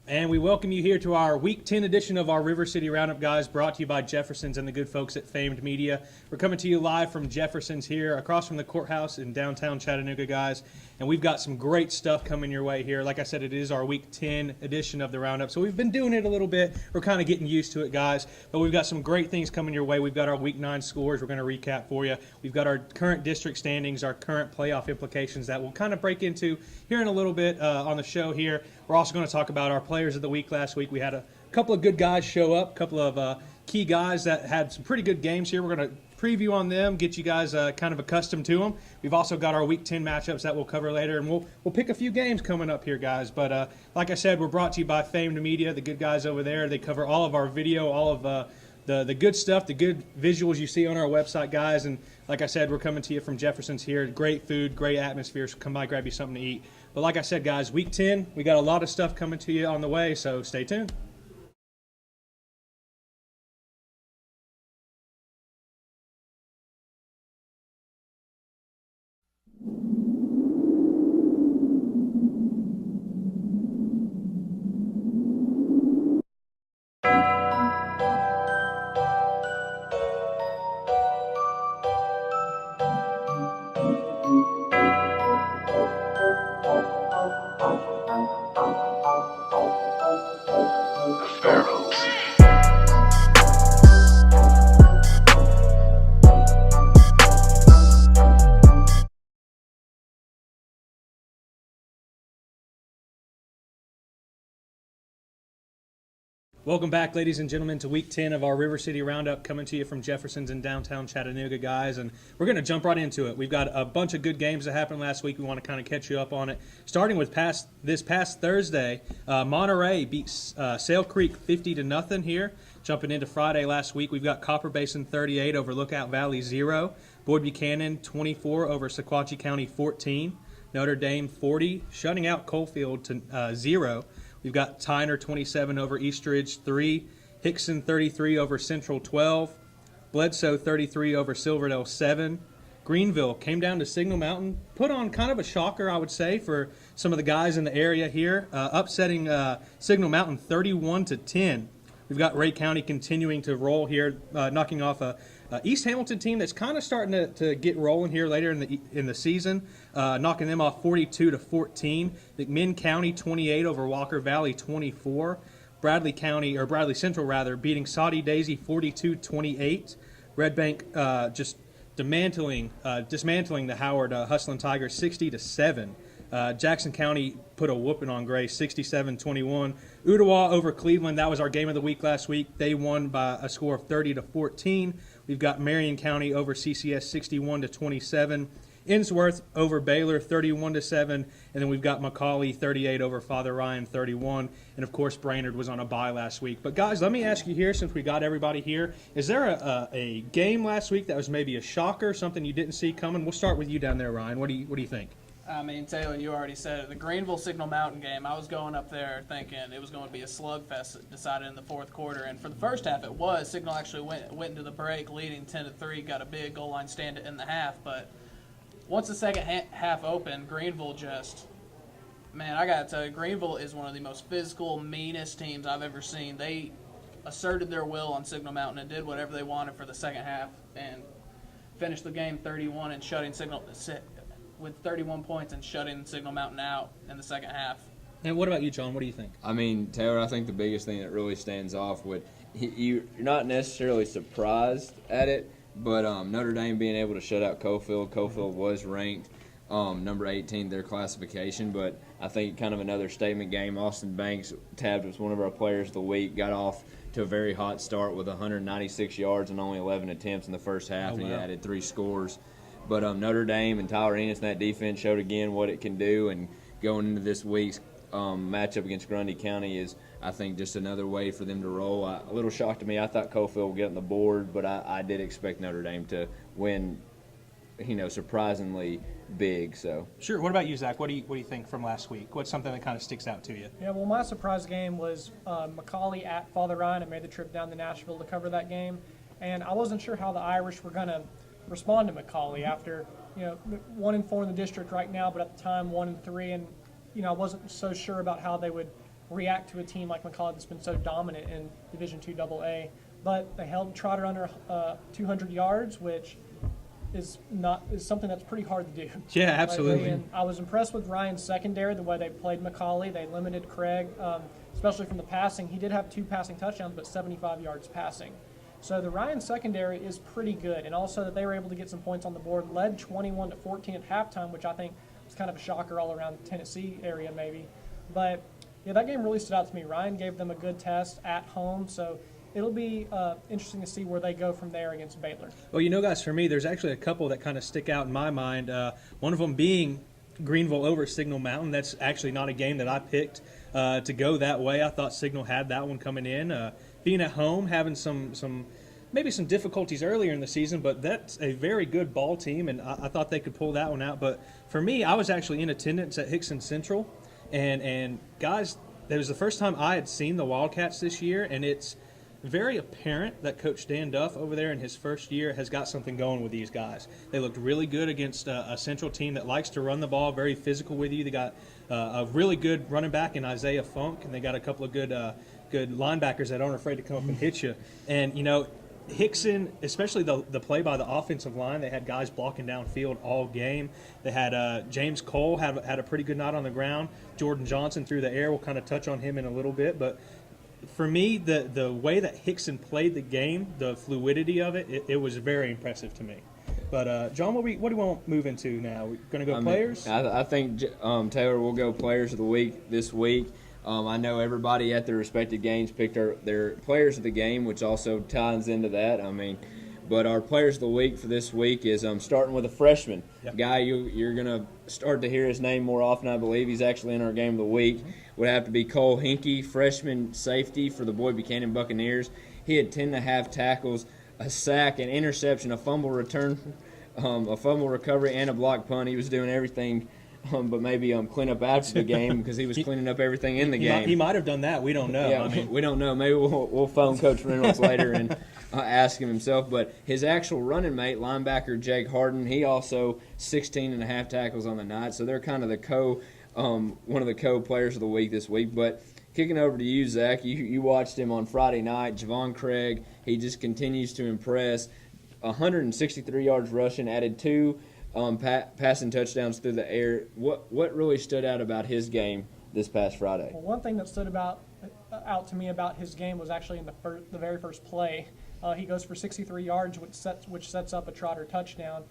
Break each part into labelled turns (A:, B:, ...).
A: And we welcome you here to our Week 10 edition of our River City Roundup, guys, brought to you by Jefferson's and the good folks at Famed Media. We're coming to you live from Jefferson's here, across from the courthouse in downtown Chattanooga, guys. And we've got some great stuff coming your way here. Like I said, it is our Week 10 edition of the Roundup, so we've been doing it a little bit. We're kind of getting used to it, guys. But we've got some great things coming your way. We've got our Week 9 scores we're going to recap for you. We've got our current district standings, our current playoff implications that we'll kind of break into here in a little bit on the show here. We're also going to talk about our players of the week last week. We had a couple of good guys show up, a couple of key guys that had some pretty good games here. We're going to preview on them, get you guys kind of accustomed to them. We've also got our Week 10 matchups that we'll cover later, and we'll pick a few games coming up here, guys. But like I said, we're brought to you by Famed Media, the good guys over there. They cover all of our video, all of the good stuff, the good visuals you see on our website, guys. And like I said, we're coming to you from Jefferson's here. Great food, great atmosphere, so come by, grab you something to eat. But like I said, guys, Week 10, we got a lot of stuff coming to you on the way, so stay tuned. Welcome back, ladies and gentlemen, to Week 10 of our River City Roundup, coming to you from Jefferson's in downtown Chattanooga, guys. And we're going to jump right into it. We've got a bunch of good games that happened last week. We want to kind of catch you up on it. Starting with this past Thursday, Monterey beat Sale Creek 50-0 here. Jumping into Friday last week, we've got Copper Basin 38 over Lookout Valley 0. Boyd Buchanan 24 over Sequatchie County 14. Notre Dame 40, shutting out Coalfield to 0. We've got Tyner 27 over Eastridge 3, Hickson 33 over Central 12, Bledsoe 33 over Silverdale 7. Greenville came down to Signal Mountain, put on kind of a shocker, I would say, for some of the guys in the area here, upsetting Signal Mountain 31-10. We've got Ray County continuing to roll here, knocking off a East Hamilton team that's kind of starting to get rolling here later in the season, knocking them off 42-14. McMinn County 28 over Walker Valley 24. Bradley Central rather, beating Soddy Daisy 42-28. Red Bank just dismantling the Howard Hustlin' Tigers 60-7. Jackson County put a whooping on Gray, 67-21. Ottawa over Cleveland, that was our game of the week last week. They won by a score of 30-14. We've got Marion County over CCS 61-27. Innsworth over Baylor 31-7. And then we've got McCallie 38 over Father Ryan 31. And of course, Brainerd was on a bye last week. But guys, let me ask you here, since we got everybody here, is there a game last week that was maybe a shocker, something you didn't see coming? We'll start with you down there, Ryan. What do you think?
B: I mean, Taylor, you already said it. The Greenville-Signal Mountain game, I was going up there thinking it was going to be a slugfest decided in the fourth quarter. And for the first half, it was. Signal actually went into the break leading 10-3, got a big goal line stand in the half. But once the second half opened, Greenville just – man, I got to tell you, Greenville is one of the most physical, meanest teams I've ever seen. They asserted their will on Signal Mountain and did whatever they wanted for the second half and finished the game 31 and shutting Signal – with 31 points and shutting Signal Mountain out in the second half.
A: And what about you, John? What do you think?
C: I mean, Taylor, I think the biggest thing that really stands off you're not necessarily surprised at it, but Notre Dame being able to shut out Coalfield. Coalfield was ranked number 18 their classification, but I think kind of another statement game. Austin Banks tabbed as one of our players of the week, got off to a very hot start with 196 yards and only 11 attempts in the first half, and he added 3 scores. But Notre Dame and Tyler Ennis and that defense showed again what it can do. And going into this week's matchup against Grundy County is, I think, just another way for them to roll. A little shock to me. I thought Coalfield would get on the board, but I did expect Notre Dame to win, surprisingly big. So
A: Sure. What about you, Zach? What do you think from last week? What's something that kind of sticks out to you?
D: Yeah, well, my surprise game was McCallie at Father Ryan. I made the trip down to Nashville to cover that game, and I wasn't sure how the Irish were going to respond to McCallie after, 1-4 in the district right now, but at the time 1-3, and I wasn't so sure about how they would react to a team like McCall that's been so dominant in Division II AA. But they held Trotter under 200 yards, which is something that's pretty hard to do.
A: Yeah, absolutely.
D: And I was impressed with Ryan's secondary, the way they played McCauley. They limited Craig, especially from the passing. He did have 2 passing touchdowns, but 75 yards passing. So the Ryan secondary is pretty good, and also that they were able to get some points on the board, led 21-14 at halftime, which I think was kind of a shocker all around the Tennessee area maybe. But yeah, that game really stood out to me. Ryan gave them a good test at home, so it'll be interesting to see where they go from there against Baylor.
A: Well, you know, guys, for me, there's actually a couple that kind of stick out in my mind. One of them being Greenville over Signal Mountain. That's actually not a game that I picked to go that way. I thought Signal had that one coming in. Being at home, having some maybe some difficulties earlier in the season, but that's a very good ball team, and I thought they could pull that one out. But for me, I was actually in attendance at Hickson Central, and guys, it was the first time I had seen the Wildcats this year, and it's very apparent that Coach Dan Duff over there in his first year has got something going with these guys. They looked really good against a Central team that likes to run the ball, very physical with you. They got a really good running back in Isaiah Funk, and they got a couple of good linebackers that aren't afraid to come up and hit you. And, you know, Hickson, especially the play by the offensive line, they had guys blocking downfield all game. They had James Cole had a pretty good night on the ground. Jordan Johnson through the air. We'll kind of touch on him in a little bit, but for me, the way that Hickson played the game, the fluidity of it was very impressive to me. But, John, what do you want to move into now? We're going to go players?
C: I think, Taylor, will go players of the week this week. I know everybody at their respective games picked their players of the game, which also ties into that. But our players of the week for this week is starting with a freshman.
A: Yep.
C: Guy you're going to start to hear his name more often, I believe. He's actually in our game of the week. Would have to be Cole Hinkey, freshman safety for the Boyd Buchanan Buccaneers. He had 10.5 tackles, a sack, an interception, a fumble return, a fumble recovery, and a block punt. He was doing everything but maybe clean up after the game because he was cleaning up everything in the game.
A: He might have done that. We don't know.
C: Yeah, we don't know. Maybe we'll phone Coach Reynolds later and ask him himself. But his actual running mate, linebacker Jake Harden, he also 16.5 tackles on the night. So they're kind of one of the co-players of the week this week. But kicking over to you, Zach, you watched him on Friday night. Javon Craig, he just continues to impress. 163 yards rushing, added 2 passing touchdowns through the air. What really stood out about his game this past Friday?
D: Well, one thing that stood out to me about his game was actually in the very first play. He goes for 63 yards, which sets up a Trotter touchdown.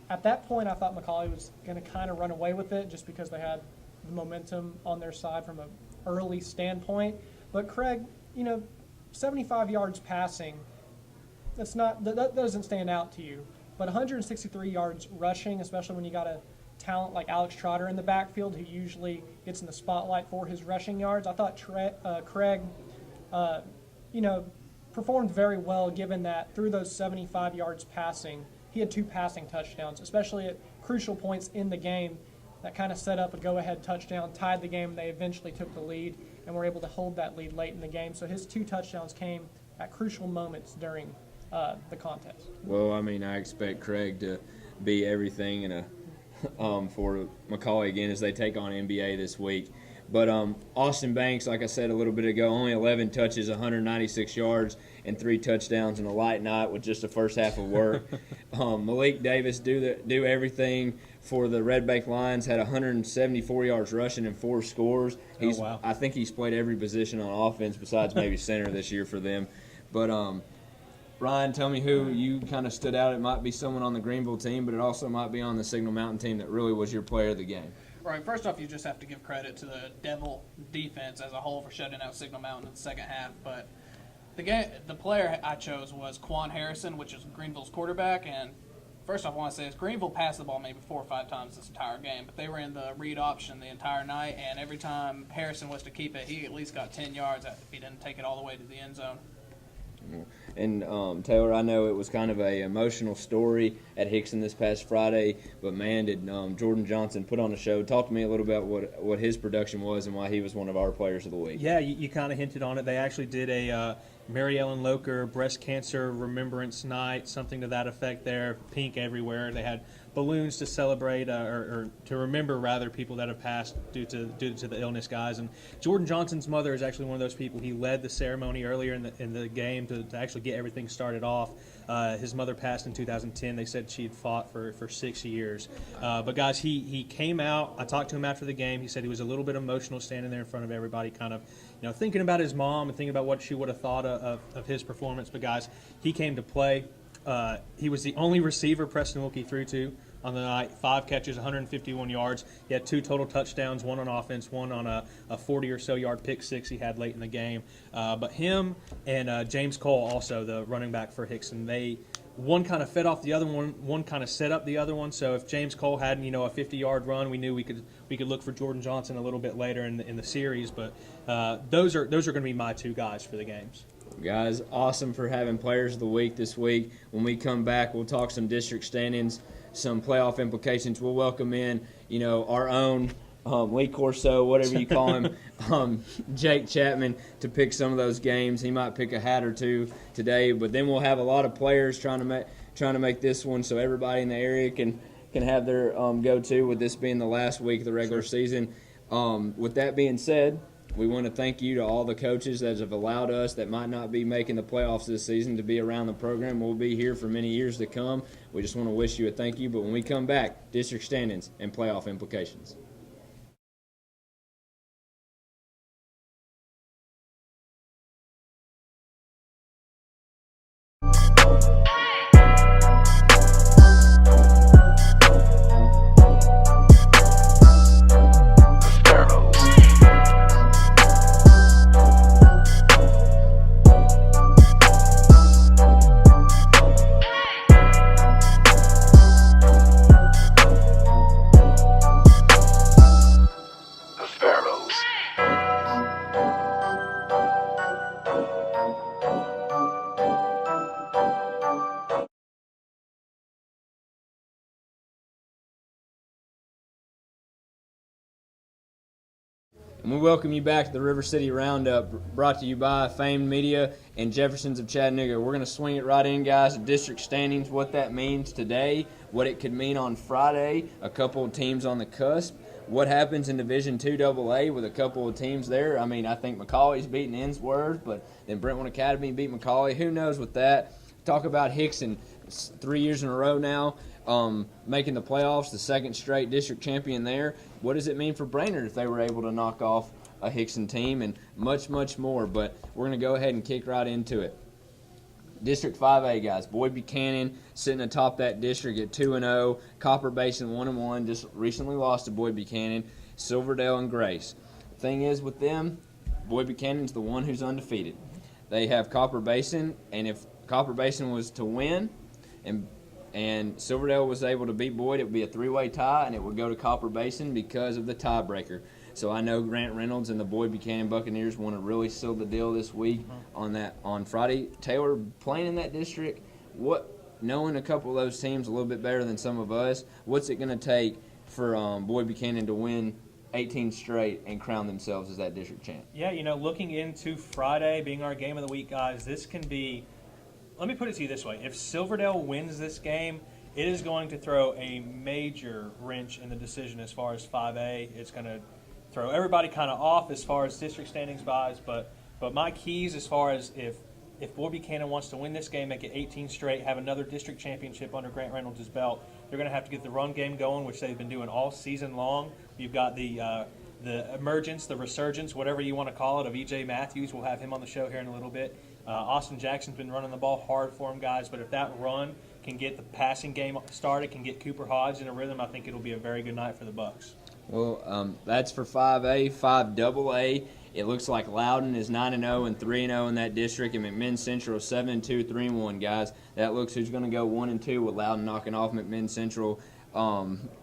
D: At that point, I thought McCauley was going to kind of run away with it just because they had the momentum on their side from an early standpoint. But Craig, 75 yards passing, that doesn't stand out to you. But 163 yards rushing, especially when you got a talent like Alex Trotter in the backfield who usually gets in the spotlight for his rushing yards, I thought Craig, performed very well given that through those 75 yards passing, he had 2 passing touchdowns, especially at crucial points in the game that kind of set up a go-ahead touchdown, tied the game. They eventually took the lead and were able to hold that lead late in the game. So his 2 touchdowns came at crucial moments during the contest.
C: Well, I expect Craig to be everything in for McCauley again as they take on NBA this week. But Austin Banks, like I said a little bit ago, only 11 touches, 196 yards, and 3 touchdowns in a light night with just the first half of work. Malik Davis do everything for the Red Bank Lions, had 174 yards rushing and 4 scores.
A: Wow.
C: I think he's played every position on offense besides maybe center this year for them. But Ryan, tell me who you kind of stood out. It might be someone on the Greenville team, but it also might be on the Signal Mountain team that really was your player of the game.
B: Right, first off, you just have to give credit to the Devil defense as a whole for shutting out Signal Mountain in the second half. But the player I chose was Quan Harrison, which is Greenville's quarterback. And first off, I want to say is Greenville passed the ball maybe 4 or 5 times this entire game, but they were in the read option the entire night. And every time Harrison was to keep it, he at least got 10 yards if he didn't take it all the way to the end zone.
C: And Taylor, I know it was kind of a emotional story at Hickson this past Friday, but man, did Jordan Johnson put on a show. Talk to me a little about what his production was and why he was one of our players of the week.
A: Yeah, you kind of hinted on it. They actually did Mary Ellen Locher breast cancer remembrance night, something to that effect there, pink everywhere. They had balloons to celebrate or to remember rather people that have passed due to the illness, guys. And Jordan Johnson's mother is actually one of those people. He led the ceremony earlier in the game to actually get everything started off. His mother passed in 2010. They said she had fought for 6 years. But guys, he came out. I talked to him after the game. He said he was a little bit emotional standing there in front of everybody, kind of, thinking about his mom and thinking about what she would have thought of his performance. But guys, he came to play. He was the only receiver Preston Wilkie threw to on the night. 5 catches, 151 yards. He had 2 total touchdowns, one on offense, one on a 40 or so yard pick six he had late in the game. But him and James Cole, also the running back for Hickson, one kind of fed off the other one kind of set up the other one. So if James Cole had a 50-yard run, we knew we could look for Jordan Johnson a little bit later in the series. But those are going to be my 2 guys for the games.
C: Guys, awesome for having Players of the Week this week. When we come back, we'll talk some district standings, some playoff implications. We'll welcome in, our own Lee Corso, whatever you call him, Jake Chapman, to pick some of those games. He might pick a hat or 2 today, but then we'll have a lot of players trying to make this one so everybody in the area can have their go-to, with this being the last week of the regular season. With that being said, we want to thank you to all the coaches that have allowed us that might not be making the playoffs this season to be around the program. We'll be here for many years to come. We just want to wish you a thank you. But when we come back, district standings and playoff implications. And we welcome you back to the River City Roundup, brought to you by Famed Media and Jeffersons of Chattanooga. We're going to swing it right in, guys, to district standings, what that means today, what it could mean on Friday, a couple of teams on the cusp, what happens in Division II AA with a couple of teams there. I mean, I think McCauley's beating Innsworth, but then Brentwood Academy beat McCauley. Who knows with that? Talk about Hickson, 3 years in a row now, making the playoffs, the second straight district champion there. What does it mean for Brainerd if they were able to knock off a Hickson team, and much, much more. But we're going to go ahead and kick right into it. District 5A, guys. Boyd Buchanan sitting atop that district at 2-0. Copper Basin 1-1, just recently lost to Boyd Buchanan. Silverdale and Grace. Thing is with them, Boyd Buchanan's the one who's undefeated. They have Copper Basin, and if Copper Basin was to win and Silverdale was able to beat Boyd, it would be a 3-way tie, and it would go to Copper Basin because of the tiebreaker. So I know Grant Reynolds and the Boyd Buchanan Buccaneers want to really seal the deal this week on Friday. Taylor, playing in that district, knowing a couple of those teams a little bit better than some of us, what's it going to take for Boyd Buchanan to win 18 straight and crown themselves as that district champ?
A: Yeah, looking into Friday being our game of the week, guys, this can be – let me put it to you this way. If Silverdale wins this game, it is going to throw a major wrench in the decision as far as 5A. It's going to throw everybody kind of off as far as district standings buys. But my keys as far as if Boyd Buchanan wants to win this game, make it 18 straight, have another district championship under Grant Reynolds' belt, they're going to have to get the run game going, which they've been doing all season long. You've got the emergence, the resurgence, whatever you want to call it, of E.J. Matthews. We'll have him on the show here in a little bit. Austin Jackson's been running the ball hard for him, guys, but if that run can get the passing game started, can get Cooper Hodge in a rhythm, I think it'll be a very good night for the Bucks.
C: Well, that's for 5A. 5AA, it looks like Loudon is 9-0 and 3-0 in that district, and McMinn Central 7-2, 3-1, guys. That looks who's going to go 1-2 with Loudon knocking off McMinn Central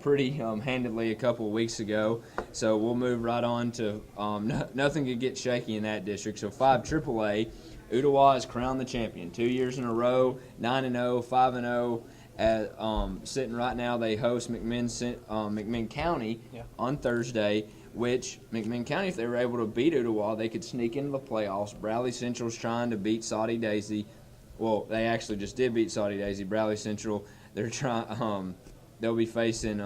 C: pretty handedly a couple of weeks ago. So we'll move right on to nothing could get shaky in that district. So 5 AAA, Ottawa has crowned the champion 2 years in a row, 9-0, 5-0. Sitting right now, they host McMinn County on Thursday. which McMinn County, if they were able to beat Ottawa, they could sneak into the playoffs. Bradley Central's trying to beat Saudi Daisy. Well, they actually just did beat Saudi Daisy. Bradley Central, they're trying. They'll be facing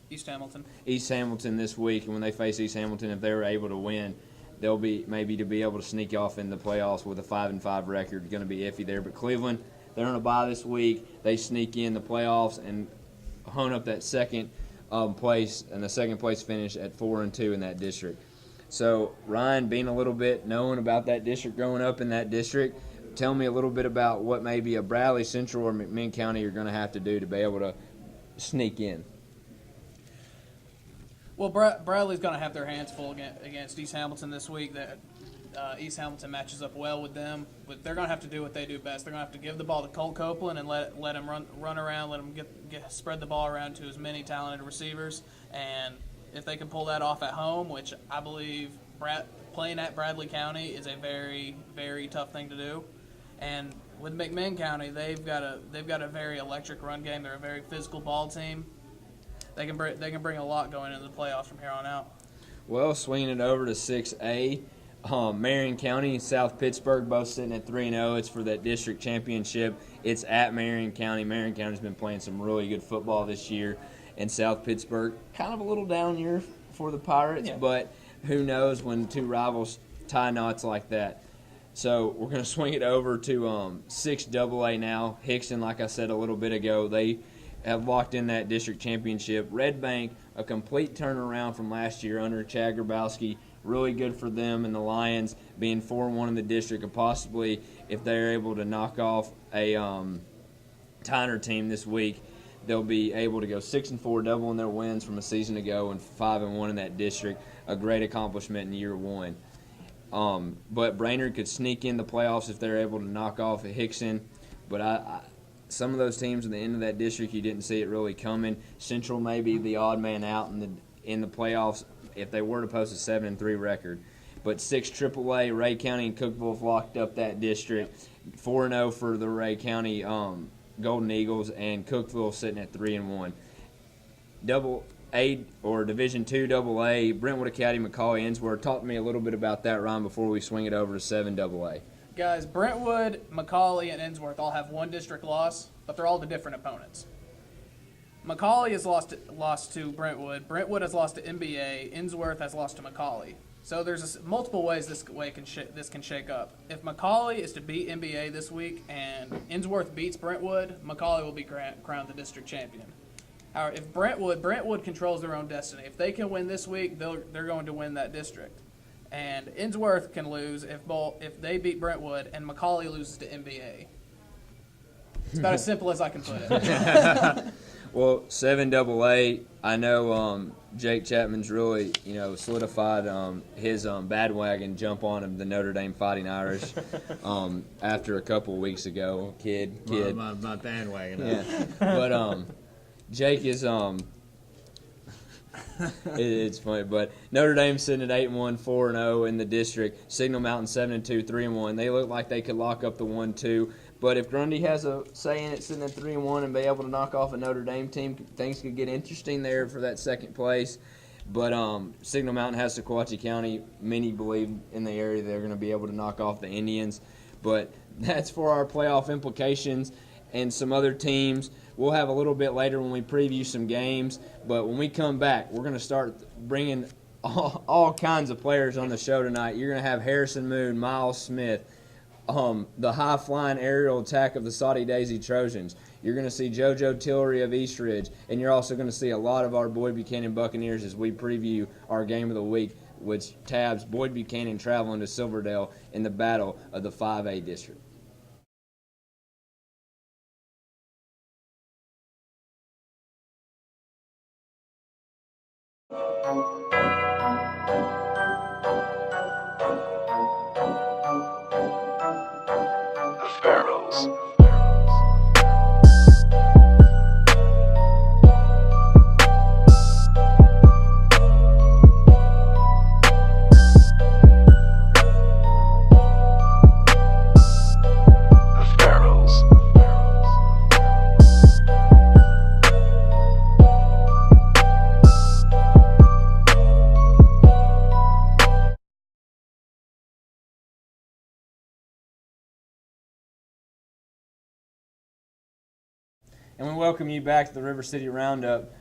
B: East Hamilton.
C: East Hamilton this week, and when they face East Hamilton, if they're able to win, they'll be maybe to be able to sneak off in the playoffs with a 5-5 record. Going to be iffy there, but Cleveland, they're on a bye this week. They sneak in the playoffs and hone up that second place, and the second place finish at 4-2 in that district. So Ryan, being a little bit knowing about that district, growing up in that district, tell me a little bit about what maybe a Bradley Central or McMinn County are going to have to do to be able to sneak in.
B: Well, Bradley's going to have their hands full against East Hamilton this week. That East Hamilton matches up well with them, but they're going to have to do what they do best. They're going to have to give the ball to Colt Copeland and let him run around, let him spread the ball around to as many talented receivers. And if they can pull that off at home, which I believe playing at Bradley County is a very, very tough thing to do. And with McMinn County, they've got a very electric run game. They're a very physical ball team. They can bring a lot going into the playoffs from here on out.
C: Well, swinging it over to 6A, Marion County and South Pittsburgh both sitting at 3-0. It's for that district championship. It's at Marion County. Marion County's been playing some really good football this year. And South Pittsburgh, kind of a little down year for the Pirates, but who knows when two rivals tie knots like that. So we're going to swing it over to 6AA now. Hickson, like I said a little bit ago, they have locked in that district championship. Red Bank, a complete turnaround from last year under Chad Grabowski. Really good for them and the Lions being 4-1 in the district, and possibly if they're able to knock off a Tyner team this week, they'll be able to go 6-4, doubling their wins from a season ago, and 5-1 in that district. A great accomplishment in year one. But Brainerd could sneak in the playoffs if they're able to knock off a Hickson. But some of those teams in the end of that district, you didn't see it really coming. Central may be the odd man out in the playoffs if they were to post a 7-3 record. But 6 AAA, Ray County and Cookeville have locked up that district. 4-0 for the Ray County Golden Eagles, and Cookeville sitting at 3-1. Double A or Division II AA, Brentwood Academy, McCallie, Innsworth. Talk to me a little bit about that, Ryan, before we swing it over to 7AA.
B: Guys, Brentwood, McCallie, and Innsworth all have one district loss, but they're all to different opponents. McCallie has lost to Brentwood. Brentwood has lost to MBA. Innsworth has lost to McCallie. So there's multiple ways this can shake up. If McCallie is to beat MBA this week and Innsworth beats Brentwood, McCallie will be crowned the district champion. However, if Brentwood controls their own destiny. If they can win this week, they're going to win that district. And Innsworth can lose if they beat Brentwood and McCallie loses to MBA. It's about as simple as I can put it.
C: Well, 7AA, I know Jake Chapman's really, solidified his bandwagon jump on the Notre Dame Fighting Irish after a couple of weeks ago. Kid.
E: My bandwagon.
C: Yeah, but Jake is it's funny, but Notre Dame's sitting at 8-1, 4-0 in the district. Signal Mountain 7-2, 3-1. They look like they could lock up the 1-2. But if Grundy has a say in it, sitting at 3-1 and be able to knock off a Notre Dame team, things could get interesting there for that second place. But Signal Mountain has Sequatchie County. Many believe in the area they're going to be able to knock off the Indians. But that's for our playoff implications and some other teams. We'll have a little bit later when we preview some games. But when we come back, we're going to start bringing all kinds of players on the show tonight. You're going to have Harrison Moon, Miles Smith, the high-flying aerial attack of the Saudi Daisy Trojans. You're going to see JoJo Tillery of Eastridge, and you're also going to see a lot of our Boyd Buchanan Buccaneers as we preview our game of the week, which tabs Boyd Buchanan traveling to Silverdale in the battle of the 5A district. and we welcome you back to the River City Roundup.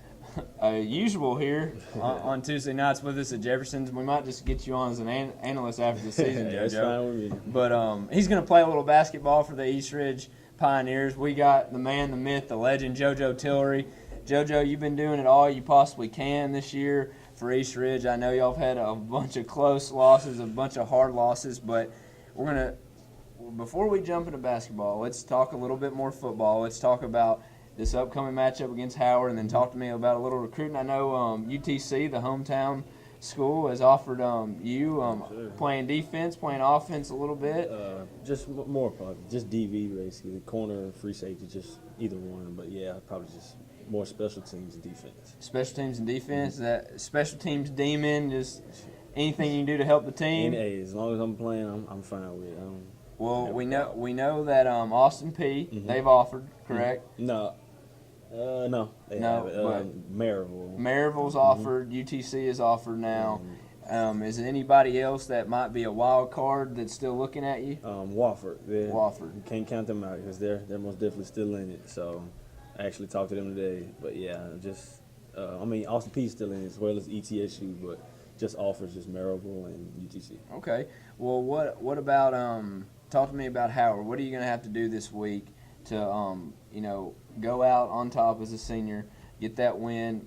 C: Usual here on Tuesday nights with us at Jefferson's. We might just get you on as an analyst after the season,
F: That's
C: JoJo.
F: fine with me.
C: But he's going to play a little basketball for the East Ridge Pioneers. We got the man, the myth, the legend, JoJo Tillery. JoJo, you've been doing it all you possibly can this year for East Ridge. I know y'all have had a bunch of close losses, a bunch of hard losses, but we're going to, before we jump into basketball, let's talk a little bit more football. Let's talk about this upcoming matchup against Howard, and then talk to me about a little recruiting. I know UTC, the hometown school, has offered you playing defense, playing offense a little bit.
F: Just more probably, just DV basically, the corner, free safety, just either one. But yeah, probably just more special teams and defense.
C: Special teams and defense, that special teams demon, just anything you can do to help the team.
F: And hey, as long as I'm playing, I'm fine with it.
C: Well, we know that Austin P. They've offered, correct?
F: No, they
C: No,
F: haven't.
C: but-
F: Maryville.
C: Maryville's offered, UTC is offered now. Is there anybody else that might be a wild card that's still looking at you?
F: Wofford.
C: Wofford.
F: You can't count them out because they're most definitely still in it. So I actually talked to them today. But yeah, just Austin Peay's still in it as well as ETSU, but just offers just Maryville and UTC.
C: Okay. Well, what about talk to me about Howard. What are you going to have to do this week to go out on top as a senior, get that win?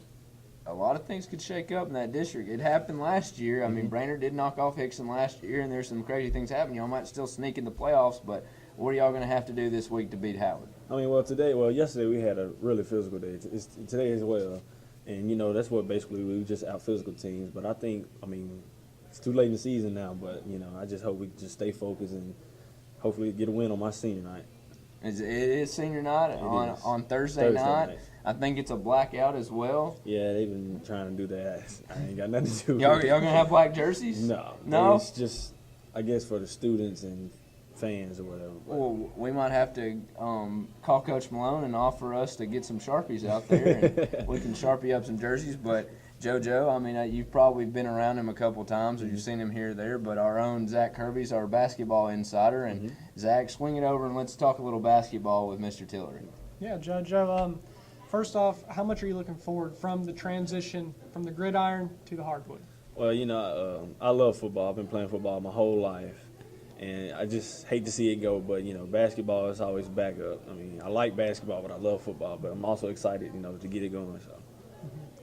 C: A lot of things could shake up in that district. It happened last year. I mean, Brainerd did knock off Hickson last year, and there's some crazy things happening. Y'all might still sneak in the playoffs, but what are y'all going to have to do this week to beat Howard?
F: Yesterday we had a really physical day. It's today as well. And, that's what basically we just out physical teams. But I think, it's too late in the season now, but, I just hope we just stay focused and hopefully get a win on my senior night.
C: It is senior night on Thursday night. I think it's a blackout as well.
F: Yeah, they've been trying to do that. I ain't got nothing to do with
C: Y'all
F: it.
C: going to have black jerseys?
F: No.
C: No?
F: It's just, I guess, for the students and fans or whatever. But
C: Well, we might have to call Coach Malone and offer us to get some Sharpies out there, and we can Sharpie up some jerseys. But JoJo, you've probably been around him a couple times, or you've seen him here or there. But our own Zach Kirby's our basketball insider, and Zach, swing it over and let's talk a little basketball with Mr. Tillery.
D: Yeah, JoJo. First off, how much are you looking forward from the transition from the gridiron to the hardwood?
F: Well, I love football. I've been playing football my whole life. And I just hate to see it go, but, basketball is always backup. I like basketball, but I love football. But I'm also excited, to get it going. So.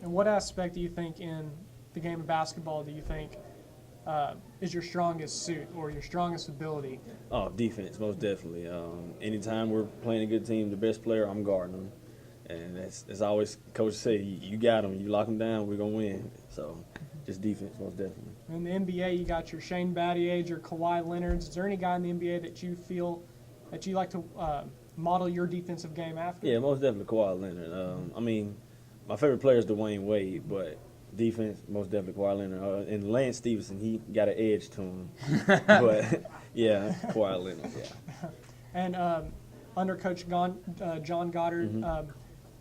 D: And what aspect do you think in the game of basketball do you think is your strongest suit or your strongest ability?
F: Oh, defense, most definitely. Anytime we're playing a good team, the best player, I'm guarding them. And as always, coach say, you got them. You lock them down, we're going to win. So just defense, most definitely.
D: In the NBA, you got your Shane Battier, your Kawhi Leonard. Is there any guy in the NBA that you feel that you like to model your defensive game after?
F: Yeah, most definitely Kawhi Leonard. My favorite player is Dwayne Wade, but defense, most definitely Kawhi Leonard. And Lance Stevenson, he got an edge to him. But, yeah, Kawhi Leonard, yeah.
D: And under Coach John Goddard,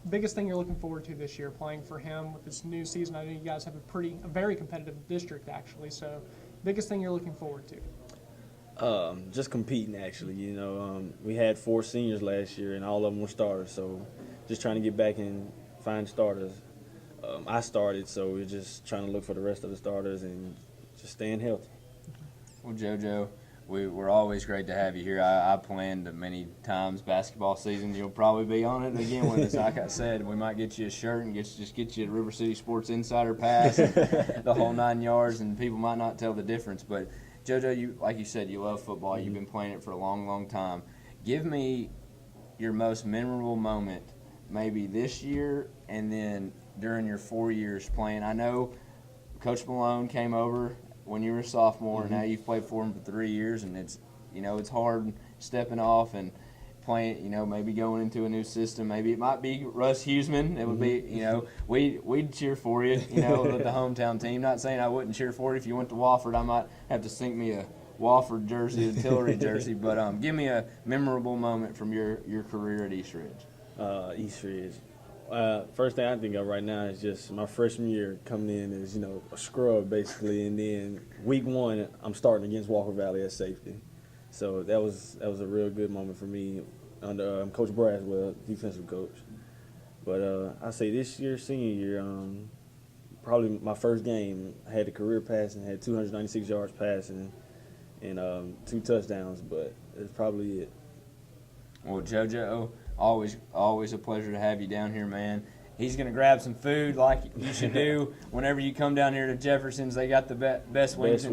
D: biggest thing you're looking forward to this year playing for him with this new season? I know you guys have a very competitive district, actually. So biggest thing you're looking forward to?
F: Just competing, actually. We had 4 seniors last year, and all of them were starters. So just trying to get back and find starters. I started, so we're just trying to look for the rest of the starters and just staying healthy.
C: Well, JoJo, we're always great to have you here. I planned many times basketball season. You'll probably be on it again with us. Like I said, we might get you a shirt and get you a River City Sports Insider pass, and the whole 9 yards, and people might not tell the difference. But JoJo, like you said, you love football. You've been playing it for a long, long time. Give me your most memorable moment, maybe this year and then during your 4 years playing. I know Coach Malone came over when you were a sophomore, and now you've played for him for 3 years, and it's hard stepping off and playing, maybe going into a new system. Maybe it might be Russ Huseman. It would be, we'd cheer for you, with the hometown team. Not saying I wouldn't cheer for you if you went to Wofford. I might have to sink me a Wofford jersey, a Tillery jersey. But give me a memorable moment from your career at East Ridge.
F: East Ridge. First thing I think of right now is just my freshman year coming in as, a scrub basically, and then week 1 I'm starting against Walker Valley at safety. So that was a real good moment for me under Coach Braswell, defensive coach. But I say this year, senior year, probably my first game, I had a career passing, had 296 yards passing, and 2 touchdowns. But it's probably it.
C: Well, JoJo, always a pleasure to have you down here, man. He's going to grab some food like you should do whenever you come down here to Jefferson's. They got the best wings.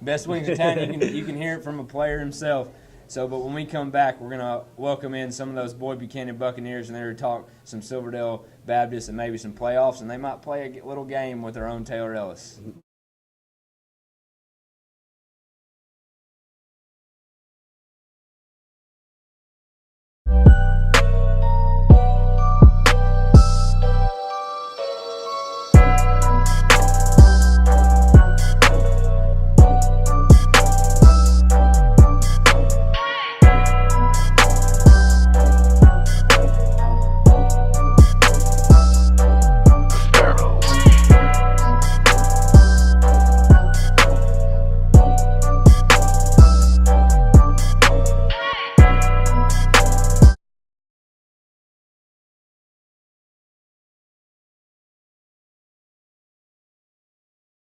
C: Best wings in town. You can hear it from a player himself. So, but when we come back, we're going to welcome in some of those Boyd Buchanan Buccaneers, and they're going to talk some Silverdale Baptist and maybe some playoffs, and they might play a little game with their own Taylor Ellis.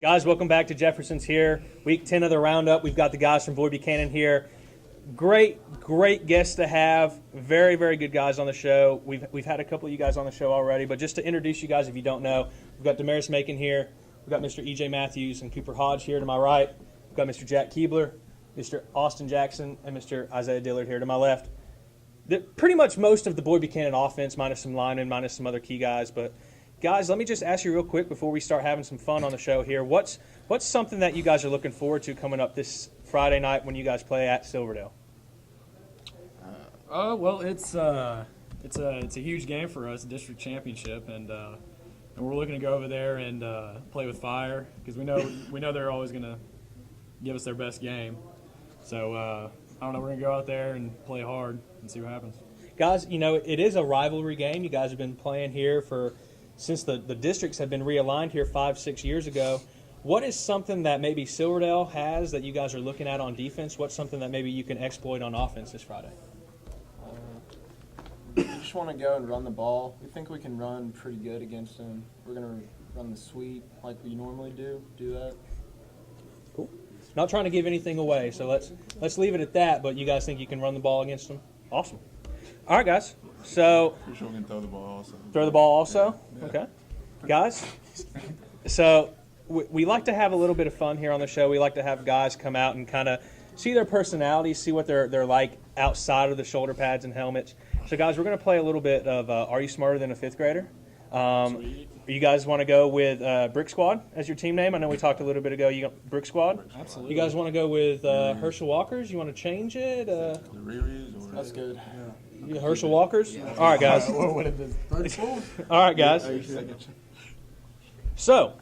A: Guys, welcome back to Jefferson's here. Week 10 of the roundup. We've got the guys from Boyd Buchanan here. Great guests to have. Very, very good guys on the show. We've had a couple of you guys on the show already, but just to introduce you guys, if you don't know, we've got Damaris Macon here. We've got Mr. E.J. Matthews and Cooper Hodge here to my right. We've got Mr. Jack Keebler, Mr. Austin Jackson, and Mr. Isaiah Dillard here to my left. Pretty much most of the Boyd Buchanan offense, minus some linemen, minus some other key guys, but guys, let me just ask you real quick before we start having some fun on the show here. What's something that you guys are looking forward to coming up this Friday night when you guys play at Silverdale?
G: Well, it's a huge game for us, district championship, and we're looking to go over there and play with fire because we know they're always going to give us their best game. So I don't know, we're going to go out there and play hard and see what happens.
A: Guys, it is a rivalry game. You guys have been playing here since the districts have been realigned here 5-6 years ago. What is something that maybe Silverdale has that you guys are looking at on defense? What's something that maybe you can exploit on offense this Friday?
H: We just want to go and run the ball. We think we can run pretty good against them. We're going to run the sweep like we normally do that.
A: Cool. Not trying to give anything away, so let's leave it at that, but you guys think you can run the ball against them? Awesome. All right, guys. So
I: For sure we can throw the ball also.
A: throw the ball also? Yeah. Okay. Guys, so we like to have a little bit of fun here on the show. We like to have guys come out and kind of see their personalities, see what they're like outside of the shoulder pads and helmets. So, guys, we're going to play a little bit of Are You Smarter Than a Fifth Grader? You guys want to go with Brick Squad as your team name? I know we talked a little bit ago. You got Brick Squad?
G: Absolutely.
A: You guys want to go with Herschel Walkers? You want to change it?
I: The Riri's or
H: That's good.
A: Herschel Walkers? All right, guys. All right, guys. So,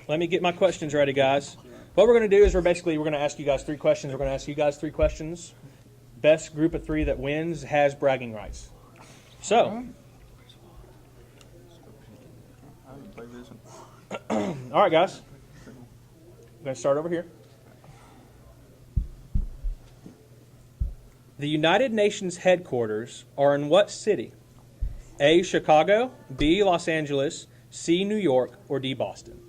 A: let me get my questions ready, guys. What we're going to do is we're going to ask you guys 3 questions. We're going to ask you guys 3 questions. Best group of 3 that wins has bragging rights. So, all right, guys. I'm going to start over here. The United Nations headquarters are in what city? A, Chicago, B, Los Angeles, C, New York, or D, Boston?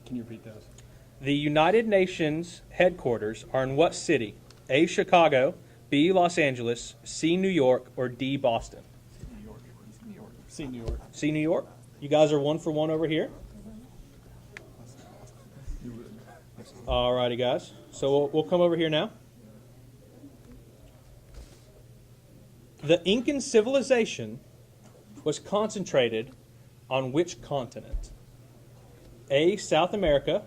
G: Can you repeat those?
A: The United Nations headquarters are in what city? A, Chicago, B, Los Angeles, C, New York, or D, Boston?
G: See New York.
A: C, New York. You guys are 1 for 1 over here. All righty, guys. So we'll come over here now. The Incan civilization was concentrated on which continent? A, South America,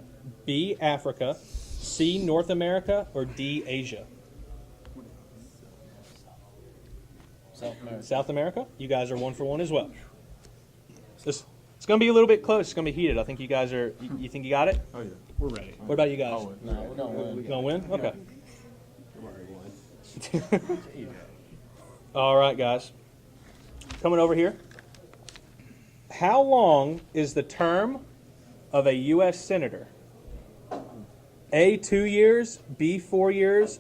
A: B, Africa, C, North America, or D, Asia?
H: South America.
A: South America. You guys are 1 for 1 as well. It's going to be a little bit close. It's going to be heated. I think you guys are. You think you got it?
I: Oh yeah.
G: We're ready.
A: What about you guys?
I: I'll win.
H: No, we're going to win.
A: You gonna win? Okay. All right, guys. Coming over here. How long is the term of a U.S. senator? A, 2 years, B, 4 years,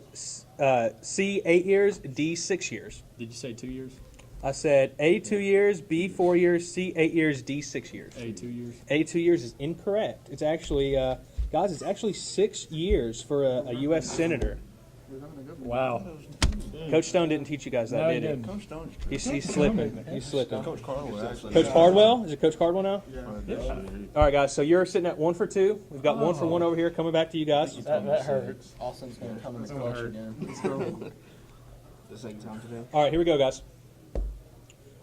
A: C, 8 years, D, 6 years.
G: Did you say 2 years?
A: I said A 2 years, B 4 years, C 8 years, D 6 years.
G: A 2 years.
A: A 2 years is incorrect. It's actually, guys, it's actually 6 years for a U.S. senator.
G: Wow.
A: Coach Stone didn't teach you guys that,
G: No, he
A: did he?
G: didn't.
I: Coach Stone.
A: He's slipping. He's slipping.
I: Coach Cardwell actually.
A: Coach Cardwell? Is it Coach Cardwell now?
I: Yeah.
A: All right, guys. So you're sitting at 1 for 2. We've got 1 for 1 over here. Coming back to you guys.
H: That hurts. Austin's gonna come in the clutch again.
F: The second time today.
A: All right, here we go, guys.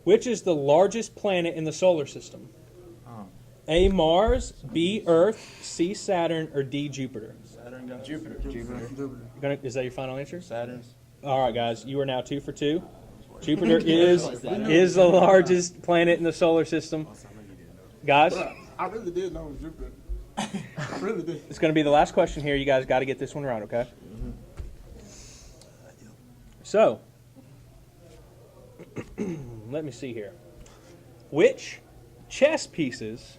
A: Which is the largest planet in the solar system? A. Mars, B. Earth, C. Saturn, or D. Jupiter?
I: Saturn got
H: Jupiter.
A: Is that your final answer?
I: Saturn.
A: All right, guys. You are now 2 for 2. Jupiter is the largest planet in the solar system. Guys,
I: I really did know it was Jupiter. I really did.
A: it's going to be the last question here. You guys got to get this one right, okay? So, let me see here. Which chess pieces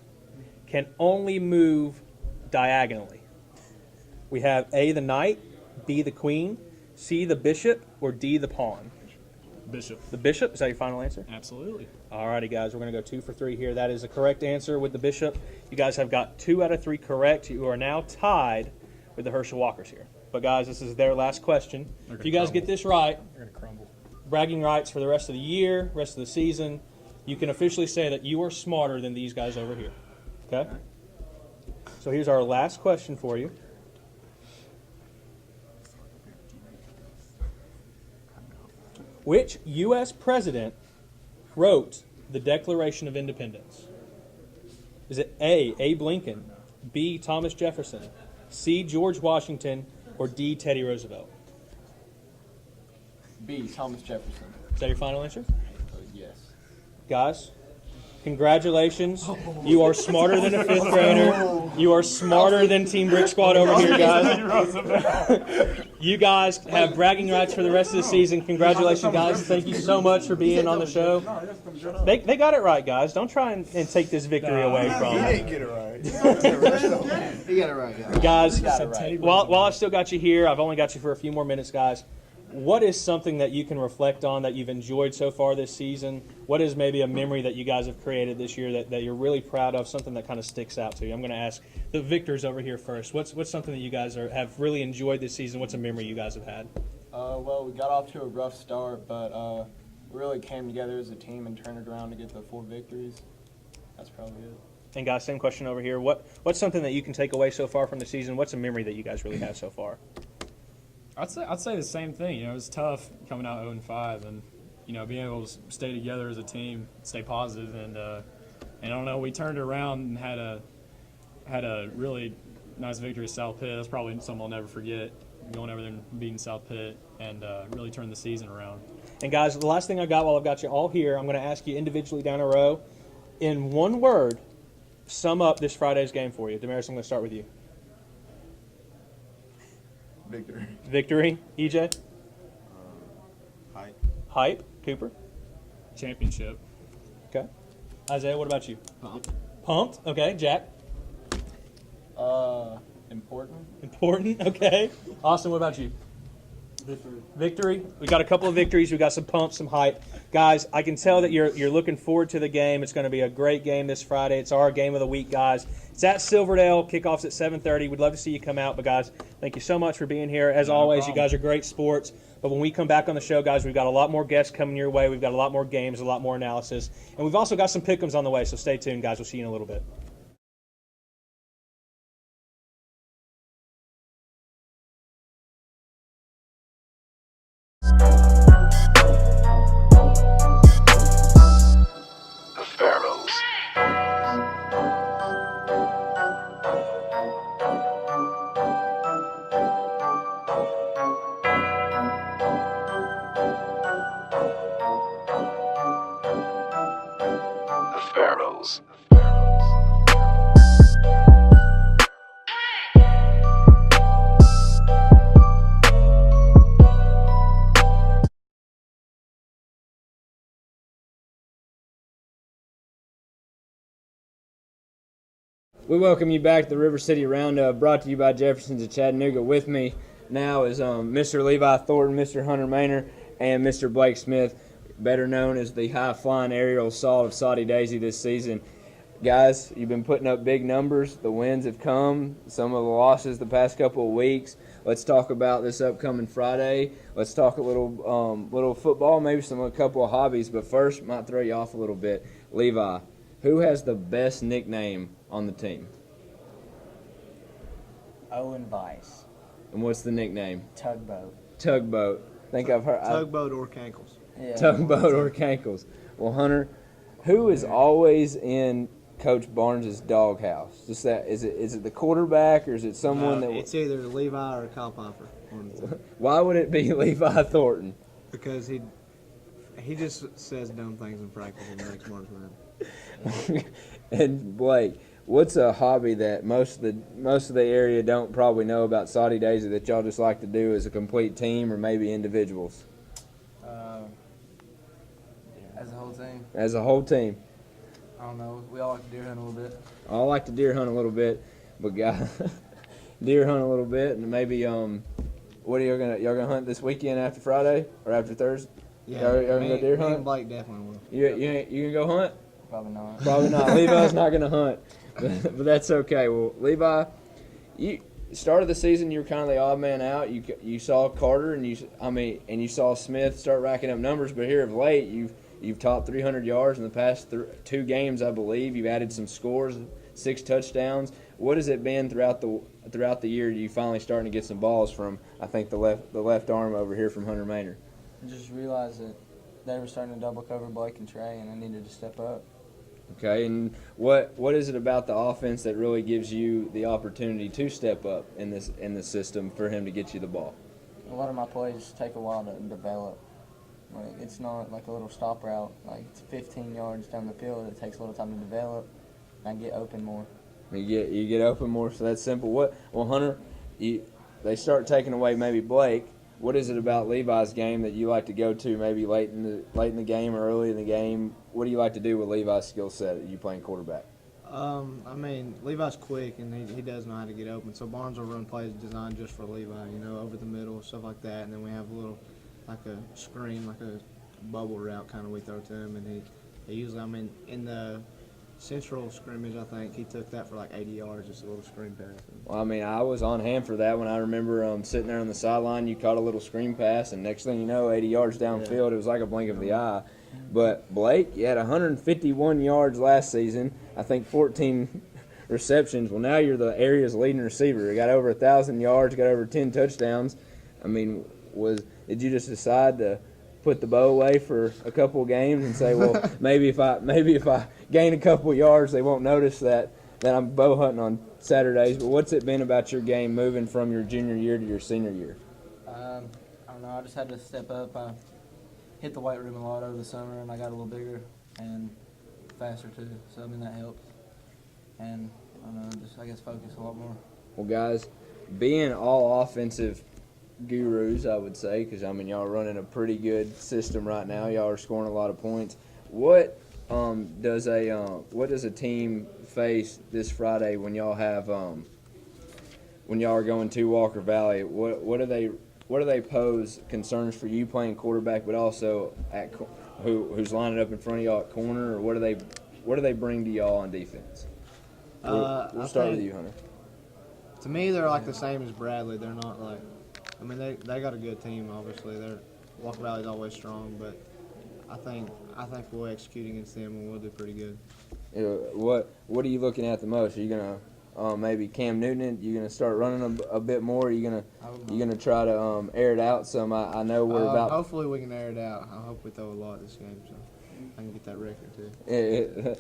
A: can only move diagonally? We have A, the knight, B, the queen, C, the bishop, or D, the pawn.
G: Bishop.
A: The bishop, is that your final answer?
G: Absolutely.
A: Alrighty, guys, we're going to go 2 for 3 here. That is the correct answer with the bishop. You guys have got 2 out of 3 correct. You are now tied with the Herschel Walkers here. But, guys, this is their last question. If you guys get this right,
G: They're going to crumble.
A: bragging rights for the rest of the year, rest of the season, you can officially say that you are smarter than these guys over here. Okay? So here's our last question for you. Which U.S. president wrote the Declaration of Independence? Is it A. Abe Lincoln, B. Thomas Jefferson, C. George Washington, or D. Teddy Roosevelt?
H: B. Thomas Jefferson.
A: Is that your final answer?
H: Yes.
A: Guys, congratulations. You are smarter than a 5th grader. You are smarter than Team Brick Squad over here, guys. You guys have bragging rights for the rest of the season. Congratulations, guys. Thank you so much for being on the show. They got it right, guys. Don't try and take this victory away from them.
I: Get it right.
H: You got it right, guys.
A: Guys, while I still got you here, I've only got you for a few more minutes, guys. What is something that you can reflect on that you've enjoyed so far this season? What is maybe a memory that you guys have created this year that you're really proud of, something that kind of sticks out to you? I'm going to ask the victors over here first. What's something that you guys have really enjoyed this season? What's a memory you guys have had?
H: Well, we got off to a rough start, but we really came together as a team and turned it around to get the 4 victories. That's probably it.
A: And guys, same question over here. What's something that you can take away so far from the season? What's a memory that you guys really have so far?
G: I'd say the same thing. You know, it was tough coming out 0-5, and you know, being able to stay together as a team, stay positive, and I don't know, we turned it around and had a really nice victory at South Pitt. That's probably something I'll never forget. Going over there and beating South Pitt and really turned the season around.
A: And guys, the last thing I got while I've got you all here, I'm going to ask you individually down a row. In one word, sum up this Friday's game for you. Damaris, I'm going to start with you.
I: Victory.
A: Victory. EJ?
I: Hype.
A: Hype. Cooper?
G: Championship.
A: Okay. Isaiah, what about you?
H: Pumped.
A: Pumped. Okay. Jack?
H: Important.
A: Important. Okay. Austin, what about you? Victory. We got a couple of victories. We got some pumps, some hype. Guys, I can tell that you're looking forward to the game. It's going to be a great game this Friday. It's our game of the week, guys. It's at Silverdale. Kickoff's at 7:30. We'd love to see you come out. But, guys, thank you so much for being here. As always, you guys are great sports. But when we come back on the show, guys, we've got a lot more guests coming your way. We've got a lot more games, a lot more analysis. And we've also got some pick-ems on the way. So stay tuned, guys. We'll see you in a little bit. We welcome you back to the River City Roundup, brought to you by Jefferson's of Chattanooga. With me now is Mr. Levi Thornton, Mr. Hunter Maynor, and Mr. Blake Smith.
C: better known as the high-flying aerial assault of Saudi Daisy this season. Guys, you've been putting up big numbers. The wins have come. Some of the losses the past couple of weeks. Let's talk about this upcoming Friday. Let's talk a little football, maybe a couple of hobbies. But first, might throw you off a little bit. Levi, who has the best nickname on the team?
J: Owen Vice,
C: And what's the nickname?
J: Tugboat.
C: Tugboat. Think I've heard.
H: Tugboat or Cankles.
J: Yeah.
C: Tugboat or Cankles. Well, Hunter, who is always in Coach Barnes' doghouse? Just that is it the quarterback or is it someone that?
H: It's either Levi or Kyle Pfeiffer.
C: Why would it be Levi Thornton?
H: Because he just says dumb things in practice and makes Barnes mad.
C: And Blake, what's a hobby that most of the area don't probably know about Saudi Daisy that y'all just like to do as a complete team or maybe individuals?
K: As a whole team,
C: As a whole team.
K: I don't know. We all like to deer hunt a little bit.
C: I like to deer hunt a little bit, but guys, deer hunt a little bit, and maybe what are y'all gonna hunt this weekend after Friday or after Thursday? Y'all gonna go deer
H: Me
C: hunt?
H: and Blake definitely will.
C: You gonna go hunt?
K: Probably not.
C: Probably not. Levi's not gonna hunt, but that's okay. Well, Levi, you started the season. You were kind of the odd man out. You saw Carter and you saw Smith start racking up numbers, but here of late You've topped 300 yards in the past 2 games, I believe. You've added some scores, 6 touchdowns. What has it been throughout the year? You finally starting to get some balls from, I think, the left arm over here from Hunter Maynard.
K: I just realized that they were starting to double cover Blake and Trey, and I needed to step up.
C: Okay, and what is it about the offense that really gives you the opportunity to step up in the system for him to get you the ball?
K: A lot of my plays take a while to develop. Like, it's not like a little stop route. Like, it's 15 yards down the field. It takes a little time to develop, and I get open more.
C: You get open more, so that's simple. Well, Hunter, they start taking away maybe Blake. What is it about Levi's game that you like to go to maybe late in the game or early in the game? What do you like to do with Levi's skill set? You playing quarterback?
H: Levi's quick and he does know how to get open. So Barnes will run plays designed just for Levi, over the middle, stuff like that. And then we have a little, like a screen, like a bubble route kind of we throw to him. And he usually, in the central scrimmage, I think he took that for like 80 yards, just a little screen pass.
C: Well, I was on hand for that when I remember sitting there on the sideline. You caught a little screen pass, and next thing you know, 80 yards downfield. It was like a blink of the eye. But Blake, you had 151 yards last season. I think 14 receptions. Well, now you're the area's leading receiver. You got over 1,000 yards, got over 10 touchdowns. Did you just decide to put the bow away for a couple of games and say, well, maybe if I gain a couple of yards, they won't notice that I'm bow hunting on Saturdays. But what's it been about your game moving from your junior year to your senior year?
K: I don't know. I just had to step up. I hit the weight room a lot over the summer, and I got a little bigger and faster too. So that helped. And I don't know, I guess focus a lot more.
C: Well, guys, being all offensive gurus, I would say, because y'all are running a pretty good system right now. Y'all are scoring a lot of points. What does a team face this Friday when y'all have when y'all are going to Walker Valley? What do they pose concerns for you playing quarterback, but also at who's lining up in front of y'all at corner, or what do they bring to y'all on defense? We'll start with you, Hunter.
H: To me, they're like the same as Bradley. They're not like, they got a good team. Obviously, Walker Valley's always strong, but I think we'll execute against them and we'll do pretty good.
C: What are you looking at the most? Are you gonna maybe Cam Newton? You gonna start running a bit more? Are you gonna try to air it out some? I know we're about.
H: Hopefully, we can air it out. I hope we throw a lot this game, so I can get that record too.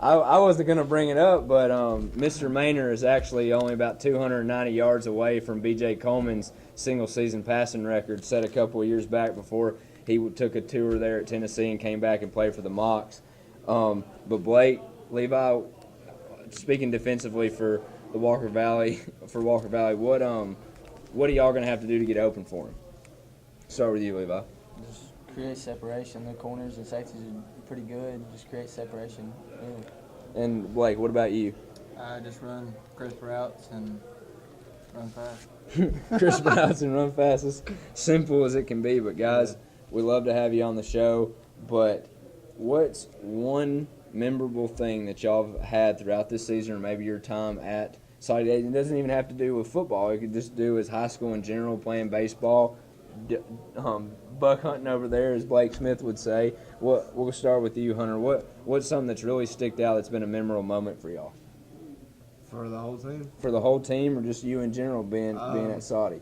C: I wasn't going to bring it up, but Mr. Maynard is actually only about 290 yards away from B.J. Coleman's single-season passing record set a couple of years back before he took a tour there at Tennessee and came back and played for the Mocs. But Blake, Levi, speaking defensively for Walker Valley, what are y'all going to have to do to get open for him? Start with you, Levi.
K: Just create separation. The corners and safeties are pretty good. Just create separation. Really.
C: And Blake, what about you?
K: I just run crisp routes and run fast.
C: Crisp routes and run fast. As simple as it can be. But guys, we love to have you on the show. but what's one memorable thing that y'all have had throughout this season, or maybe your time at Saudi Days? It doesn't even have to do with football. It could just do as high school in general, playing baseball, buck hunting over there, as Blake Smith would say. We'll start with you, Hunter. What's something that's really sticked out that's been a memorable moment for y'all?
H: For the whole team.
C: For the whole team, or just you in general being at Saudi?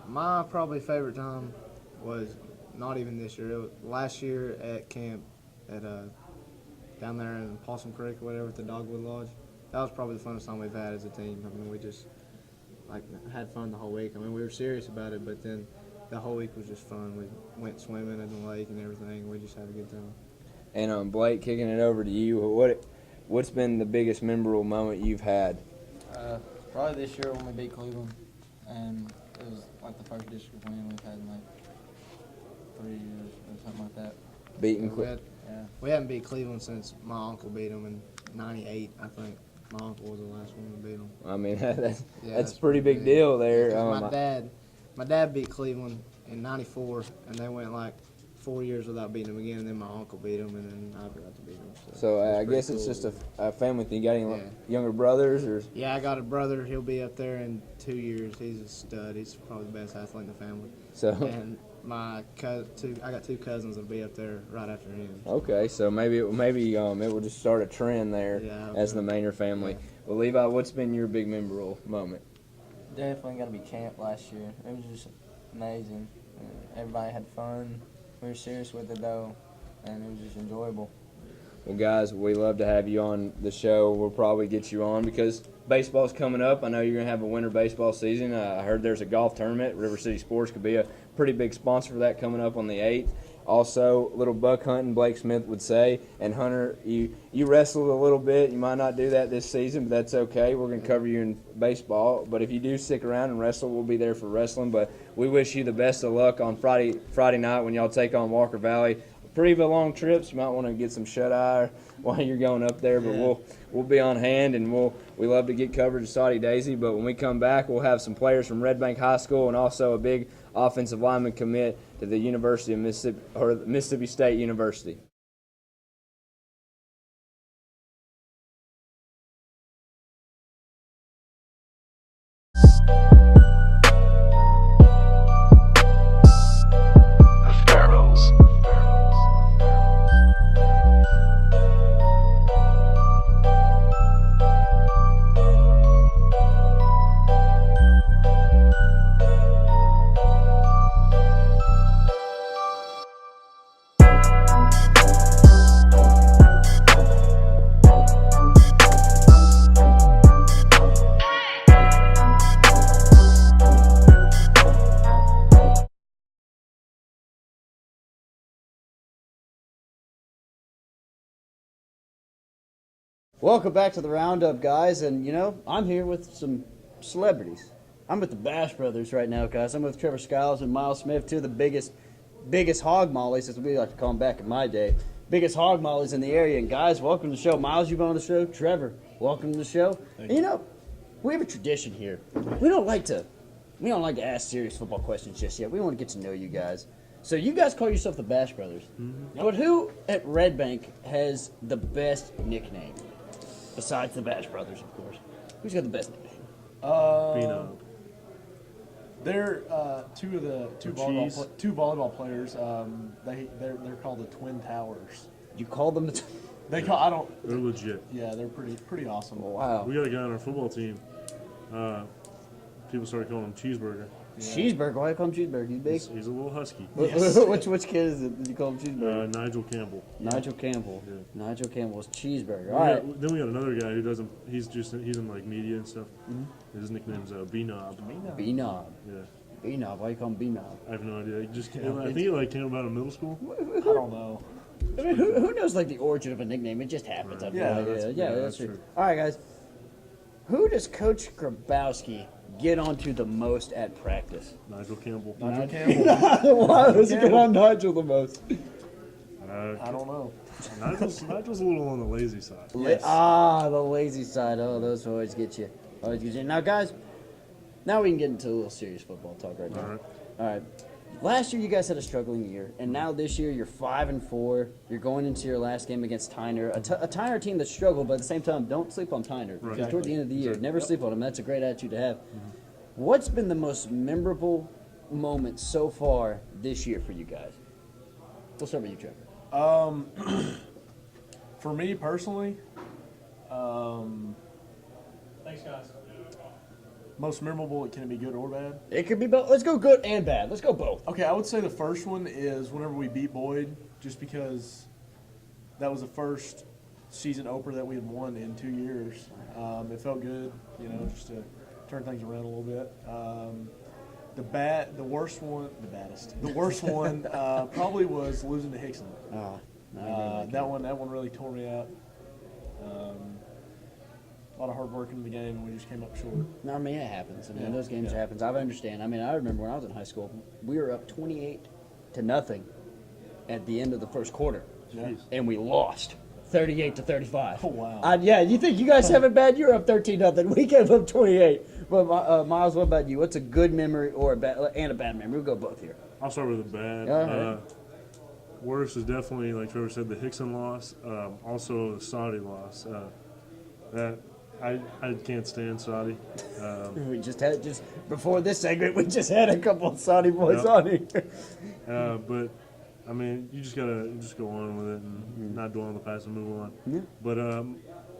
H: My probably favorite time was not even this year. It was last year at camp at down there in Possum Creek or whatever at the Dogwood Lodge. That was probably the funnest time we've had as a team. I mean, we just had fun the whole week. I mean, we were serious about it, but then the whole week was just fun. We went swimming in the lake and everything. We just had a good time.
C: And Blake, kicking it over to you, what's been the biggest memorable moment you've had?
K: Probably this year when we beat Cleveland, and it was like the first district win we've had in like 3 years or something like that.
C: Beating Cleveland.
H: We haven't beat Cleveland since my uncle beat them in '98, I think. My uncle was the last one to beat them.
C: I mean, that's a pretty big deal there.
H: My dad beat Cleveland in '94, and they went like 4 years without beating them again, and then my uncle beat them, and then I got to beat them.
C: So I guess it's just a family thing. You got any younger brothers? Or?
H: Yeah, I got a brother. He'll be up there in 2 years. He's a stud. He's probably the best athlete in the family.
C: So
H: and I got 2 cousins that'll be up there right after him.
C: Okay, so maybe it will just start a trend there as the Maynard family. Yeah. Well, Levi, what's been your big memorable moment?
K: Definitely got to be camp last year. It was just amazing. Everybody had fun. We were serious with it though, and it was just enjoyable.
C: Well, guys, we love to have you on the show. We'll probably get you on because baseball's coming up. I know you're going to have a winter baseball season. I heard there's a golf tournament. River City Sports could be a pretty big sponsor for that coming up on the 8th. Also, little buck hunting, Blake Smith would say. And Hunter, you wrestled a little bit. You might not do that this season, but that's okay. We're going to cover you in baseball. But if you do stick around and wrestle, we'll be there for wrestling. But we wish you the best of luck on Friday night when y'all take on Walker Valley. Pretty long trips. You might want to get some shut-eye while you're going up there, but we'll be on hand, and we love to get coverage of Saudi Daisy. But when we come back, we'll have some players from Red Bank High School and also a big offensive lineman commit to the University of Mississippi or Mississippi State University.
J: Welcome back to the Roundup, guys, and I'm here with some celebrities. I'm with the Bash Brothers right now, guys. I'm with Trevor Skiles and Miles Smith, two of the biggest hog mollies, as we like to call them back in my day. Biggest hog mollies in the area. And guys, welcome to the show. Miles, you've been on the show. Trevor, welcome to the show. And we have a tradition here. We don't like to ask serious football questions just yet. We want to get to know you guys. So you guys call yourself the Bash Brothers. Mm-hmm. But who at Red Bank has the best nickname? Besides the Bash Brothers, of course. Who's got the best nickname?
I: They're two volleyball players. They're called the Twin Towers.
J: You call them the?
I: They're legit. Yeah, they're pretty awesome.
J: Wow.
L: We got a guy on our football team. People started calling him Cheeseburger.
J: Yeah. Cheeseburger? Why do you call him Cheeseburger? He's big.
L: He's a little husky.
J: Yes. which kid is it? Did you call him Cheeseburger?
L: Nigel Campbell.
J: Nigel Campball. Yeah. Nigel Campbell is Cheeseburger. All
L: right. Then we got another guy who doesn't. He's in like media and stuff. Mm-hmm. His nickname's B-Knob.
J: B-Knob.
L: Yeah.
J: B-Knob. Why do you call him B-Knob?
L: I have no idea. I think it came about in middle school.
I: I don't know.
J: I mean, who knows like the origin of a nickname? It just happens. Right. That's true. All right, guys. Who does Coach Grabowski get onto the most at practice?
L: Nigel Campbell.
J: Why does he get on Nigel the most?
I: I don't know.
L: Nigel's a little on the lazy side.
J: Yes. The lazy side. Oh, those always get you. Now, guys, now we can get into a little serious football talk right now.
L: All right.
J: All right. Last year you guys had a struggling year, and now this year you're 5-4. You're going into your last game against Tyner, a Tyner team that struggled, but at the same time, don't sleep on Tyner.
L: Right.
J: Because toward the end of the year, never sleep on them. That's a great attitude to have. What's been the most memorable moment so far this year for you guys? We'll start with you, Trevor.
I: For me personally,
A: Thanks, guys.
I: most memorable, can it be good or bad?
J: It could be both. Let's go good and bad. Let's go both.
I: Okay, I would say the first one is whenever we beat Boyd, just because that was the first season opener that we had won in 2 years. It felt good, just to turn things around a little bit. The worst one probably was losing to Hickson. That one really tore me out. A lot of hard work in the game, and we just came up short.
J: No, I mean, it happens. I mean,
I: Yeah,
J: those games
I: yeah.
J: happens. I understand. I mean, I remember when I was in high school, we were up 28-0 at the end of the first quarter, and we lost 38-35.
I: Oh, wow.
J: Yeah, you think you guys have it bad? You're up 13-0. We came up 28. But Miles, what about you? What's a good memory or a bad memory? We'll go both here.
L: I'll start with the bad.
J: All right.
L: Worst is definitely, like Trevor said, the Hickson loss. Also, the Saudi loss. I can't stand Saudi.
J: We just before this segment, we just had a couple of Saudi boys on here.
L: But I mean, you just go on with it and not dwell on the past and move on.
J: Yeah.
L: But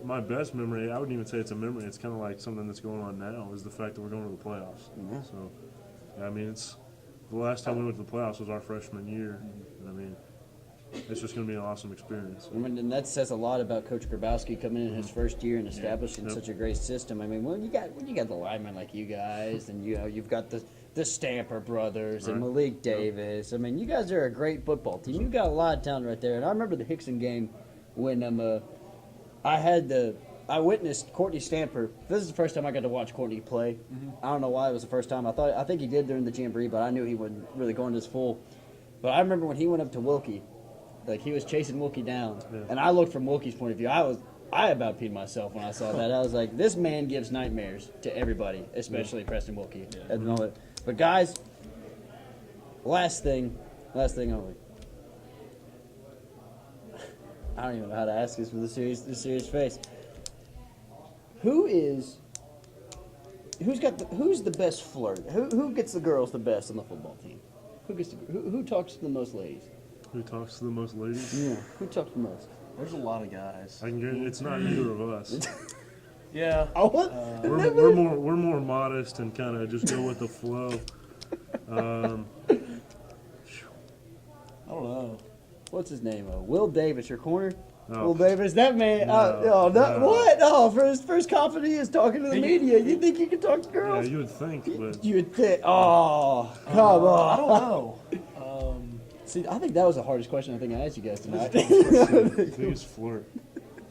L: my best memory, I wouldn't even say it's a memory. It's kind of like something that's going on now. Is the fact that we're going to the playoffs.
J: Yeah.
L: So, I mean, it's the last time we went to the playoffs was our freshman year. And I mean, it's just going to be an awesome experience.
J: I mean, and that says a lot about Coach Grabowski coming in his first year and establishing such a great system. I mean, when you got the linemen like you guys, and you've got the Stamper brothers and
L: Right.
J: Malik Davis. I mean, you guys are a great football team. You got a lot of talent right there. And I remember the Hickson game when I witnessed Courtney Stamper. This is the first time I got to watch Courtney play. I don't know why it was the first time. I think he did during the Jamboree, but I knew he wouldn't really go into his full. But I remember when he went up to Wilkie. Like, he was chasing Wilkie down.
L: Yeah.
J: And I looked from Wilkie's point of view. I about peed myself when I saw that. I was like, this man gives nightmares to everybody, especially Preston Wilkie at the moment. But, guys, last thing only. I don't even know how to ask this with a serious face. Who's the best flirt? Who gets the girls the best on the football team? Who talks to the most ladies?
L: Who talks to the most ladies?
J: Yeah, who talks the most?
I: There's a lot of guys.
L: I can guarantee it's not either of us.
I: Yeah.
J: Oh, what?
L: We're more modest and kind of just go with the flow.
I: I don't know.
J: What's his name? Will Davis, your corner.
L: Oh.
J: Will Davis, that man.
L: No, no.
J: What? Oh, for his first confidence, he is talking to the media. You think you can talk to
L: Yeah,
J: girls?
L: you would think, but
J: You would think. Oh, come on.
I: I don't know.
J: See, I think that was the hardest question I think I asked you guys tonight.
L: biggest flirt.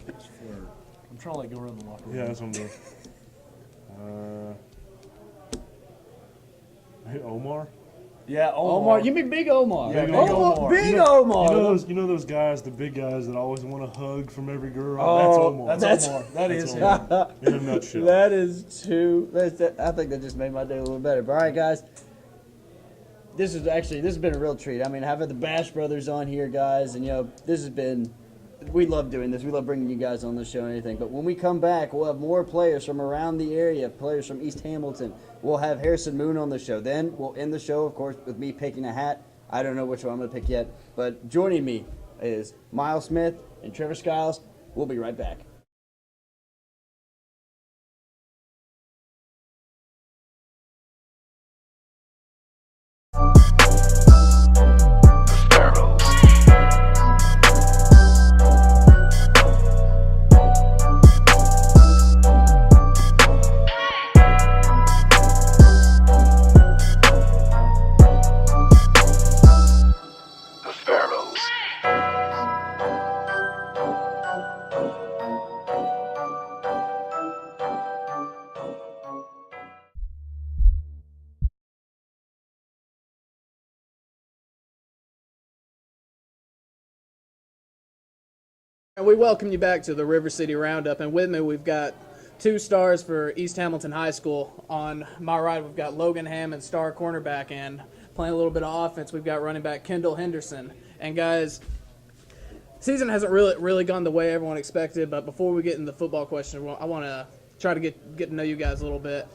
I: I'm trying to like go around the locker room.
L: Yeah, that's what I'm doing. Hey, Omar.
I: Yeah,
J: Omar, you mean Big Omar?
I: Yeah, Big
J: Omar.
I: Omar.
J: Big
L: You know
J: Omar.
L: those guys, the big guys that always want a hug from every girl.
J: Oh,
L: That's Omar.
I: That's Omar. That is him.
L: In a nutshell.
J: That is too. I think that just made my day a little better. But all right, guys. This has been a real treat. I mean, having the Bash Brothers on here, guys, and this has been. We love doing this. We love bringing you guys on the show and anything. But when we come back, we'll have more players from around the area, players from East Hamilton. We'll have Harrison Moon on the show. Then we'll end the show, of course, with me picking a hat. I don't know which one I'm going to pick yet. But joining me is Miles Smith and Trevor Skiles. We'll be right back.
B: And we welcome you back to the River City Roundup. And with me, we've got 2 stars for East Hamilton High School. On my right, we've got Logan Hammond, star cornerback, and playing a little bit of offense, we've got running back Kendall Henderson. And guys, season hasn't really gone the way everyone expected, but before we get into the football question, I want to try to get to know you guys a little bit.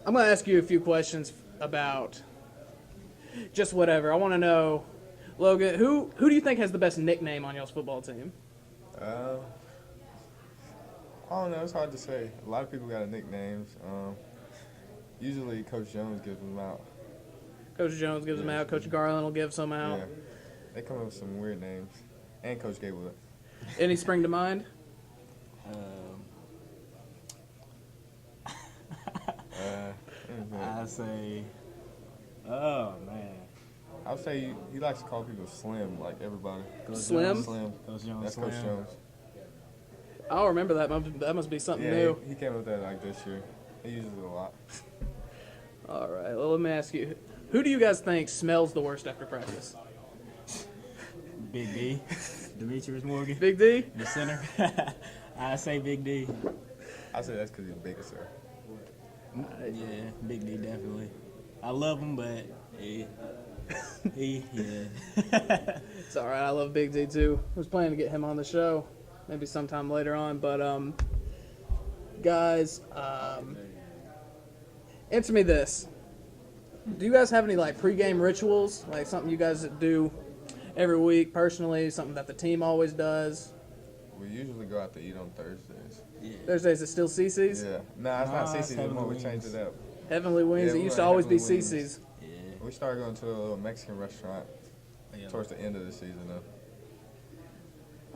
B: I'm going to ask you a few questions about just whatever. I want to know, Logan, who do you think has the best nickname on y'all's football team?
M: I don't know. It's hard to say. A lot of people got nicknames. Usually, Coach Jones gives them out.
B: Coach Jones gives them out. Coach Garland will give some out.
M: Yeah, they come up with some weird names. And Coach Gatewood.
B: Any spring to mind?
E: I say, oh man,
M: I would say he likes to call people Slim, like everybody.
B: Slim?
M: Slim.
E: Coach Jones.
M: That's Coach
E: Slim.
M: Jones.
B: I'll remember that. That must be something
M: Yeah,
B: new.
M: he came up with that like this year. He uses it a lot.
B: All right. Well, let me ask you, who do you guys think smells the worst after practice?
E: Big D, Demetrius Morgan,
B: Big D?
E: the center. I say Big D.
M: I say that's because he's bigger, sir.
E: Yeah, Big D definitely. I love him, but yeah.
B: It's all right. I love Big D too. I was planning to get him on the show, maybe sometime later on. But guys, answer me this: do you guys have any like pregame rituals, like something you guys do every week personally, something that the team always does?
M: We usually go out to eat on Thursdays.
B: Thursdays is still CC's?
M: Yeah. Nah, it's not
E: Nah, it's
M: CC's anymore. We
E: Heavenly
M: changed it up.
B: Heavenly Wings.
M: Yeah,
B: It
M: we
B: used
M: went
B: to always be
M: Heavenly Wings.
B: CC's.
E: Yeah.
M: We started going to a little Mexican restaurant towards the end of the season, though.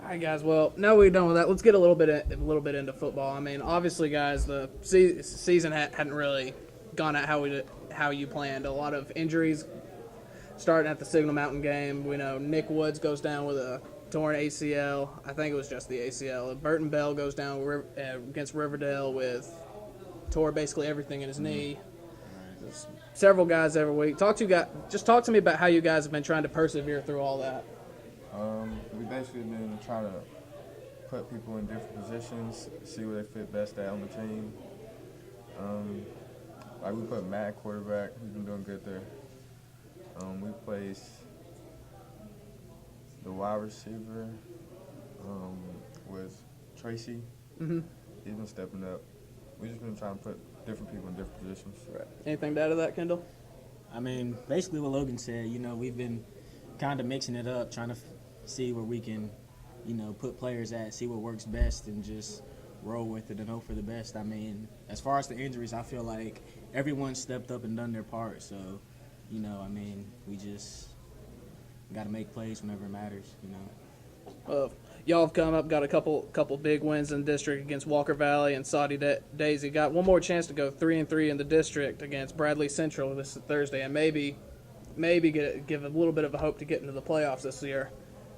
B: All right, guys. Well, now we're done with that. Let's get a little bit into football. I mean, obviously, guys, the season hadn't really gone out how you planned. A lot of injuries starting at the Signal Mountain game. We know Nick Woods goes down with a torn ACL. I think it was just the ACL. Burton Bell goes down against Riverdale with tore basically everything in his knee. There's several guys every week. Talk to me about how you guys have been trying to persevere through all that.
M: We basically been trying to put people in different positions, see where they fit best at on the team. Like we put Matt at quarterback. He's been doing good there. We placed the wide receiver with Tracy.
B: Mhm.
M: He's been stepping up. We've just been trying to put different people in different positions.
B: Anything to add to that, Kendall?
E: I mean, basically what Logan said, we've been kind of mixing it up, trying to see where we can, put players at, see what works best, and just roll with it and hope for the best. I mean, as far as the injuries, I feel like everyone stepped up and done their part. So, we just got to make plays whenever it matters,
B: Y'all have come up, got a couple big wins in the district against Walker Valley and Saudi Daisy. Got one more chance to go 3-3 in the district against Bradley Central this Thursday, and maybe give a little bit of a hope to get into the playoffs this year.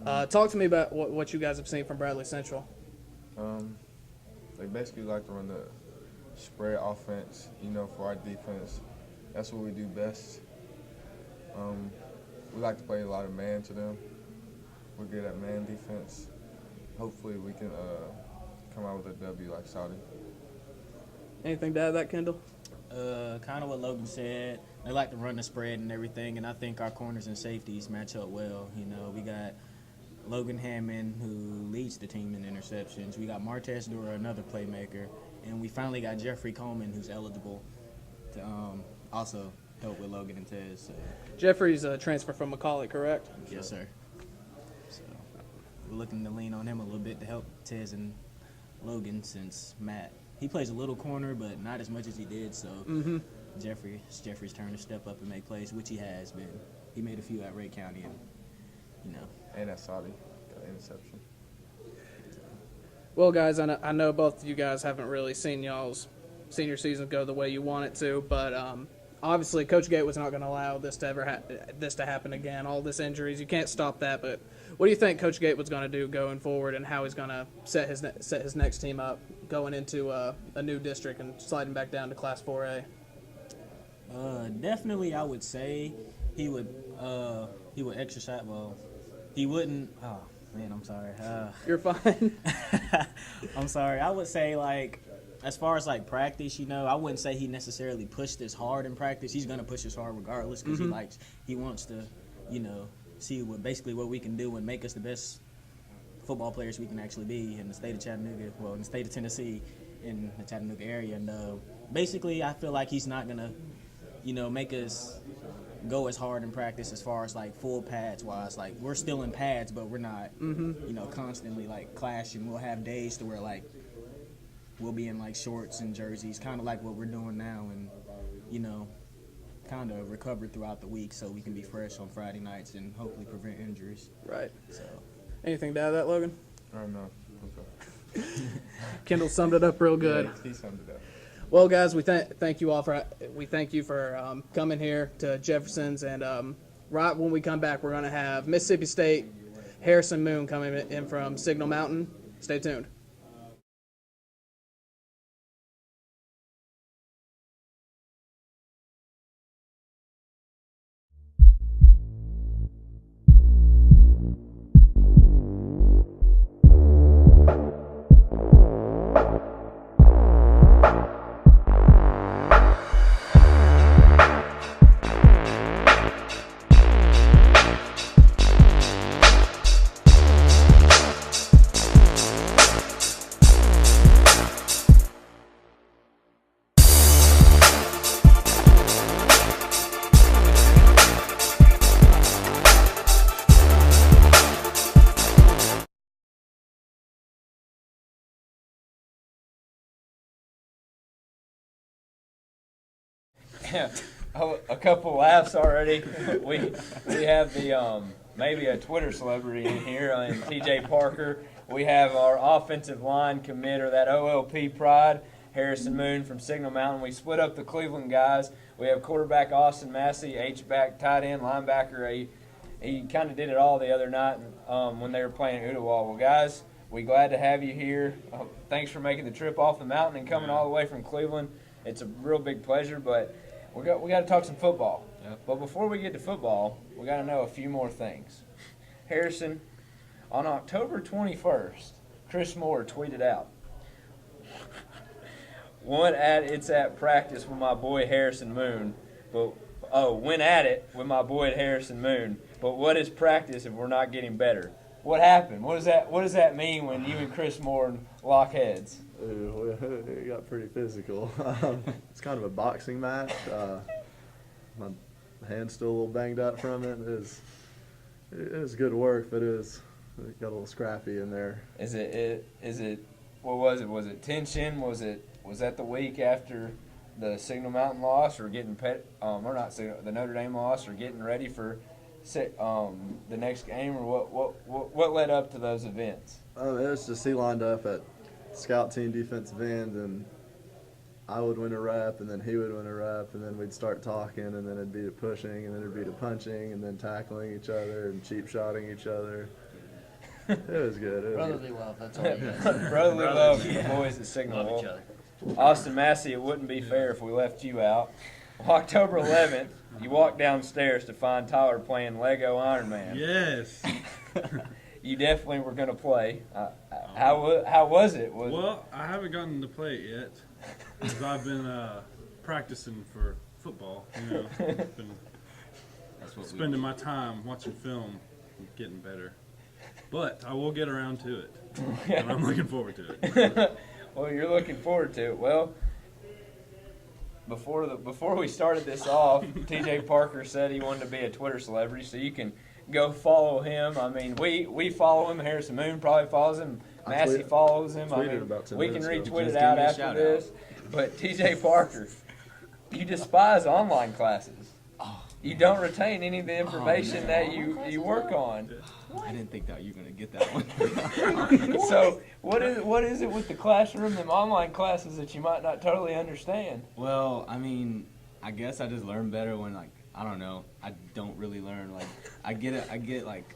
B: Talk to me about what you guys have seen from Bradley Central.
M: They basically like to run the spread offense, for our defense. That's what we do best. We like to play a lot of man to them. We're good at man defense. Hopefully we can come out with a W like Saudi.
B: Anything to add to that, Kendall?
E: Kind of what Logan said. They like to run the spread and everything, and I think our corners and safeties match up well. We got Logan Hammond, who leads the team in interceptions. We got Martez Dura, another playmaker, and we finally got Jeffrey Coleman, who's eligible to also help with Logan and Tez. So.
B: Jeffrey's a transfer from McCauley, correct?
E: Yes, sir. So we're looking to lean on him a little bit to help Tez and Logan, since Matt, he plays a little corner, but not as much as he did. So it's Jeffrey's turn to step up and make plays, which he has been. He made a few at Ray County, and
M: And at Saudi, got an interception.
B: Well, guys, I know both of you guys haven't really seen y'all's senior season go the way you want it to, but obviously Coach Gate was not going to allow this to happen again. All this injuries, you can't stop that. But what do you think Coach Gate was going to do going forward, and how he's going to set his next team up going into a new district and sliding back down to Class 4A?
E: Definitely, I would say he would exercise. Well, he wouldn't. Oh man, I'm sorry.
B: You're fine.
E: I'm sorry. I would say as far as like practice, I wouldn't say he necessarily pushed as hard in practice. He's gonna push as hard regardless because he wants to, see what we can do and make us the best football players we can actually be in the state of Chattanooga, well, in the state of Tennessee, in the Chattanooga area. And basically, I feel like he's not gonna, make us go as hard in practice as far as like full pads wise. Like we're still in pads, but we're not, constantly like clashing. We'll have days to where like we'll be in like shorts and jerseys, kind of like what we're doing now, and kind of recover throughout the week so we can be fresh on Friday nights and hopefully prevent injuries.
B: Right.
E: So,
B: Anything to add to that, Logan?
M: I don't know. Okay.
B: Kendall summed it up real good.
M: Yeah, he summed it up.
B: Well, guys, we thank you all for coming here to Jefferson's, and right when we come back, we're going to have Mississippi State Harrison Moon coming in from Signal Mountain. Stay tuned.
C: A couple laughs already. We have the maybe a Twitter celebrity in here, TJ Parker. We have our offensive line committer, that OLP pride, Harrison Moon from Signal Mountain. We split up the Cleveland guys. We have quarterback Austin Massey, H-back, tight end, linebacker. He kind of did it all the other night when they were playing Ottawa. Well, guys, we're glad to have you here. Thanks for making the trip off the mountain and coming all the way from Cleveland. It's a real big pleasure, but we got to talk some football. Yep. But before we get to football, we got to know a few more things. Harrison, on October 21st, Chris Moore tweeted out, "It's at practice with my boy Harrison Moon, but went at it with my boy Harrison Moon. But what is practice if we're not getting better?" What happened? What does that mean when you and Chris Moore lock heads?
N: It got pretty physical. It's kind of a boxing match. My hand's still a little banged up from it. It was good work, but it got a little scrappy in there.
C: Is it? What was it? Was it tension? Was that the week after the Signal Mountain loss, or getting the Notre Dame loss, or getting ready for the next game, or what led up to those events?
N: It was just he lined up at scout team defensive end, and I would win a rep, and then he would win a rep, and then we'd start talking, and then it'd be to pushing, and then it'd be to punching, and then tackling each other and cheap shotting each other. It was good.
K: Brotherly love, that's all you got.
C: Brotherly love for the boys at Signal.
K: Love each other.
C: Austin Massey, it wouldn't be fair if we left you out. October 11th, you walked downstairs to find Tyler playing Lego Iron Man.
O: Yes.
C: You definitely were going to play. How was it?
O: Well, I haven't gotten to play it yet because I've been practicing for football. Been spending my time watching film and getting better. But I will get around to it, and I'm looking forward to it.
C: Well, you're looking forward to it. Well, before we started this off, TJ Parker said he wanted to be a Twitter celebrity, so you can go follow him. I mean, we follow him. Harrison Moon probably follows him. Massey follows him. I mean, we can retweet it out after this. But TJ Parker, you despise online classes. You don't retain any of the information that you work on.
P: I didn't think that you were going to get that one.
C: So what is it with the classroom and online classes that you might not totally understand?
P: Well, I mean, I guess I just learn better when, like, I don't know, I don't really learn. Like, I get like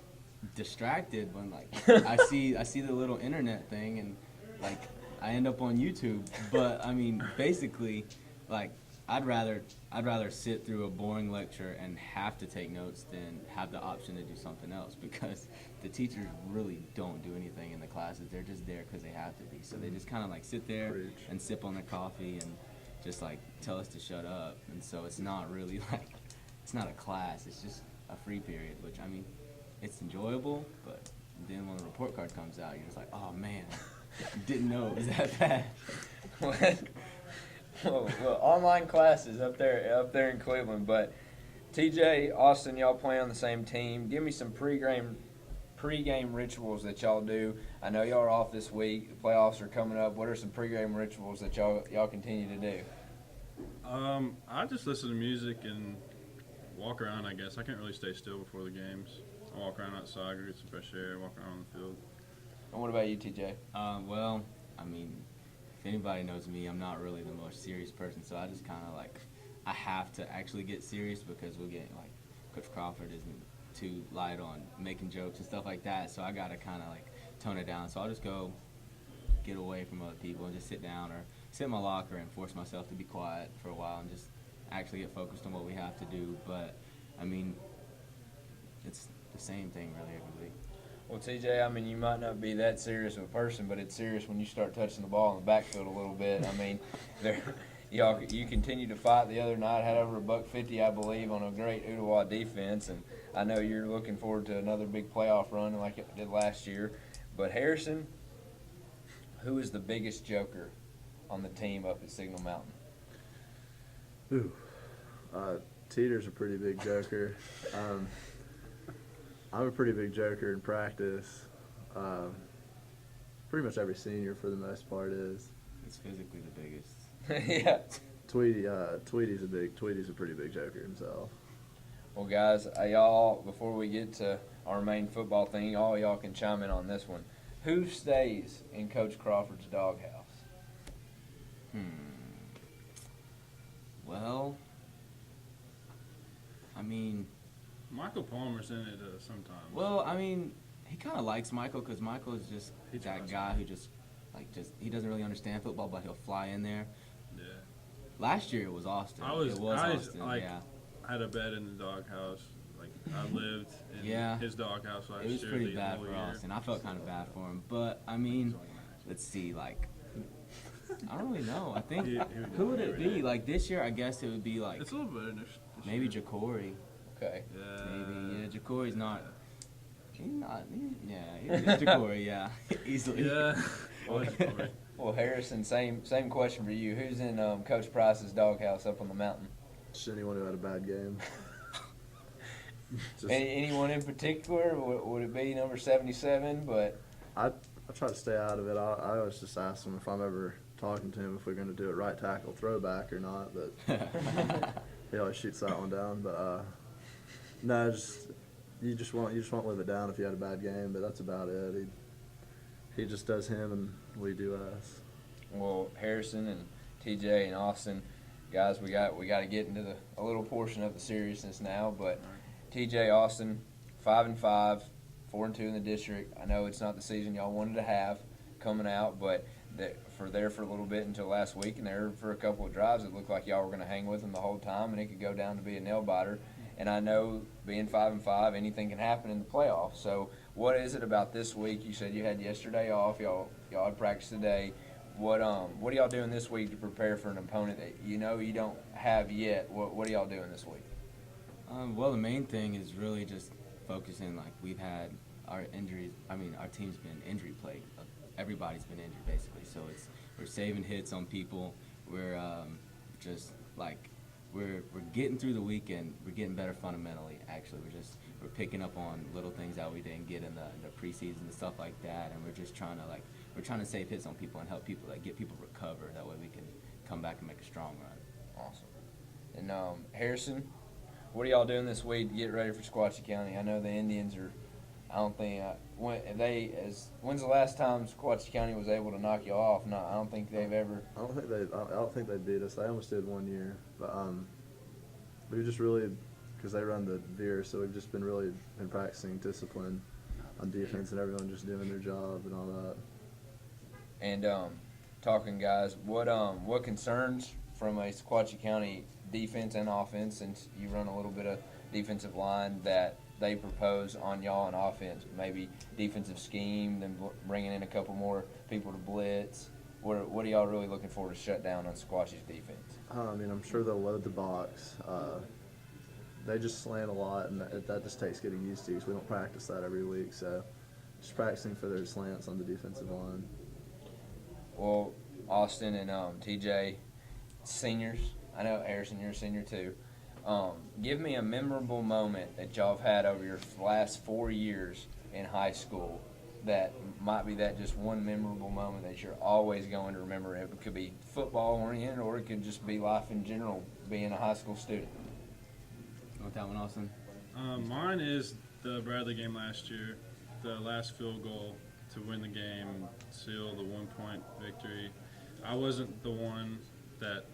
P: distracted when, like, I see the little internet thing, and like I end up on YouTube. But I mean, basically, like, I'd rather sit through a boring lecture and have to take notes than have the option to do something else, because the teachers really don't do anything in the classes. They're just there because they have to be. So they just kind of like sit there and sip on their coffee and just like tell us to shut up. And so it's not really like, it's not a class. It's just a free period, which, I mean, it's enjoyable, but then when the report card comes out, you're just like, oh man, didn't know it was that bad.
C: well, online classes up there in Cleveland. But TJ, Austin, y'all play on the same team. Give me some pregame rituals that y'all do. I know y'all are off this week. The playoffs are coming up. What are some pregame rituals that y'all continue to do?
O: I just listen to music and walk around, I guess. I can't really stay still before the games. I walk around outside, get some fresh air, walk around on the field.
C: And what about you, TJ?
P: Well, I mean, if anybody knows me, I'm not really the most serious person, so I just kind of like, I have to actually get serious because we'll get, like, Coach Crawford isn't too light on making jokes and stuff like that, so I got to kind of like tone it down. So I'll just go get away from other people and just sit down or sit in my locker and force myself to be quiet for a while and just actually get focused on what we have to do. But, I mean, it's the same thing really every week.
C: Well, TJ, I mean, you might not be that serious of a person, but it's serious when you start touching the ball in the backfield a little bit. I mean, you continue to fight. The other night had over $150, I believe, on a great Ottawa defense, and I know you're looking forward to another big playoff run like it did last year. But Harrison, who is the biggest joker on the team up at Signal Mountain?
N: Ooh, Teeter's a pretty big joker. I'm a pretty big joker in practice. Pretty much every senior, for the most part, is.
P: He's physically the biggest.
C: Yeah.
N: Tweety's a pretty big joker himself.
C: Well, guys, y'all, before we get to our main football thing, all y'all can chime in on this one. Who stays in Coach Crawford's doghouse?
P: Well, I mean,
O: Michael Palmer's in it sometimes.
P: well, I mean, he kind of likes Michael because Michael is just that guy who just he doesn't really understand football, but he'll fly in there.
O: Yeah.
P: Last year it was Austin.
O: I was
P: Austin,
O: like,
P: yeah.
O: I had a bed in the doghouse. Like, I lived in
P: Yeah.
O: his doghouse last year.
P: It was pretty
O: the
P: bad
O: whole
P: for
O: year.
P: Austin. I felt kind of bad for him, but I mean, let's see, like, I don't really know. I think who would it be? Like this year, I guess it would be like
O: It's a little better this
P: maybe
O: year.
P: Jacory.
C: Okay.
P: Maybe Jacory's not. He's Jacory, yeah, easily.
O: Yeah.
C: Well, Harrison, same question for you. Who's in Coach Price's doghouse up on the mountain?
N: Just anyone who had a bad game.
C: Anyone in particular? Would it be number 77? But
N: I try to stay out of it. I always just ask him if I'm ever talking to him if we're going to do it right tackle throwback or not. But he always shoots that one down. But no, you just won't live it down if you had a bad game. But that's about it. He just does him and we do us.
C: Well, Harrison and TJ and Austin, guys, we got to get into a little portion of the seriousness now. But TJ, Austin, 5-5, 4-2 in the district. I know it's not the season y'all wanted to have coming out, but for a little bit until last week, and there for a couple of drives, it looked like y'all were going to hang with them the whole time, and it could go down to be a nail biter. And I know being 5-5, anything can happen in the playoffs. So what is it about this week? You said you had yesterday off. Y'all had practice today. What are y'all doing this week to prepare for an opponent that you know you don't have yet? What are y'all doing this week?
P: Well, the main thing is really just focusing. Like we've had our injuries. I mean, our team's been injury plagued. Everybody's been injured basically. So we're saving hits on people. We're just like we're getting through the weekend. We're getting better fundamentally. Actually, we're picking up on little things that we didn't get in the preseason and stuff like that. And we're just trying to save hits on people and help people, like get people recover. That way we can come back and make a strong run.
C: Awesome. And Harrison, what are y'all doing this week to get ready for Sequatchie County? I know the Indians are. I don't think when's the last time Sequatchie County was able to knock you off? No, I don't think they've ever.
N: I don't think they beat us. They almost did one year, but we just really, because they run the veer, so we've just been practicing discipline on defense and everyone just doing their job and all that.
C: And talking guys, what concerns from a Sequatchie County defense and offense, since you run a little bit of defensive line, that they propose on y'all on offense? Maybe defensive scheme, then bringing in a couple more people to blitz. What are y'all really looking for to shut down on Sequatchie's defense?
N: I mean, I'm sure they'll load the box. They just slant a lot, and that just takes getting used to because we don't practice that every week. So just practicing for their slants on the defensive line.
C: Well, Austin and TJ, seniors. I know, Harrison, you're a senior too. Give me a memorable moment that y'all have had over your last 4 years in high school that might be that just one memorable moment that you're always going to remember. It could be football-oriented, or it could just be life in general, being a high school student.
P: With that one, Austin?
O: Mine is the Bradley game last year, the last field goal to win the game, seal the 1-point victory. I wasn't the one that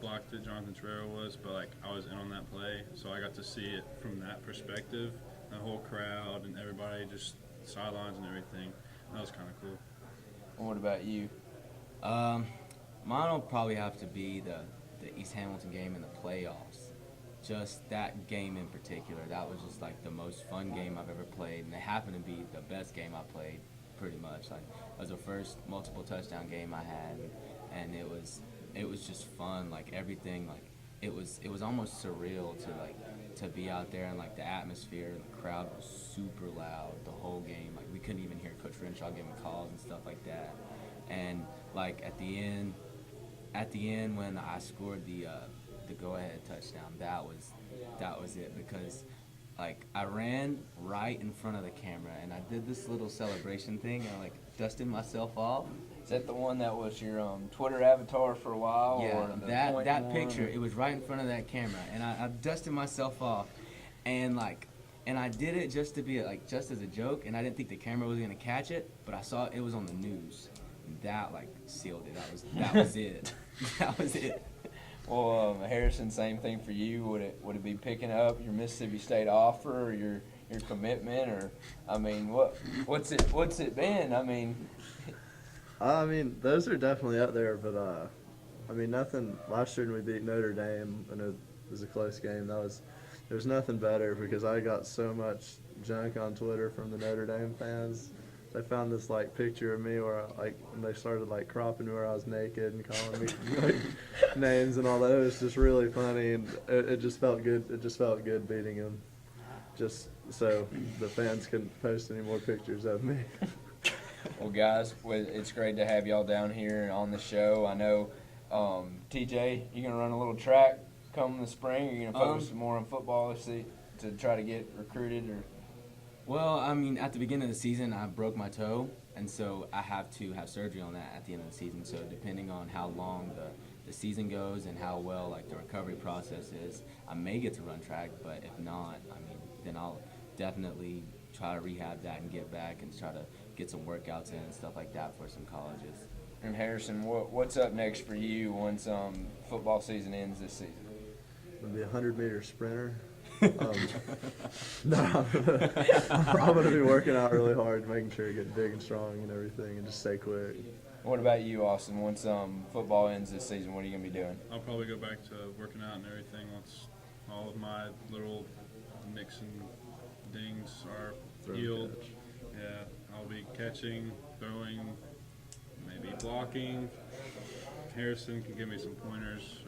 O: blocked it, Jonathan Terrero was, but like I was in on that play, so I got to see it from that perspective. The whole crowd and everybody, just sidelines and everything. That was kind of cool.
C: And what about you?
P: Mine will probably have to be the East Hamilton game in the playoffs. Just that game in particular, that was just like the most fun game I've ever played, and it happened to be the best game I played, pretty much. Like, it was the first multiple touchdown game I had, and it was just fun. Like, everything, like it was almost surreal to be out there, and like the atmosphere, the crowd was super loud the whole game. Like, we couldn't even hear Coach Renshaw giving calls and stuff like that. And like at the end when I scored the go-ahead touchdown, that was it, because like I ran right in front of the camera and I did this little celebration thing and I like dusted myself off.
C: Is that the one that was your Twitter avatar for a while?
P: Yeah,
C: or
P: that picture, it was right in front of that camera, and I dusted myself off, and I did it just to be like just as a joke, and I didn't think the camera was gonna catch it, but I saw it was on the news. That like sealed it. That was it. That was it.
C: Well, Harrison, same thing for you. Would it be picking up your Mississippi State offer, or your commitment, or I mean, what's it been?
N: I mean, those are definitely up there, but I mean, nothing. Last year when we beat Notre Dame, and it was a close game. There's nothing better because I got so much junk on Twitter from the Notre Dame fans. They found this like picture of me where and they started like cropping me where I was naked and calling me like names and all that. It was just really funny, and it just felt good. It just felt good beating them, just so the fans couldn't post any more pictures of me.
C: Well, guys, it's great to have y'all down here on the show. I know, TJ, you gonna run a little track come the spring? Or you gonna focus more on football to try to get recruited, or?
P: Well, I mean, at the beginning of the season, I broke my toe, and so I have to have surgery on that at the end of the season. So depending on how long the season goes and how well like the recovery process is, I may get to run track. But if not, I mean, then I'll definitely try to rehab that and get back and try to get some workouts in and stuff like that for some colleges.
C: And Harrison, what's up next for you once football season ends this season?
N: I'm gonna be a 100-meter sprinter. No, I'm gonna be working out really hard, making sure I get big and strong and everything, and just stay quick.
C: What about you, Austin? Once football ends this season, what are you gonna be doing?
O: I'll probably go back to working out and everything once all of my little nicks and dings are healed. Yeah, I'll be catching, throwing, maybe blocking. Harrison can give me some pointers.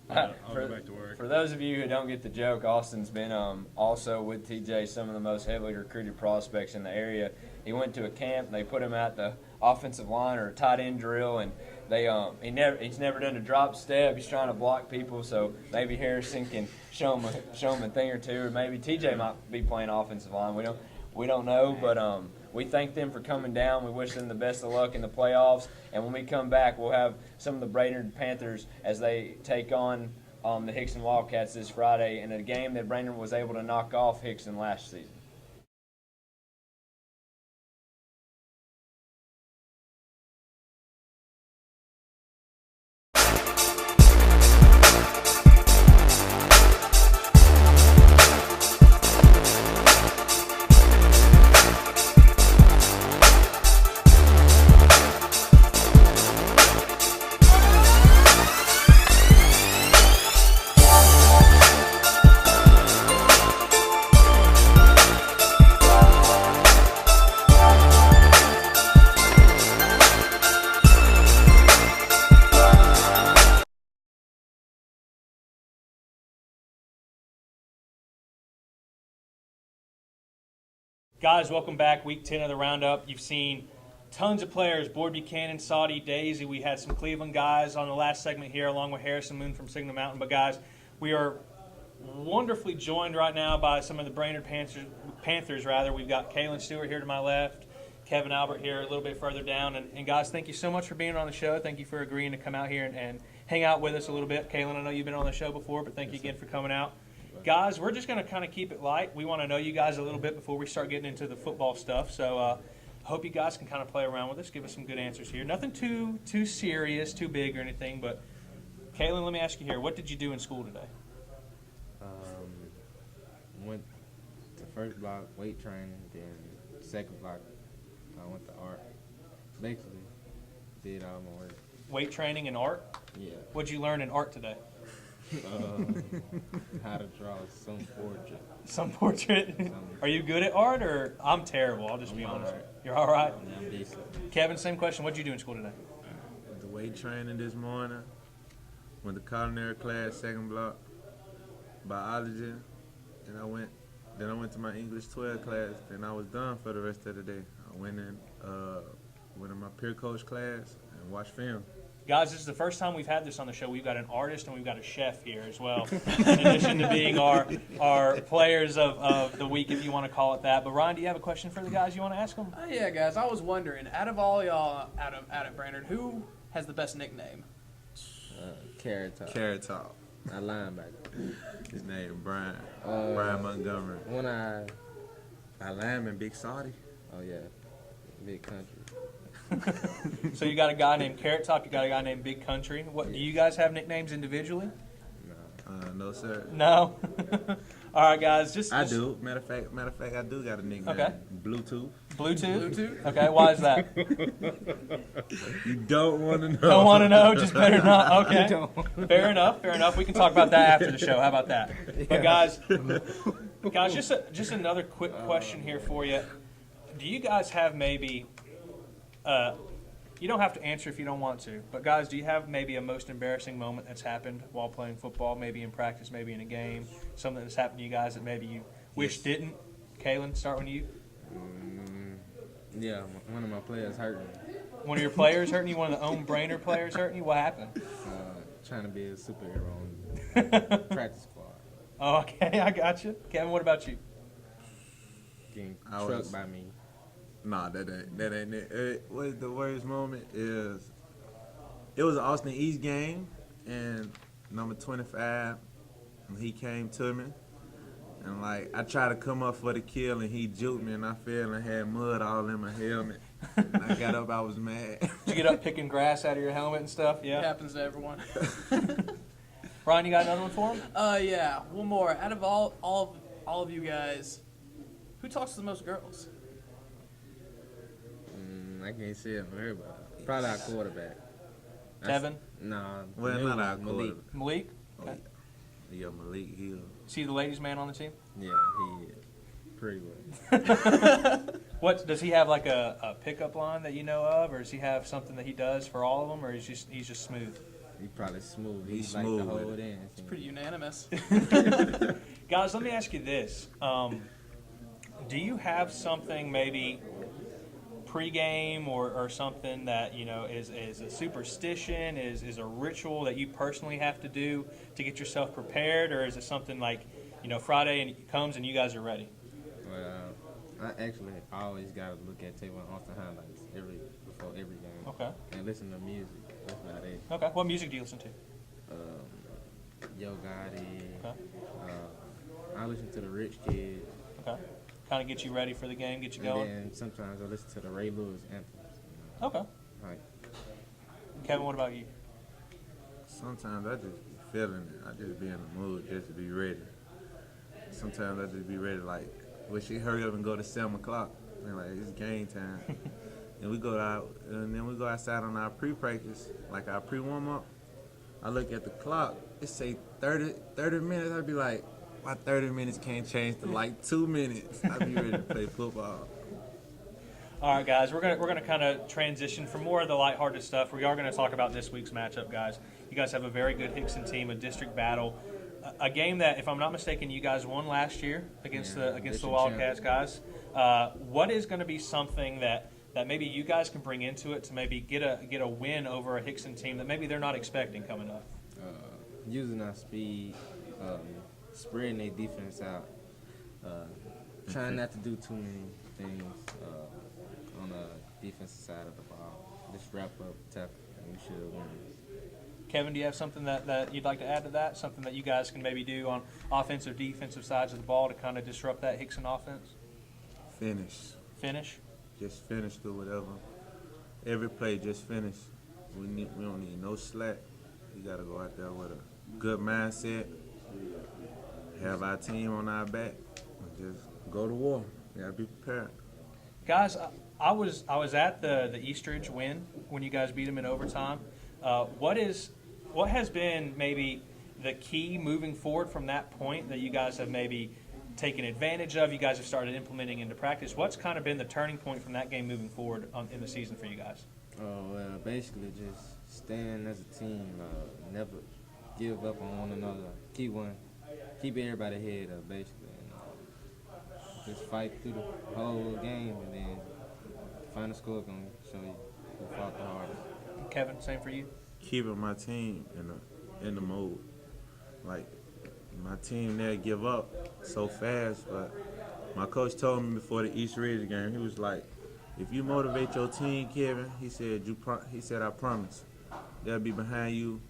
O: I'll go back to work.
C: For those of you who don't get the joke, Austin's been also with TJ, some of the most heavily recruited prospects in the area. He went to a camp. They put him at the offensive line or a tight end drill, and he's never done a drop step. He's trying to block people, so maybe Harrison can show him a thing or two, or maybe TJ might be playing offensive line. We don't know, but we thank them for coming down. We wish them the best of luck in the playoffs. And when we come back, we'll have some of the Brainerd Panthers as they take on the Hickson Wildcats this Friday in a game that Brainerd was able to knock off Hickson last season.
A: Guys, welcome back. Week 10 of the Roundup. You've seen tons of players, Boyd Buchanan, Saudi, Daisy. We had some Cleveland guys on the last segment here, along with Harrison Moon from Signal Mountain. But, guys, we are wonderfully joined right now by some of the Brainerd Panthers. We've got Kalen Stewart here to my left, Kevin Albert here a little bit further down. And guys, thank you so much for being on the show. Thank you for agreeing to come out here and hang out with us a little bit. Kalen, I know you've been on the show before, but thank you again for coming out. Guys, we're just going to kind of keep it light. We want to know you guys a little bit before we start getting into the football stuff. So hope you guys can kind of play around with us, give us some good answers here. Nothing too serious, too big or anything. But, Kalen, let me ask you here. What did you do in school today?
Q: Went to first block, weight training, then second block, I went to art. Basically, did all my work.
A: Weight training and art?
Q: Yeah.
A: What'd you learn in art today?
Q: How to draw some portrait.
A: Some portrait? Are you good at art, or I'm terrible? I'll just be honest. You're all right?
Q: Yeah, I'm decent.
A: Kevin, same question. What'd you do in school today?
R: The weight training this morning. Went to culinary class, second block, biology, and I went to my English 12 class. Then I was done for the rest of the day. I went in my peer coach class and watched film.
A: Guys, this is the first time we've had this on the show. We've got an artist and we've got a chef here as well, in addition to being our players of the week, if you want to call it that. But, Ryan, do you have a question for the guys you want to ask them?
B: Yeah, guys, I was wondering, out of all y'all out at Brainerd, who has the best nickname?
Q: Carrot Top.
R: Carrot Top.
Q: A linebacker.
R: His name Brian. Brian Montgomery.
Q: When I
R: lineman, Big Saudi.
Q: Oh yeah, Big Country.
A: So you got a guy named Carrot Top. You got a guy named Big Country. What do you guys have nicknames individually?
R: No, sir.
A: No. All right, guys.
R: I do. Matter of fact, I do got a nickname.
A: Okay.
R: Bluetooth.
A: Bluetooth. Okay. Why is that?
R: You don't want to know.
A: Don't want to know. Just better not. Okay. Fair enough. We can talk about that after the show. How about that? But guys, just another quick question here for you. Do you guys have maybe? You don't have to answer if you don't want to. But guys, do you have maybe a most embarrassing moment that's happened while playing football? Maybe in practice, maybe in a game. Something that's happened to you guys that maybe you wish didn't. Kalen, start with you.
Q: Yeah, one of my players hurt me.
A: One of your players hurting you? One of the own Brainerd players hurting you? What happened?
Q: Trying to be a superhero on practice squad.
A: Oh, okay, I got you. Kevin, what about you?
Q: Getting trucked by me.
R: Nah, that ain't it. What is the worst moment is, it was an Austin East game, and number 25, he came to me, and like I tried to come up for the kill, and he juked me, and I fell and had mud all in my helmet. And I got up, I was mad.
A: Did you get up picking grass out of your helmet and stuff? Yeah.
B: It happens to everyone.
A: Ryan, you got another one for him?
B: Yeah, one more. Out of all of you guys, who talks to the most girls?
Q: I can't say it for everybody. Probably our quarterback.
A: Kevin?
Q: Nah.
R: Well, not our
Q: Malik.
A: Malik?
R: Okay. Yeah, Malik Hill.
A: Is he the ladies' man on the team?
Q: Yeah, he is. Pretty well.
A: What does he have, like a pickup line that you know of, or does he have something that he does for all of them, or he's just smooth?
Q: He's probably smooth.
R: He's
Q: like
R: smooth
Q: to hold
R: with
Q: it in.
B: It's pretty unanimous.
A: Guys, let me ask you this: do you have something maybe pregame or something that is a superstition, is a ritual that you personally have to do to get yourself prepared, or is it something like Friday and it comes and you guys are ready?
Q: Well, I always gotta look at tape on Austin highlights before every game.
A: Okay.
Q: And listen to music. That's about it.
A: Okay. What music do you listen to?
Q: Yo Gotti.
A: Okay.
Q: I listen to the Rich Kid.
A: Okay. Kind of get you ready for the game, get you going.
Q: And sometimes I listen to the Ray Lewis anthems.
A: Okay.
Q: Right.
A: Kevin, what about you?
R: Sometimes I just be feeling it. I just be in the mood just to be ready. Sometimes I just be ready, like, wish she hurry up and go to 7 o'clock. And like, it's game time. And we go out, and then we go outside on our pre-practice, like our pre-warm-up. I look at the clock, it say 30 minutes. I'd be like, my 30 minutes can't change to like 2 minutes. I'd be ready to play football.
A: All right, guys, we're gonna kind of transition from more of the lighthearted stuff. We are going to talk about this week's matchup, guys. You guys have a very good Hickson team, a district battle, a game that, if I'm not mistaken, you guys won last year against the Wildcats, guys. What is going to be something that maybe you guys can bring into it to maybe get a win over a Hickson team that maybe they're not expecting coming up?
Q: Using our speed, spreading their defense out, trying not to do too many things on the defensive side of the ball. Just wrap up, tackle, and we should win.
A: Kevin, do you have something that you'd like to add to that? Something that you guys can maybe do on offensive, defensive sides of the ball to kind of disrupt that Hickson offense?
R: Finish. Just finish, do whatever. Every play, just finish. We don't need no slack. We got to go out there with a good mindset, have our team on our back, and just go to war. We got to be prepared.
A: Guys, I was at the Eastridge win when you guys beat them in overtime. What has been maybe the key moving forward from that point that you guys have maybe taken advantage of, you guys have started implementing into practice? What's kind of been the turning point from that game moving forward in the season for you guys?
Q: Basically just stand as a team, never give up on one another, keep everybody head up, basically, and just fight through the whole game, and then final score gonna show you who fought the hardest.
A: Kevin, same for you?
R: Keeping my team in the mode. Like, my team there give up so fast, but my coach told me before the East Ridge game, he was like, if you motivate your team, Kevin, he said, I promise, they'll be behind you,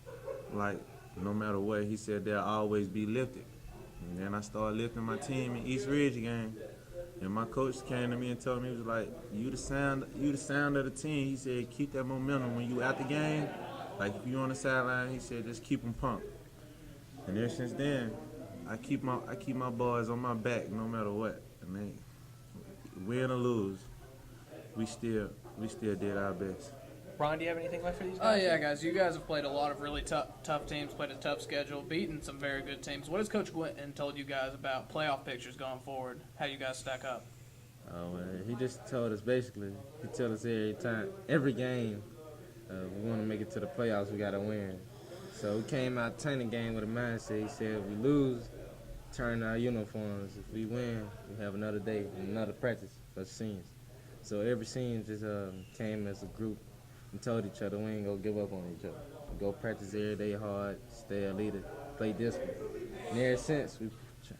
R: like, no matter what. He said they'll always be lifted. And then I started lifting my team in East Ridge game, and my coach came to me and told me, he was like, you the sound of the team. He said, keep that momentum when you out the game. Like, if you on the sideline, he said, just keep them pumped. And ever since then, I keep my boys on my back no matter what. And they win or lose, we still did our best.
A: Ron, do you have anything left for these
B: Oh,
A: guys?
B: yeah, guys. You guys have played a lot of really tough teams, played a tough schedule, beaten some very good teams. What has Coach Gwinton told you guys about playoff pictures going forward, how you guys stack up?
Q: He just told us basically, he tells us every game, we want to make it to the playoffs, we got to win. So we came out turning game with a mindset. He said if we lose, turn our uniforms. If we win, we have another day, another practice for the seniors. So every senior just came as a group and told each other we ain't gonna give up on each other. We go practice every day hard, stay a leader, play discipline. And ever since, we've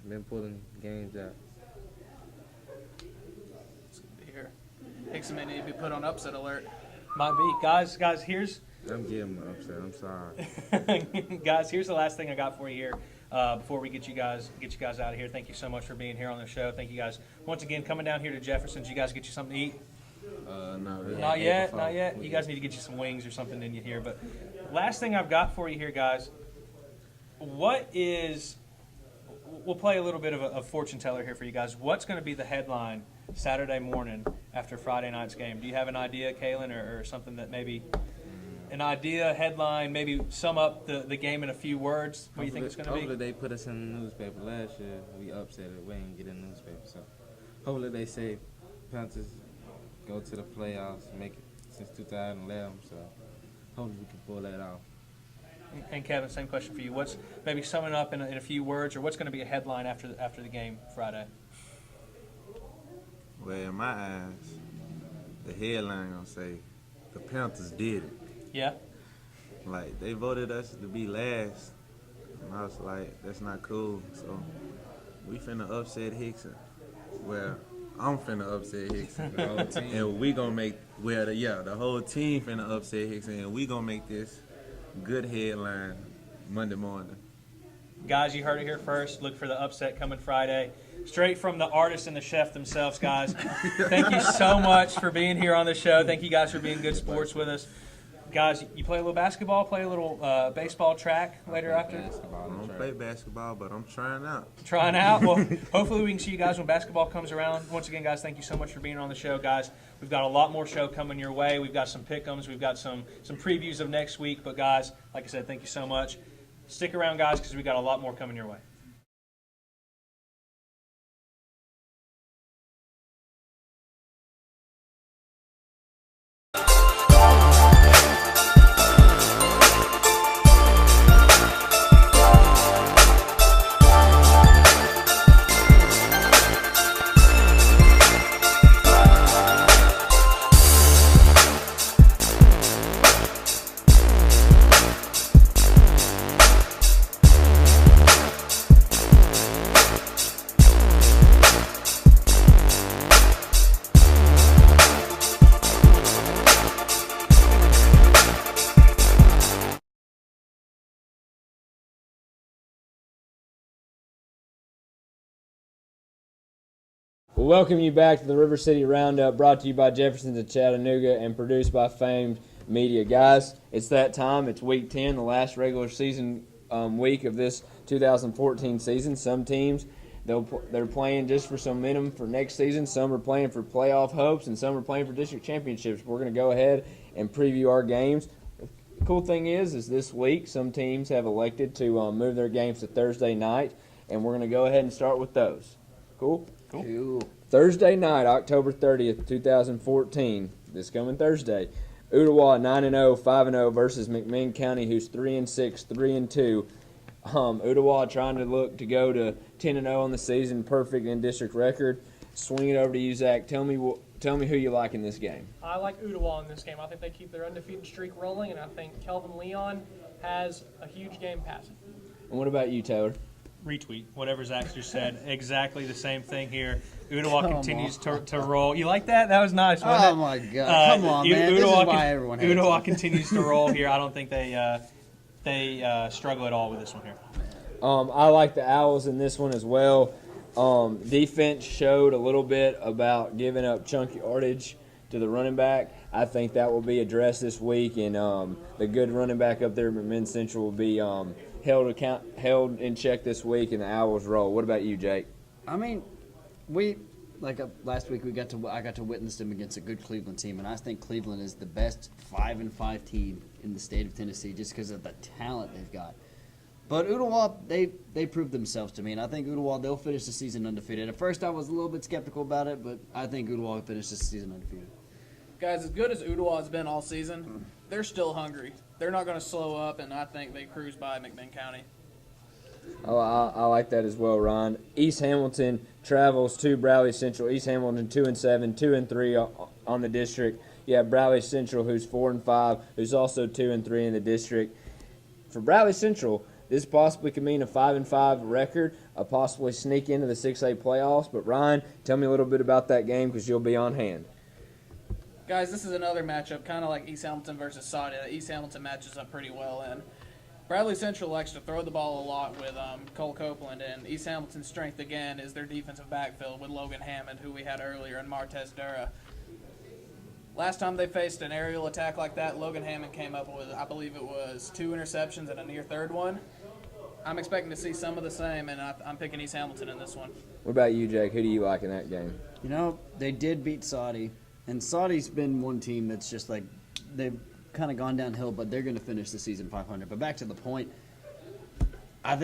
Q: been pulling games out.
B: It's good to hear. Hickson may need to be put on upset alert.
A: Might be. Guys, here's...
Q: I'm getting upset. I'm sorry.
A: Guys, here's the last thing I got for you here before we get you guys out of here. Thank you so much for being here on the show. Thank you guys once again coming down here to Jefferson. Did you guys get you something to eat? Not yet. You guys need to get you some wings or something in you here. But last thing I've got for you here, guys. We'll play a little bit of a fortune teller here for you guys. What's going to be the headline Saturday morning after Friday night's game? Do you have an idea, Kalen, or something that maybe an idea, headline, maybe sum up the game in a few words? What do you think it's going to be?
Q: Hopefully they put us in the newspaper. Last year we upset it. We didn't get in the newspaper. So hopefully they say Panthers go to the playoffs, make it since 2011. So hopefully we can pull that off.
A: And Kevin, same question for you. What's maybe summing up in a few words, or what's going to be a headline after the game Friday?
R: Well, in my eyes, the headline gonna say the Panthers did it.
A: Yeah.
R: Like, they voted us to be last, and I was like, that's not cool. So we finna upset Hickson. Well, I'm finna upset Hickson.
Q: The whole team.
R: And we gonna make the whole team finna upset Hickson, and we gonna make this good headline Monday morning.
A: Guys, you heard it here first. Look for the upset coming Friday. Straight from the artist and the chef themselves, guys. Thank you so much for being here on the show. Thank you guys for being good sports with us. Guys, you play a little basketball, play a little baseball track later after?
R: I don't play basketball, but I'm trying out.
A: Trying out? Well, hopefully we can see you guys when basketball comes around. Once again, guys, thank you so much for being on the show, guys. We've got a lot more show coming your way. We've got some pick-ems. We've got some previews of next week. But, guys, like I said, thank you so much. Stick around, guys, because we've got a lot more coming your way.
C: We'll welcome you back to the River City Roundup, brought to you by Jefferson's of Chattanooga and produced by Famed Media. Guys, it's that time. It's Week 10, the last regular season week of this 2014 season. Some teams, they're playing just for some momentum for next season. Some are playing for playoff hopes, and some are playing for district championships. We're going to go ahead and preview our games. The cool thing is this week some teams have elected to move their games to Thursday night, and we're going to go ahead and start with those. Cool?
J: Cool.
C: Thursday night, October 30th, 2014, this coming Thursday, Ooltewah 9-0, 5-0 versus McMinn County, who's 3-6, 3-2. Ooltewah trying to look to go to 10-0 on the season, perfect in district record. Swing it over to you, Zach. Tell me who you like in this game.
D: I like Ooltewah in this game. I think they keep their undefeated streak rolling, and I think Kelvin Leon has a huge game passing.
C: And what about you, Taylor?
A: Retweet whatever Zach just said. Exactly the same thing here. Ooltewah continues to roll. You like that? That was nice. Wasn't
J: Oh my God! Come on, man. This is why everyone hates
A: Ooltewah
J: it.
A: continues to roll here. I don't think they struggle at all with this one here.
C: I like the Owls in this one as well. Defense showed a little bit about giving up chunk yardage to the running back. I think that will be addressed this week, and the good running back up there at McMinn Central will be held in check this week, and the Owls roll. What about you, Jake?
J: I mean, last week I got to witness them against a good Cleveland team, and I think Cleveland is the best 5-5 team in the state of Tennessee just because of the talent they've got. But Ooltewah, they proved themselves to me, and I think Ooltewah, they'll finish the season undefeated. At first I was a little bit skeptical about it, but I think Ooltewah will finish the season undefeated.
B: Guys, as good as Ooltewah has been all season, they're still hungry. They're not going to slow up, and I think they cruise by McMinn County.
C: Oh, I like that as well, Ron. East Hamilton travels to Bradley Central. East Hamilton 2-7, 2-3 on the district. You have Bradley Central, who's 4-5, who's also 2-3 in the district. For Bradley Central, this possibly could mean a 5-5 record, possibly sneak into the 6A playoffs. But Ryan, tell me a little bit about that game because you'll be on hand.
B: Guys, this is another matchup, kind of like East Hamilton versus Saudi. East Hamilton matches up pretty well in. Bradley Central likes to throw the ball a lot with Cole Copeland, and East Hamilton's strength, again, is their defensive backfield with Logan Hammond, who we had earlier, and Martez Dura. Last time they faced an aerial attack like that, Logan Hammond came up with, I believe it was 2 interceptions and a near third one. I'm expecting to see some of the same, and I'm picking East Hamilton in this one.
C: What about you, Jake? Who do you like in that game?
J: You know, they did beat Saudi, and Saudi's been one team that's just like they've kind of gone downhill, but they're going to finish the season 500. But back to the point, I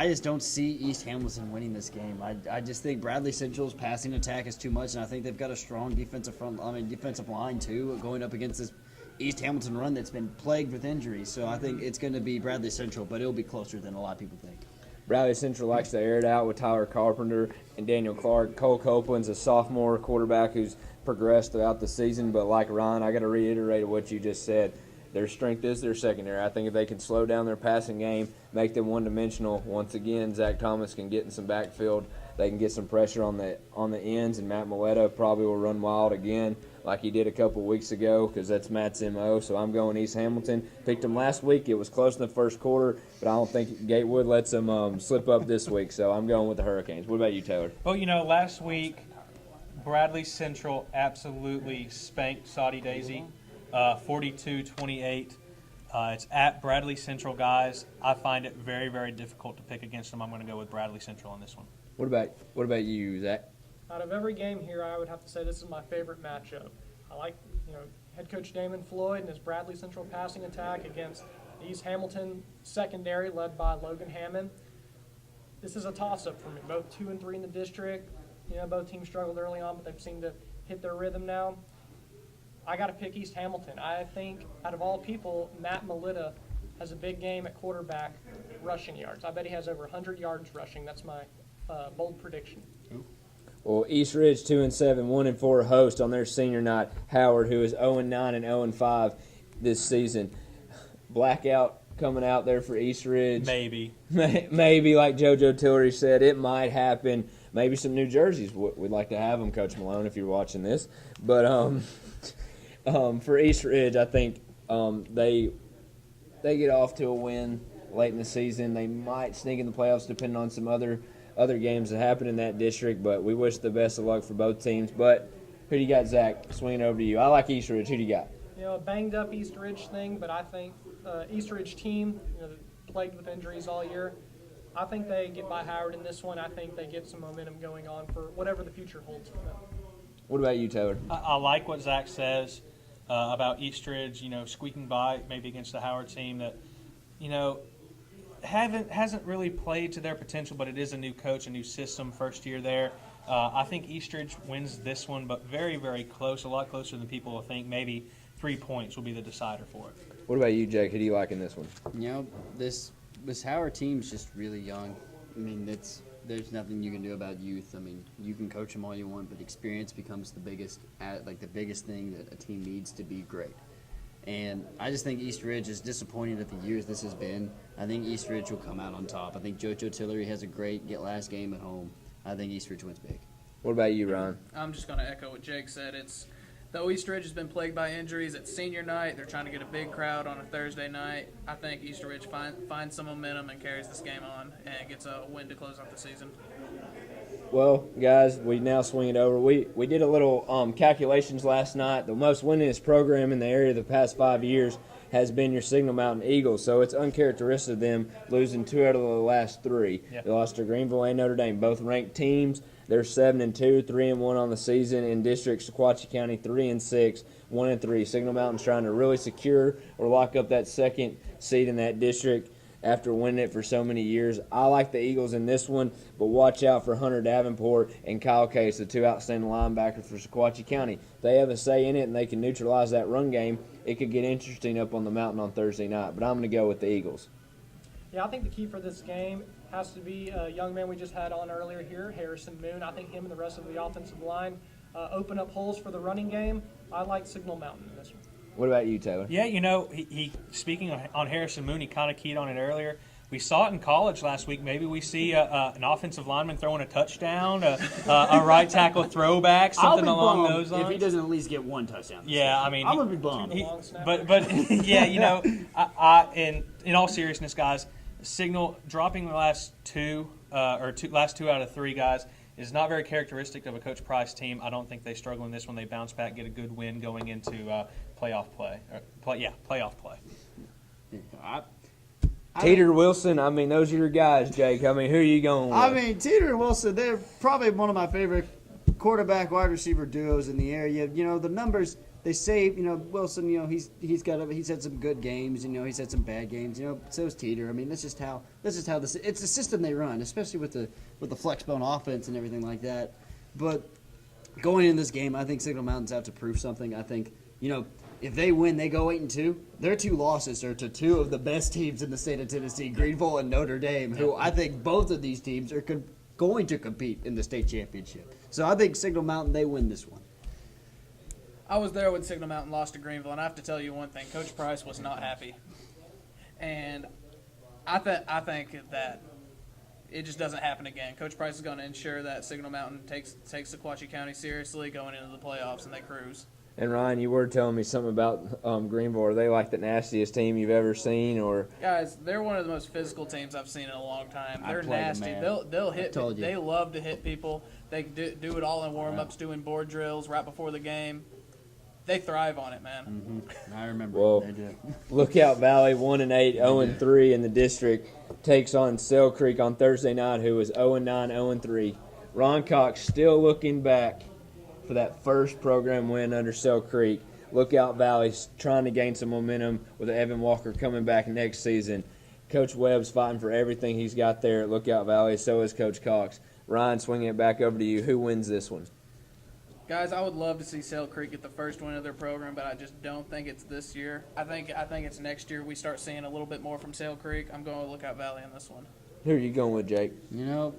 J: just don't see East Hamilton winning this game. I just think Bradley Central's passing attack is too much, and I think they've got a strong defensive line too, going up against this East Hamilton run that's been plagued with injuries. So I think it's going to be Bradley Central, but it'll be closer than a lot of people think.
C: Bradley Central likes to air it out with Tyler Carpenter and Daniel Clark. Cole Copeland's a sophomore quarterback who's progressed throughout the season, but like Ron, I got to reiterate what you just said. Their strength is their secondary. I think if they can slow down their passing game, make them one-dimensional, once again, Zach Thomas can get in some backfield. They can get some pressure on the ends, and Matt Miletta probably will run wild again like he did a couple weeks ago because that's Matt's MO. So I'm going East Hamilton. Picked them last week. It was close in the first quarter, but I don't think Gatewood lets them slip up this week. So I'm going with the Hurricanes. What about you, Taylor?
A: Well, last week, Bradley Central absolutely spanked Saudi Daisy, 42-28. It's at Bradley Central, guys. I find it very, very difficult to pick against them. I'm going to go with Bradley Central on this one.
C: What about you, Zach?
D: Out of every game here, I would have to say this is my favorite matchup. I like, head coach Damon Floyd and his Bradley Central passing attack against East Hamilton secondary led by Logan Hammond. This is a toss-up for me. Both 2-3 in the district. Both teams struggled early on, but they've seemed to hit their rhythm now. I got to pick East Hamilton. I think, out of all people, Matt Miletta has a big game at quarterback rushing yards. I bet he has over 100 yards rushing. That's my bold prediction.
C: Well, East Ridge 2-7, 1-4 host on their senior night. Howard, who is 0-9 and 0-5 this season. Blackout coming out there for East Ridge.
A: Maybe,
C: like JoJo Tillery said, it might happen. Maybe some new jerseys. We'd like to have them, Coach Malone, if you're watching this. But for East Ridge, I think they get off to a win late in the season. They might sneak in the playoffs depending on some other games that happen in that district, but we wish the best of luck for both teams. But who do you got, Zach? Swinging over to you. I like East Ridge. Who do you got?
D: You know, a banged up East Ridge thing, but I think East Ridge team, you know, plagued with injuries all year. I think they get by Howard in this one. I think they get some momentum going on for whatever the future holds for them.
C: What about you, Taylor?
A: I like what Zach says about Eastridge, you know, squeaking by maybe against the Howard team that, you know, hasn't really played to their potential, but it is a new coach, a new system, first year there. I think Eastridge wins this one, but very, very close, a lot closer than people will think. Maybe 3 points will be the decider for it.
C: What about you, Jake? Who do you like in this one?
J: You know, this Howard team's just really young. I mean, there's nothing you can do about youth. I mean, you can coach them all you want, but experience becomes the biggest thing that a team needs to be great. And I just think East Ridge is disappointing at the years this has been. I think East Ridge will come out on top. I think JoJo Tillery has a great last game at home. I think East Ridge wins big.
C: What about you, Ryan?
B: I'm just going to echo what Jake said. Though East Ridge has been plagued by injuries, it's senior night. They're trying to get a big crowd on a Thursday night. I think East Ridge finds some momentum and carries this game on and gets a win to close out the season.
C: Well, guys, we now swing it over. We did a little calculations last night. The most winningest program in the area the past 5 years has been your Signal Mountain Eagles, so it's uncharacteristic of them losing 2 out of the last 3.
A: Yeah.
C: They lost to Greenville and Notre Dame, both ranked teams. They're 7-2, 3-1 on the season in district. Sequatchie County 3-6, 1-3. Signal Mountain's trying to really secure or lock up that second seed in that district after winning it for so many years. I like the Eagles in this one, but watch out for Hunter Davenport and Kyle Case, the 2 outstanding linebackers for Sequatchie County. If they have a say in it and they can neutralize that run game, it could get interesting up on the mountain on Thursday night. But I'm going to go with the Eagles.
D: Yeah, I think the key for this game has to be a young man we just had on earlier here, Harrison Moon. I think him and the rest of the offensive line open up holes for the running game. I like Signal Mountain in this one.
C: What about you, Taylor?
A: Yeah, you know, he speaking on Harrison Moon, he kind of keyed on it earlier. We saw it in college last week. Maybe we see an offensive lineman throwing a touchdown, a right tackle throwback, something along those lines.
J: If he doesn't at least get 1 touchdown.
A: Yeah, I mean,
J: I would be bummed.
A: But yeah, you know, I in all seriousness, guys, Signal dropping the last 2 last 2 out of 3 guys is not very characteristic of a Coach Price team. I don't think they struggle in this one. They bounce back, get a good win going into playoff play. Playoff play.
C: Teeter, Wilson, I mean, those are your guys, Jake. I mean, who are you going with?
J: I mean, Teeter and Wilson, they're probably one of my favorite quarterback wide receiver duos in the area. You know, the numbers they say, you know, Wilson, you know, he's had some good games, you know, he's had some bad games, you know, so's Teeter. I mean, that's just how it's the system they run, especially with the flex bone offense and everything like that. But going in this game, I think Signal Mountains have to prove something. I think, you know, if they win, they go 8-2. Their 2 losses are to 2 of the best teams in the state of Tennessee, Greenville and Notre Dame, who I think both of these teams are going to compete in the state championship. So I think Signal Mountain, they win this one.
B: I was there when Signal Mountain lost to Greenville, and I have to tell you one thing. Coach Price was not happy. And I think that it just doesn't happen again. Coach Price is going to ensure that Signal Mountain takes Sequatchie County seriously going into the playoffs, and they cruise.
C: And Ryan, you were telling me something about Greenville. Are they like the nastiest team you've ever seen, or?
B: Guys, they're one of the most physical teams I've seen in a long time. They're
J: played them,
B: nasty.
J: man.
B: They'll hit.
J: told you.
B: They love to hit people. They do it all in warm-ups, doing board drills right before the game. They thrive on it, man.
J: I remember.
C: Well,
J: They do.
C: Lookout Valley 1-8, 0-3 in the district takes on Sale Creek on Thursday night, who is 0-9, 0-3. Ron Cox still looking back for that first program win under Sale Creek. Lookout Valley's trying to gain some momentum with Evan Walker coming back next season. Coach Webb's fighting for everything he's got there at Lookout Valley. So is Coach Cox. Ryan, swinging it back over to you. Who wins this one?
B: Guys, I would love to see Sale Creek get the first win of their program, but I just don't think it's this year. I think it's next year we start seeing a little bit more from Sale Creek. I'm going with Lookout Valley in this one.
C: Who are you going with, Jake?
J: You know,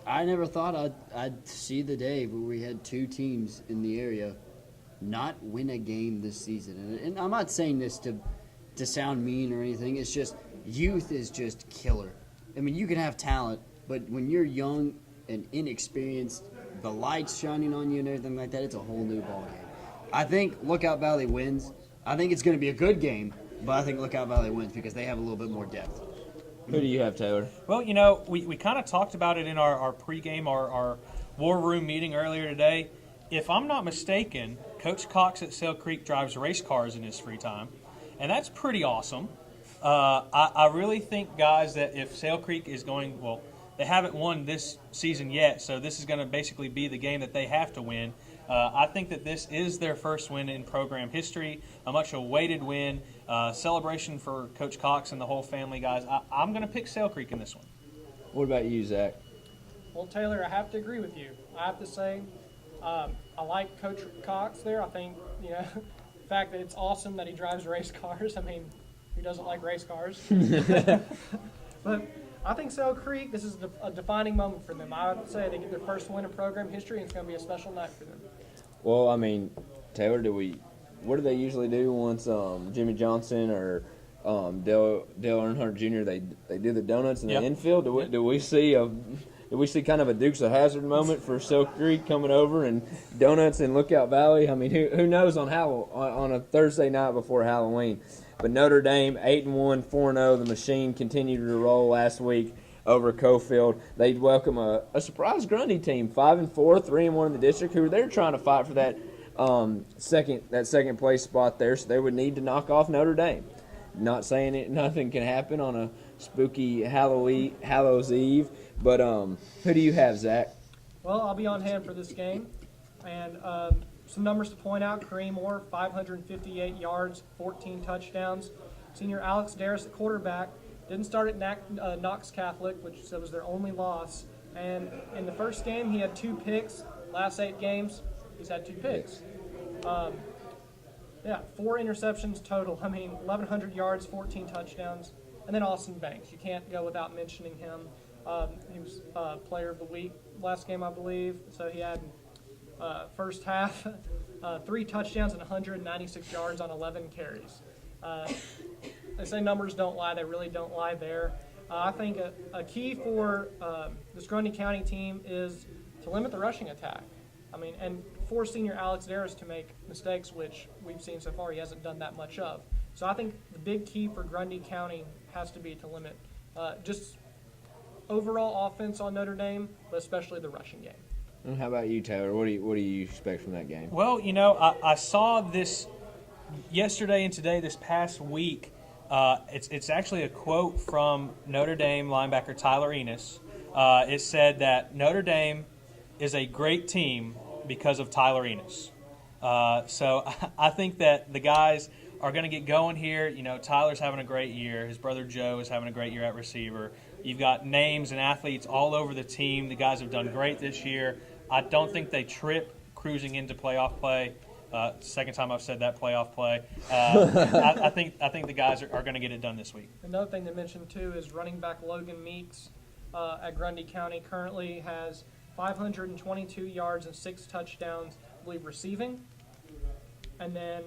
J: I never thought I'd see the day where we had 2 teams in the area not win a game this season. And I'm not saying this to sound mean or anything. It's just youth is just killer. I mean, you can have talent, but when you're young and inexperienced, the lights shining on you and everything like that, it's a whole new ballgame. I think Lookout Valley wins. I think it's going to be a good game, but I think Lookout Valley wins because they have a little bit more depth.
C: Who do you have, Taylor?
A: Well, we kind of talked about it in our pregame, our war room meeting earlier today. If I'm not mistaken, Coach Cox at Sale Creek drives race cars in his free time, and that's pretty awesome. I really think, guys, that if Sale Creek is going, well, they haven't won this season yet, so this is going to basically be the game that they have to win. I think that this is their first win in program history, a much awaited win, celebration for Coach Cox and the whole family, guys. I'm going to pick Sale Creek in this one.
C: What about you, Zach?
D: Well, Taylor, I have to agree with you. I have to say, I like Coach Cox there. I think, the fact that it's awesome that he drives race cars. I mean, who doesn't like race cars? But I think Sale Creek, this is a defining moment for them. I would say they get their first win in program history, and it's going to be a special night for them.
C: Well, I mean, Taylor, what do they usually do once Jimmy Johnson or Dale Earnhardt Jr. they do the donuts in the infield? Do we see kind of a Dukes of Hazzard moment for Sale Creek coming over and donuts in Lookout Valley? I mean, who knows on a Thursday night before Halloween? But Notre Dame 8-1, 4-0. The machine continued to roll last week over Cofield. They'd welcome a surprise Grundy team, 5-4, 3-1 in the district, who they're trying to fight for that second place spot there. So they would need to knock off Notre Dame. Not saying nothing can happen on a spooky Hallows Eve, but who do you have, Zach?
D: Well, I'll be on hand for this game, and some numbers to point out: Kareem Moore, 558 yards, 14 touchdowns. Senior Alex Darris at quarterback. Didn't start at Knox Catholic, which was their only loss. And in the first game, he had 2 picks. Last 8 games, he's had 2 picks. 4 interceptions total. I mean, 1,100 yards, 14 touchdowns. And then Austin Banks. You can't go without mentioning him. He was player of the week last game, I believe. So he had first half 3 touchdowns and 196 yards on 11 carries. They say numbers don't lie. They really don't lie there. I think a key for this Grundy County team is to limit the rushing attack. I mean, and force senior Alex Darris to make mistakes, which we've seen so far he hasn't done that much of. So I think the big key for Grundy County has to be to limit just overall offense on Notre Dame, but especially the rushing game.
C: And how about you, Taylor? What do you expect from that game?
A: Well, I saw this yesterday and today, this past week. It's actually a quote from Notre Dame linebacker Tyler Enos. It said that Notre Dame is a great team because of Tyler Enos. So I think that the guys are going to get going here. Tyler's having a great year. His brother Joe is having a great year at receiver. You've got names and athletes all over the team. The guys have done great this year. I don't think they trip cruising into playoff play. Second time I've said that, playoff play. I think the guys are going to get it done this week.
D: Another thing to mention, too, is running back Logan Meeks at Grundy County currently has 522 yards and 6 touchdowns, I believe, receiving. And then,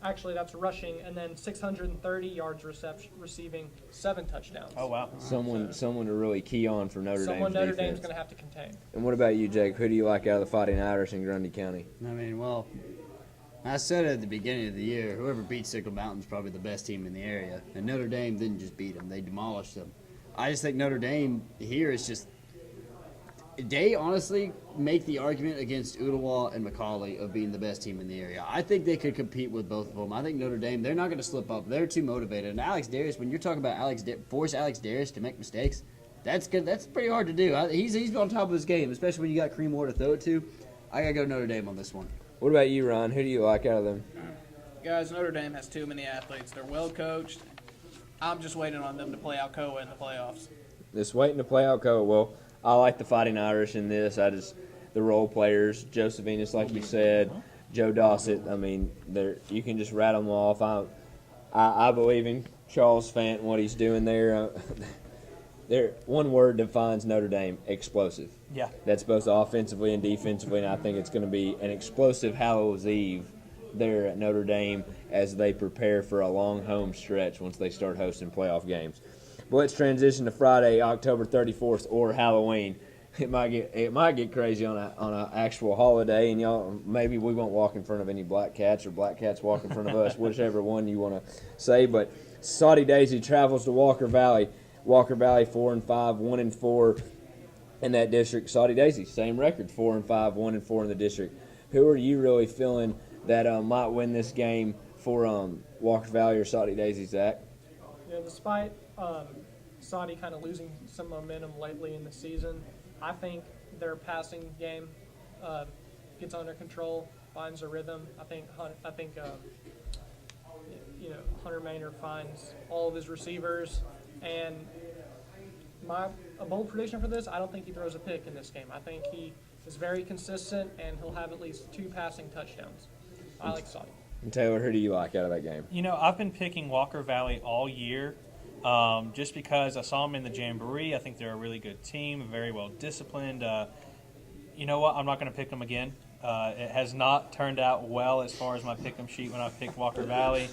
D: actually, that's rushing. And then 630 yards receiving, 7 touchdowns.
A: Oh, wow.
C: Someone to really key on for Notre Dame.
D: Someone Notre Dame's going to have to contain.
C: And what about you, Jake? Who do you like out of the Fighting Irish in Grundy County?
J: I mean, well, I said at the beginning of the year, whoever beats Sickle Mountain is probably the best team in the area. And Notre Dame didn't just beat them, they demolished them. I just think Notre Dame here is just, they honestly make the argument against Ooltewah and McCallie of being the best team in the area. I think they could compete with both of them. I think Notre Dame, they're not going to slip up. They're too motivated. And Alex Darris, when you're talking about force Alex Darris to make mistakes, that's good. That's pretty hard to do. He's on top of his game, especially when you got Kareem Moore to throw it to. I got to go Notre Dame on this one.
C: What about you, Ron? Who do you like out of them?
B: Guys, Notre Dame has too many athletes. They're well coached. I'm just waiting on them to play Alcoa in the playoffs.
C: Just waiting to play Alcoa. Well, I like the Fighting Irish in this. The role players, Joseph Enos, like you said, Joe Dossett. I mean, you can just rattle them off. I believe in Charles Fant and what he's doing there. One word defines Notre Dame: explosive.
A: Yeah.
C: That's both offensively and defensively, and I think it's going to be an explosive Hallows Eve there at Notre Dame as they prepare for a long home stretch once they start hosting playoff games. But let's transition to Friday, October 34th, or Halloween. It might get crazy on an actual holiday, and y'all maybe we won't walk in front of any black cats or black cats walk in front of us, whichever one you want to say. But Saudi Daisy travels to Walker Valley. Walker Valley 4-5, 1-4 in that district. Saudi Daisy, same record, 4-5, 1-4 in the district. Who are you really feeling that might win this game for Walker Valley or Saudi Daisy, Zach?
D: Yeah, despite Saudi kind of losing some momentum lately in the season, I think their passing game gets under control, finds a rhythm. I think Hunter Maynard finds all of his receivers, and a bold prediction for this: I don't think he throws a pick in this game. I think he is very consistent, and he'll have at least 2 passing touchdowns. I like Saudi.
C: And Taylor, who do you like out of that game?
A: You know, I've been picking Walker Valley all year just because I saw them in the Jamboree. I think they're a really good team, very well disciplined. You know what? I'm not going to pick them again. It has not turned out well as far as my pick 'em sheet when I've picked Walker Valley.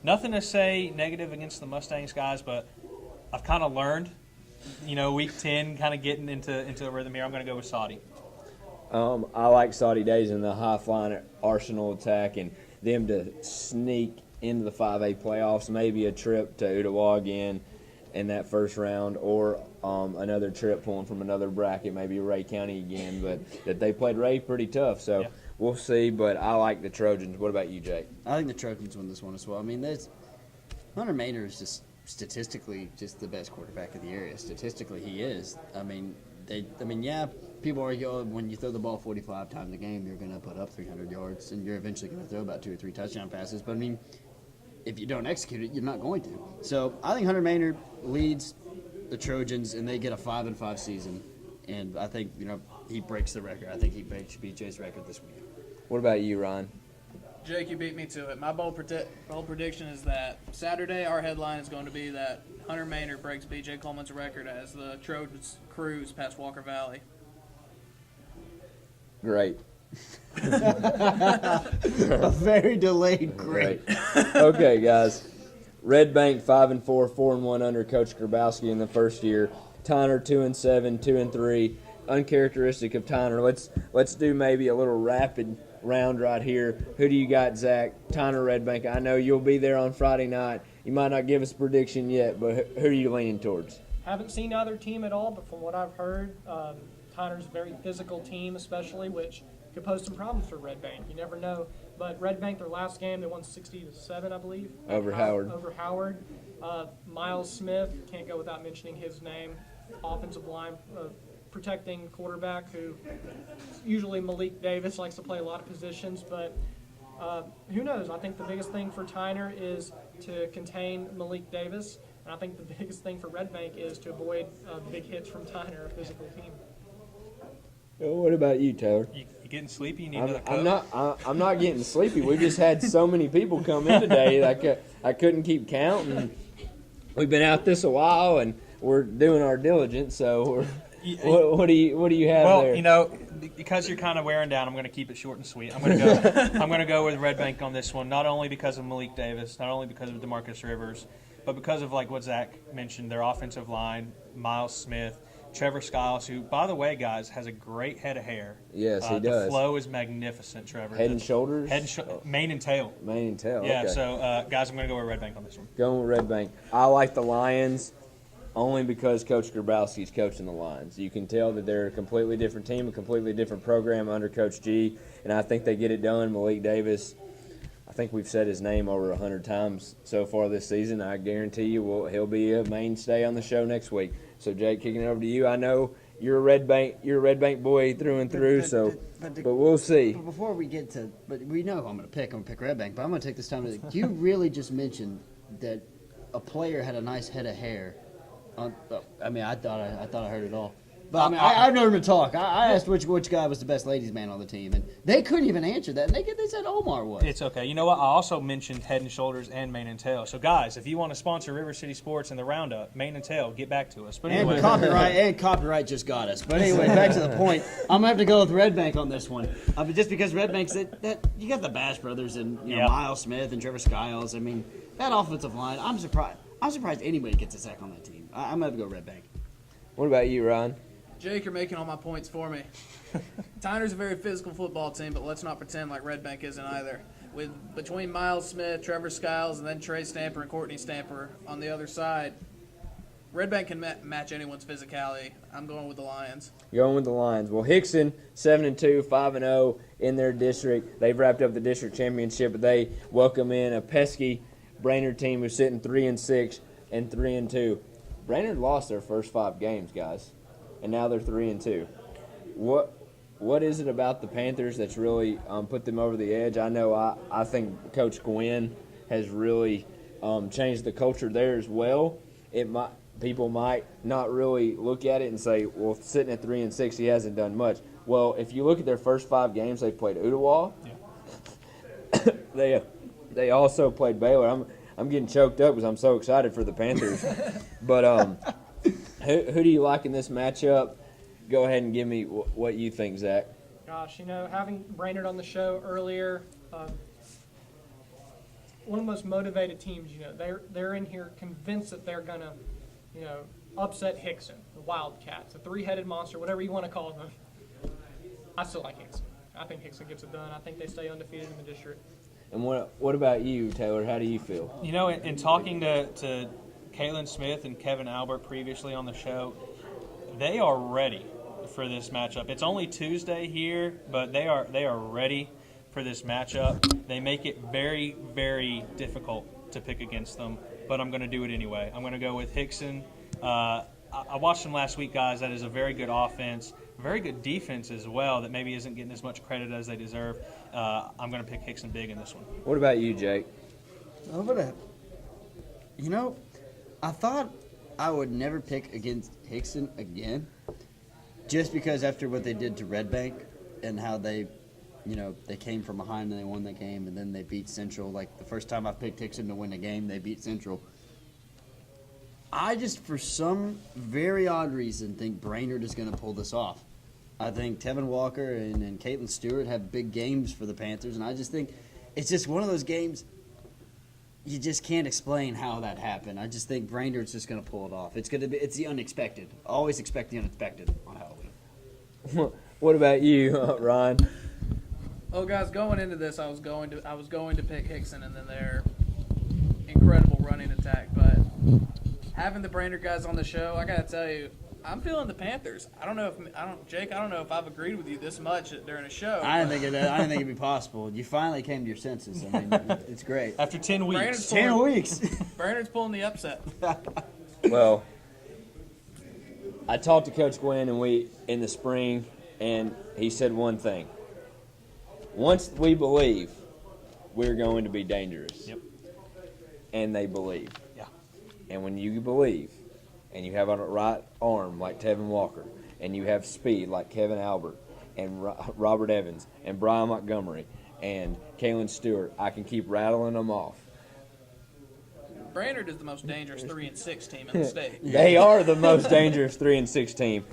A: Nothing to say negative against the Mustangs guys, but I've kind of learned, week 10, kind of getting into a rhythm here. I'm going to go with Saudi.
C: I like Saudi Days in the high-flying Arsenal attack and them to sneak into the 5A playoffs, maybe a trip to Ottawa again in that first round, or another trip pulling from another bracket, maybe Ray County again. But that they played Ray pretty tough, so we'll see. But I like the Trojans. What about you, Jake?
J: I think the Trojans win this one as well. I mean, Hunter Maynard is just statistically just the best quarterback of the area. Statistically, he is. I mean, people argue, oh, when you throw the ball 45 times a game, you're going to put up 300 yards, and you're eventually going to throw about 2 or 3 touchdown passes. But, I mean, if you don't execute it, you're not going to. So I think Hunter Maynard leads the Trojans, and they get a 5-5 season. And I think, he breaks the record. I think he breaks BJ's record this week.
C: What about you, Ryan?
B: Jake, you beat me to it. My bold prediction is that Saturday our headline is going to be that Hunter Maynard breaks B.J. Coleman's record as the Trojans cruise past Walker Valley.
C: Great.
J: A very delayed great.
C: Okay, guys. Red Bank 5-4, 4-1 under Coach Grabowski in the first year. Tyner 2-7, 2-3. Uncharacteristic of Tyner. Let's do maybe a little rapid round right here. Who do you got, Zach? Tyner, Red Bank. I know you'll be there on Friday night. You might not give us a prediction yet, but who are you leaning towards?
D: Haven't seen either team at all, but from what I've heard, Tyner's a very physical team, especially, which could pose some problems for Red Bank. You never know. But Red Bank, their last game, they won 60-7, I believe.
C: Over Howard.
D: Over Howard. Miles Smith, can't go without mentioning his name. Offensive line, protecting quarterback, who usually Malik Davis likes to play a lot of positions, but who knows? I think the biggest thing for Tyner is to contain Malik Davis, and I think the biggest thing for Red Bank is to avoid big hits from Tyner, a physical team.
C: What about you, Taylor?
A: You getting sleepy? You need another Coke?
C: I'm not getting sleepy. We just had so many people come in today that I couldn't keep counting. We've been out this a while, and we're doing our diligence. So, what do you have there?
A: Well, because you're kind of wearing down, I'm going to keep it short and sweet. I'm going to go with Red Bank on this one. Not only because of Malik Davis, not only because of DeMarcus Rivers, but because of like what Zach mentioned, their offensive line, Miles Smith. Trevor Skiles, who, by the way, guys, has a great head of hair.
C: Yes, he does.
A: The flow is magnificent, Trevor.
C: Head and shoulders?
A: Mane and tail.
C: Mane and tail,
A: Yeah,
C: okay.
A: so, guys, I'm going to go with Red Bank on this one.
C: Going with Red Bank. I like the Lions only because Coach Grabowski's coaching the Lions. You can tell that they're a completely different team, a completely different program under Coach G, and I think they get it done. Malik Davis, I think we've said his name over 100 times so far this season. I guarantee you he'll be a mainstay on the show next week. So, Jake, kicking it over to you. I know you're a Red Bank boy through and through. But we'll see.
J: But before we get to, but we know who I'm going to pick. I'm going to pick Red Bank. But I'm going to take this time to. You really just mentioned that a player had a nice head of hair. I thought I heard it all. But I've never been talk. I asked which guy was the best ladies' man on the team, and they couldn't even answer that. And they said Omar was.
A: It's okay. You know what? I also mentioned Head and Shoulders and Mane and Tail. So, guys, if you want to sponsor River City Sports and the Roundup, Mane and Tail, get back to us. But anyway.
J: And copyright just got us. But anyway, back to the point. I'm gonna have to go with Red Bank on this one. Just because Red Bank's that you got the Bash brothers and Miles Smith and Trevor Skiles. I mean, that offensive line. I'm surprised anybody gets a sack on that team. I'm gonna have to go Red Bank.
C: What about you, Ryan?
B: Jake, you're making all my points for me. Tyner's a very physical football team, but let's not pretend like Red Bank isn't either. with between Miles Smith, Trevor Skiles, and then Trey Stamper and Courtney Stamper on the other side, Red Bank can match anyone's physicality. I'm going with the Lions.
C: Going with the Lions. Well, Hickson 7-2, 5-0 in their district. They've wrapped up the district championship, but they welcome in a pesky Brainerd team who's sitting 3-6 and 3-2. Brainerd lost their first 5 games, guys, and now they're 3-2. What is it about the Panthers that's really put them over the edge? I know I think Coach Gwynn has really changed the culture there as well. People might not really look at it and say, well, sitting at 3-6, he hasn't done much. Well, if you look at their first 5 games, they played Ottawa. Yeah. They also played Baylor. I'm getting choked up because I'm so excited for the Panthers. But who do you like in this matchup? Go ahead and give me what you think, Zach.
D: Gosh, having Brainerd on the show earlier, one of the most motivated teams. They're in here convinced that they're gonna, upset Hickson, the Wildcats, the 3-headed monster, whatever you want to call them. I still like Hickson. I think Hickson gets it done. I think they stay undefeated in the district.
C: And what about you, Taylor? How do you feel?
A: In talking to Kaylin Smith and Kevin Albert previously on the show, they are ready for this matchup. It's only Tuesday here, but they are ready for this matchup. They make it very, very difficult to pick against them, but I'm going to do it anyway. I'm going to go with Hickson. I watched them last week, guys. That is a very good offense, very good defense as well that maybe isn't getting as much credit as they deserve. I'm going to pick Hickson big in this one.
C: What about you, Jake?
J: I thought I would never pick against Hickson again, just because after what they did to Red Bank and how they came from behind and they won that game, and then they beat Central. Like the first time I picked Hickson to win a game, they beat Central. I just, for some very odd reason, think Brainerd is going to pull this off. I think Tevin Walker and Caitlin Stewart have big games for the Panthers, and I just think it's just one of those games you just can't explain how that happened. I just think Brainerd's just going to pull it off. It's the unexpected. Always expect the unexpected on Halloween.
C: What about you, Ryan?
B: Well, guys, going into this, I was going to pick Hickson and then their incredible running attack, but having the Brainerd guys on the show, I gotta tell you, I'm feeling the Panthers. Jake, I don't know if I've agreed with you this much during a show.
J: I didn't think it'd be possible. You finally came to your senses. I mean, it's great.
A: After 10 weeks.
J: 10 weeks.
B: Brainerd's pulling the upset.
C: Well, I talked to Coach Gwynn in the spring, and he said one thing. Once we believe, we're going to be dangerous.
A: Yep.
C: And they believe.
A: Yeah.
C: And when you believe, and you have a right arm like Tevin Walker, and you have speed like Kevin Albert, and Robert Evans, and Brian Montgomery, and Kaylin Stewart, I can keep rattling them off.
B: Brainerd is the most dangerous 3-6 team in the state.
C: They are the most dangerous 3-6 team.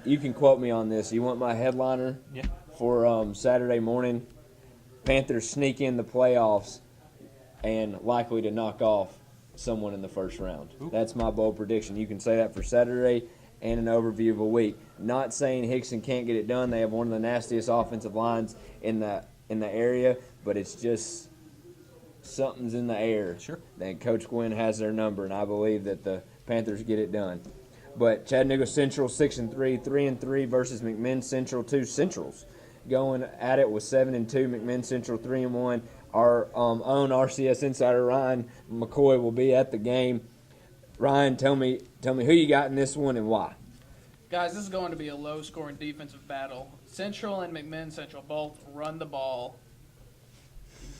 C: You can quote me on this. You want my headliner?
A: Yeah.
C: For Saturday morning, Panthers sneak in the playoffs and likely to knock off someone in the first round.
A: Ooh.
C: That's my bold prediction. You can say that for Saturday and an overview of a week. Not saying Hickson can't get it done. They have one of the nastiest offensive lines in the area, but it's just something's in the air.
A: Sure.
C: And Coach Gwynn has their number, and I believe that the Panthers get it done. But Chattanooga Central 6-3, 3-3 versus McMinn Central, 2 Centrals going at it with 7-2. McMinn Central 3-1. Our own RCS insider Ryan McCoy will be at the game. Ryan, tell me who you got in this one and why.
B: Guys, this is going to be a low-scoring defensive battle. Central and McMinn Central both run the ball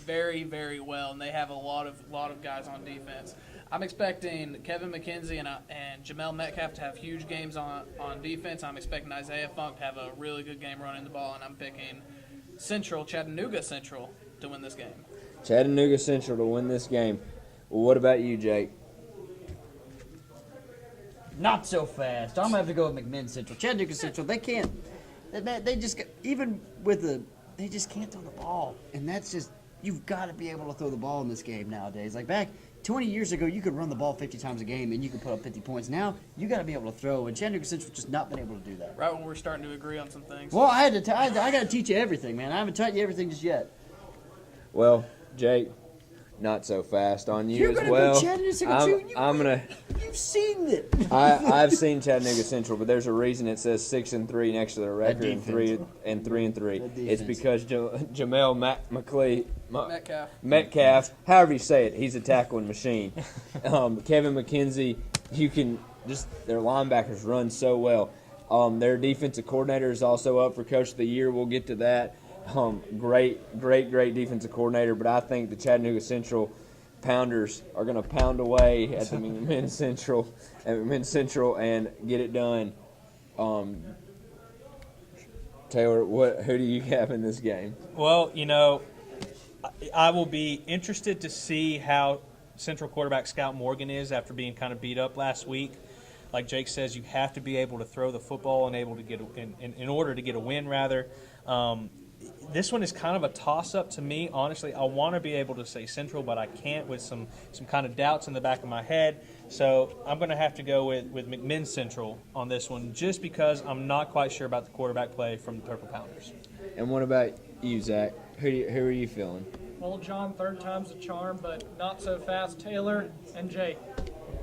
B: very, very well, and they have a lot of guys on defense. I'm expecting Kevin McKenzie and Jamel Metcalf to have huge games on defense. I'm expecting Isaiah Funk to have a really good game running the ball, and I'm picking Chattanooga Central, to win this game.
C: Chattanooga Central to win this game. Well, what about you, Jake?
J: Not so fast. I'm going to have to go with McMinn Central. Chattanooga Central, they can't. They just, even with they just can't throw the ball. And that's just, you've got to be able to throw the ball in this game nowadays. Like back 20 years ago, you could run the ball 50 times a game and you could put up 50 points. Now, you got to be able to throw. And Chattanooga Central just not been able to do that.
B: Right when we're starting to agree on some things.
J: Well, I got to teach you everything, man. I haven't taught you everything just yet.
C: Well, Jake, not so fast on you
J: You're
C: as
J: gonna
C: well.
J: go Chattanooga Central too?
C: I'm gonna.
J: You've seen it.
C: I've seen Chattanooga Central, but there's a reason it says 6-3 next to their record and
J: defense.
C: 3-3. It's
J: defense.
C: because Jamel Metcalf, however you say it, he's a tackling machine. Kevin McKenzie, their linebackers run so well. Their defensive coordinator is also up for Coach of the Year. We'll get to that. Great defensive coordinator, but I think the Chattanooga Central Pounders are going to pound away at the men's central and get it done. Taylor, who do you have in this game?
A: Well, I will be interested to see how Central quarterback Scout Morgan is after being kind of beat up last week. Like Jake says, you have to be able to throw the football and able to get in order to get a win. Rather, this one is kind of a toss-up to me. Honestly, I want to be able to say Central, but I can't with some kind of doubts in the back of my head. So I'm going to have to go with McMinn Central on this one, just because I'm not quite sure about the quarterback play from the Purple Pounders.
C: And what about you, Zach? Who are you feeling?
D: Well, John, third time's a charm, but not so fast. Taylor and Jake.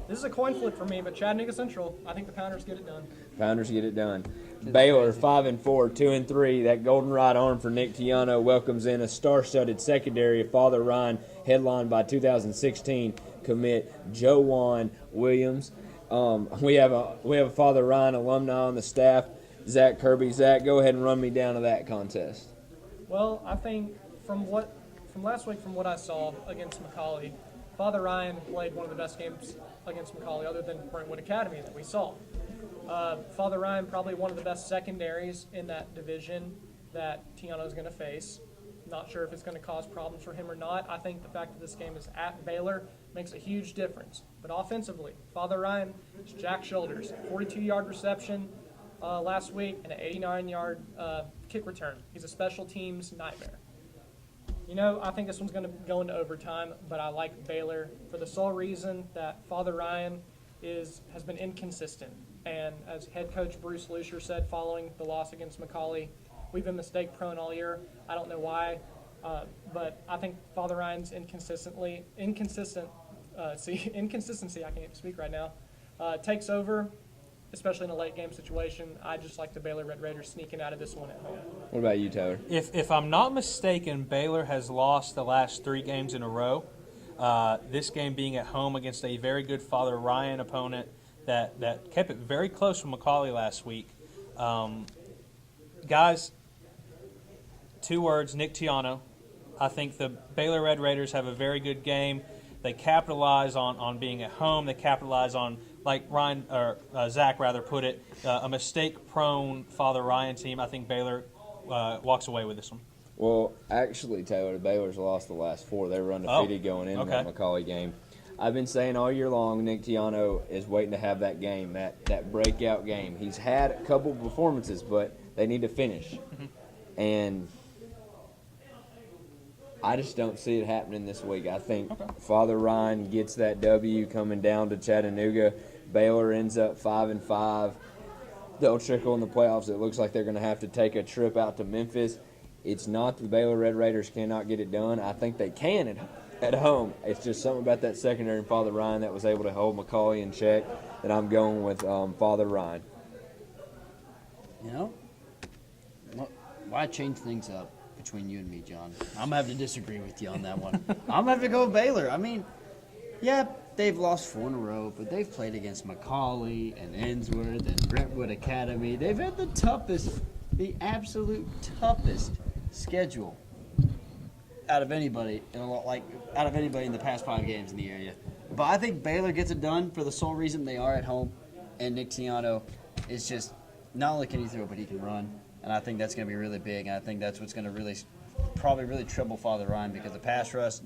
D: This is a coin flip for me, but Chattanooga Central, I think the Pounders get it done.
C: Pounders get it done. Baylor 5-4, 2-3. That golden right arm for Nick Tiano welcomes in a star-studded secondary of Father Ryan, headlined by 2016 commit Joejuan Williams. We have a Father Ryan alumni on the staff, Zach Kirby. Zach, go ahead and run me down to that contest.
D: Well, I think from last week, from what I saw against McCallie, Father Ryan played one of the best games against McCallie other than Brentwood Academy that we saw. Father Ryan, probably one of the best secondaries in that division that Tiano is going to face. Not sure if it's going to cause problems for him or not. I think the fact that this game is at Baylor makes a huge difference. But offensively, Father Ryan is Jack Shoulders, 42-yard reception last week and an 89-yard kick return. He's a special teams nightmare. I think this one's going to go into overtime, but I like Baylor for the sole reason that Father Ryan has been inconsistent. And as head coach Bruce Lucier said following the loss against McCallie, we've been mistake-prone all year. I don't know why, but I think Father Ryan's inconsistency, I can't speak right now, takes over, especially in a late-game situation. I just like the Baylor Red Raiders sneaking out of this one at home.
C: What about you, Taylor?
A: If I'm not mistaken, Baylor has lost the last 3 games in a row. This game being at home against a very good Father Ryan opponent that kept it very close from McCallie last week. Guys, 2 words, Nick Tiano. I think the Baylor Red Raiders have a very good game. They capitalize on being at home. They capitalize on, like Zach put it, a mistake-prone Father Ryan team. I think Baylor walks away with this one.
C: Well, actually, Taylor, Baylor's lost the last 4. They were undefeated going into that McCallie game. I've been saying all year long, Nick Tiano is waiting to have that game, that breakout game. He's had a couple performances, but they need to finish. Mm-hmm. And I just don't see it happening this week. I think Father Ryan gets that W coming down to Chattanooga. Baylor ends up 5-5. They'll trickle in the playoffs. It looks like they're going to have to take a trip out to Memphis. It's not the Baylor Red Raiders cannot get it done. I think they can at home. It's just something about that secondary and Father Ryan that was able to hold McCallie in check that I'm going with Father Ryan.
J: Why change things up between you and me, John? I'm going to have to disagree with you on that one. I'm going to have to go with Baylor. I mean, yeah, they've lost 4 in a row, but they've played against McCallie and Ensworth and Brentwood Academy. They've had the absolute toughest schedule out of anybody in the past 5 games in the area. But I think Baylor gets it done for the sole reason they are at home, and Nick Tiano is just not only can he throw, but he can run, and I think that's going to be really big. And I think that's what's going to probably really trouble Father Ryan because the pass rush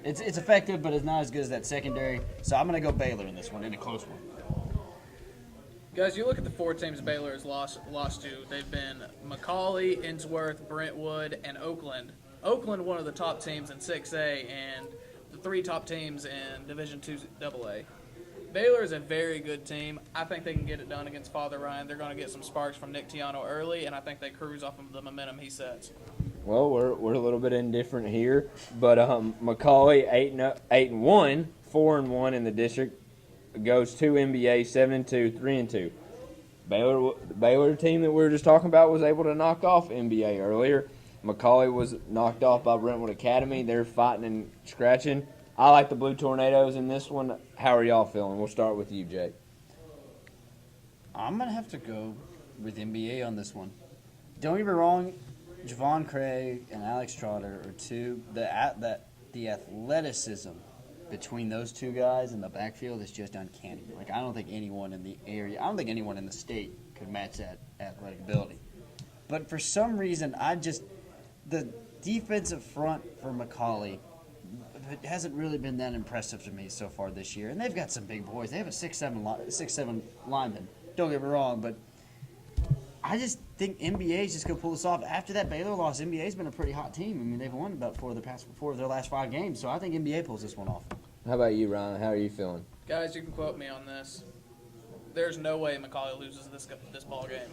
J: it's effective, but it's not as good as that secondary. So I'm going to go Baylor in this one, in a close one.
B: Guys, you look at the 4 teams Baylor has lost to. They've been McCallie, Ensworth, Brentwood, and Oakland. Oakland, one of the top teams in 6A, and the 3 top teams in Division II AA. Baylor is a very good team. I think they can get it done against Father Ryan. They're going to get some sparks from Nick Tiano early, and I think they cruise off of the momentum he sets.
C: Well, we're a little bit indifferent here, but Macaulay 8-1, 4-1 in the district, goes to NBA 7-2, 3-2. The Baylor team that we were just talking about was able to knock off NBA earlier. Macaulay was knocked off by Brentwood Academy. They're fighting and scratching. I like the Blue Tornadoes in this one. How are y'all feeling? We'll start with you, Jake.
J: I'm going to have to go with NBA on this one. Don't get me wrong, Javon Craig and Alex Trotter are two. The athleticism between those two guys in the backfield is just uncanny. Like, I don't think anyone in the area, I don't think anyone in the state could match that athletic ability. But for some reason, the defensive front for Macaulay, it hasn't really been that impressive to me so far this year. And they've got some big boys. They have a 6'7" lineman. Don't get me wrong, but I just think NBA's just going to pull this off. After that Baylor loss, NBA's been a pretty hot team. I mean, they've won about four of their last 5 games, so I think NBA pulls this one off.
C: How about you, Ryan? How are you feeling?
B: Guys, you can quote me on this. There's no way Macaulay loses this ball game.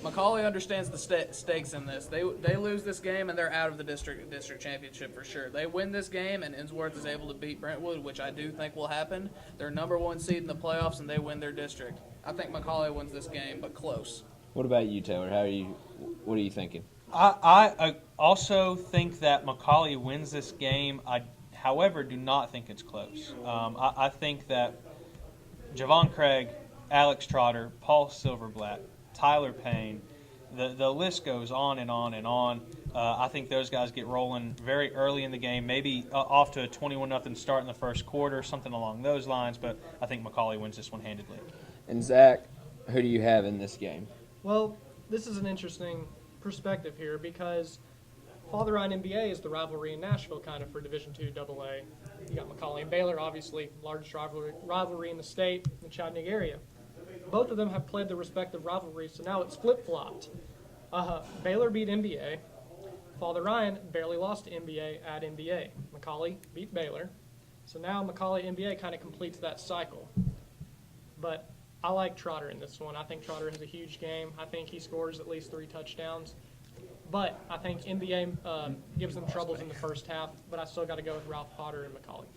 B: Macaulay understands the stakes in this. They lose this game and they're out of the district championship for sure. They win this game and Innsworth is able to beat Brentwood, which I do think will happen. They're #1 seed in the playoffs and they win their district. I think Macaulay wins this game, but close.
C: What about you, Taylor? What are you thinking?
A: I also think that Macaulay wins this game. I, however, do not think it's close. I think that Javon Craig, Alex Trotter, Paul Silverblatt, Tyler Payne, the list goes on and on and on. I think those guys get rolling very early in the game, maybe off to a 21-0 start in the first quarter, something along those lines, but I think Macaulay wins this one handedly.
C: And Zach, who do you have in this game?
D: Well, this is an interesting perspective here because Father Ryan NBA is the rivalry in Nashville kind of for Division II AA. You got Macaulay and Baylor, obviously, largest rivalry in the state, in the Chattanooga area. Both of them have played their respective rivalries, so now it's flip-flopped. Baylor beat NBA. Father Ryan barely lost to NBA at NBA. Macaulay beat Baylor. So now Macaulay NBA kind of completes that cycle. But I like Trotter in this one. I think Trotter has a huge game. I think he scores at least 3 touchdowns. But I think NBA gives them troubles in the first half, but I still got to go with Ralph Potter and Macaulay.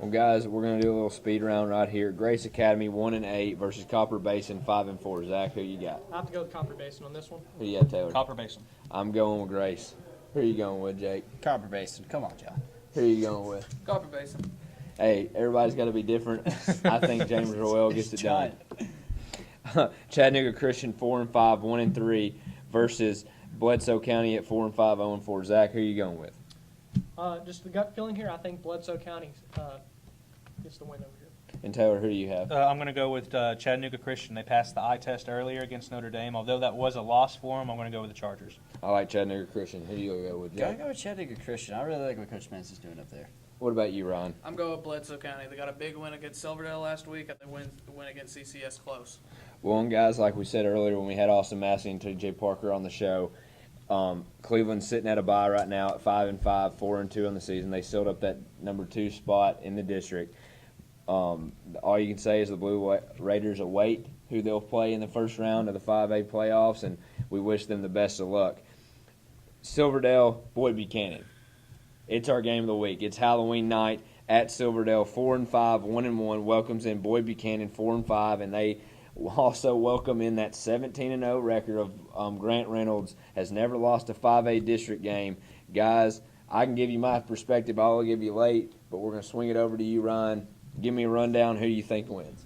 C: Well, guys, we're going to do a little speed round right here. Grace Academy 1-8 versus Copper Basin 5-4. Zach, who you got?
D: I have to go with Copper Basin on this one.
C: Who you got, Taylor?
A: Copper Basin.
C: I'm going with Grace. Who are you going with, Jake?
J: Copper Basin. Come on, John.
C: Who are you going with?
B: Copper Basin.
C: Hey, everybody's got to be different. I think James Royal gets it done. Chattanooga Christian 4-5, 1-3 versus Bledsoe County at 4-5, 0-4. Zach, who are you going with?
D: Just the gut feeling here, I think Bledsoe County gets the win over here.
C: And Taylor, who do you have?
A: I'm going to go with Chattanooga Christian. They passed the eye test earlier against Notre Dame. Although that was a loss for them, I'm going to go with the Chargers.
C: I like Chattanooga Christian. Who do you go with,
J: Gotta
C: Jake?
J: go with Chattanooga Christian. I really like what Coach Spence is doing up there.
C: What about you, Ryan?
B: I'm going with Bledsoe County. They got a big win against Silverdale last week, and they win against CCS close.
C: Well, and guys, like we said earlier when we had Austin Massey and TJ Parker on the show, Cleveland's sitting at a bye right now at 5-5, 4-2 on the season. They sealed up that #2 spot in the district. All you can say is the Blue Raiders await who they'll play in the first round of the 5A playoffs, and we wish them the best of luck. Silverdale, Boyd Buchanan. It's our game of the week. It's Halloween night at Silverdale, 4-5, 1-1. Welcomes in Boyd Buchanan, 4-5, and they also welcome in that 17-0 record of Grant Reynolds has never lost a 5A district game. Guys, I can give you my perspective. I'll give you late, but we're going to swing it over to you, Ryan. Give me a rundown. Who you think wins?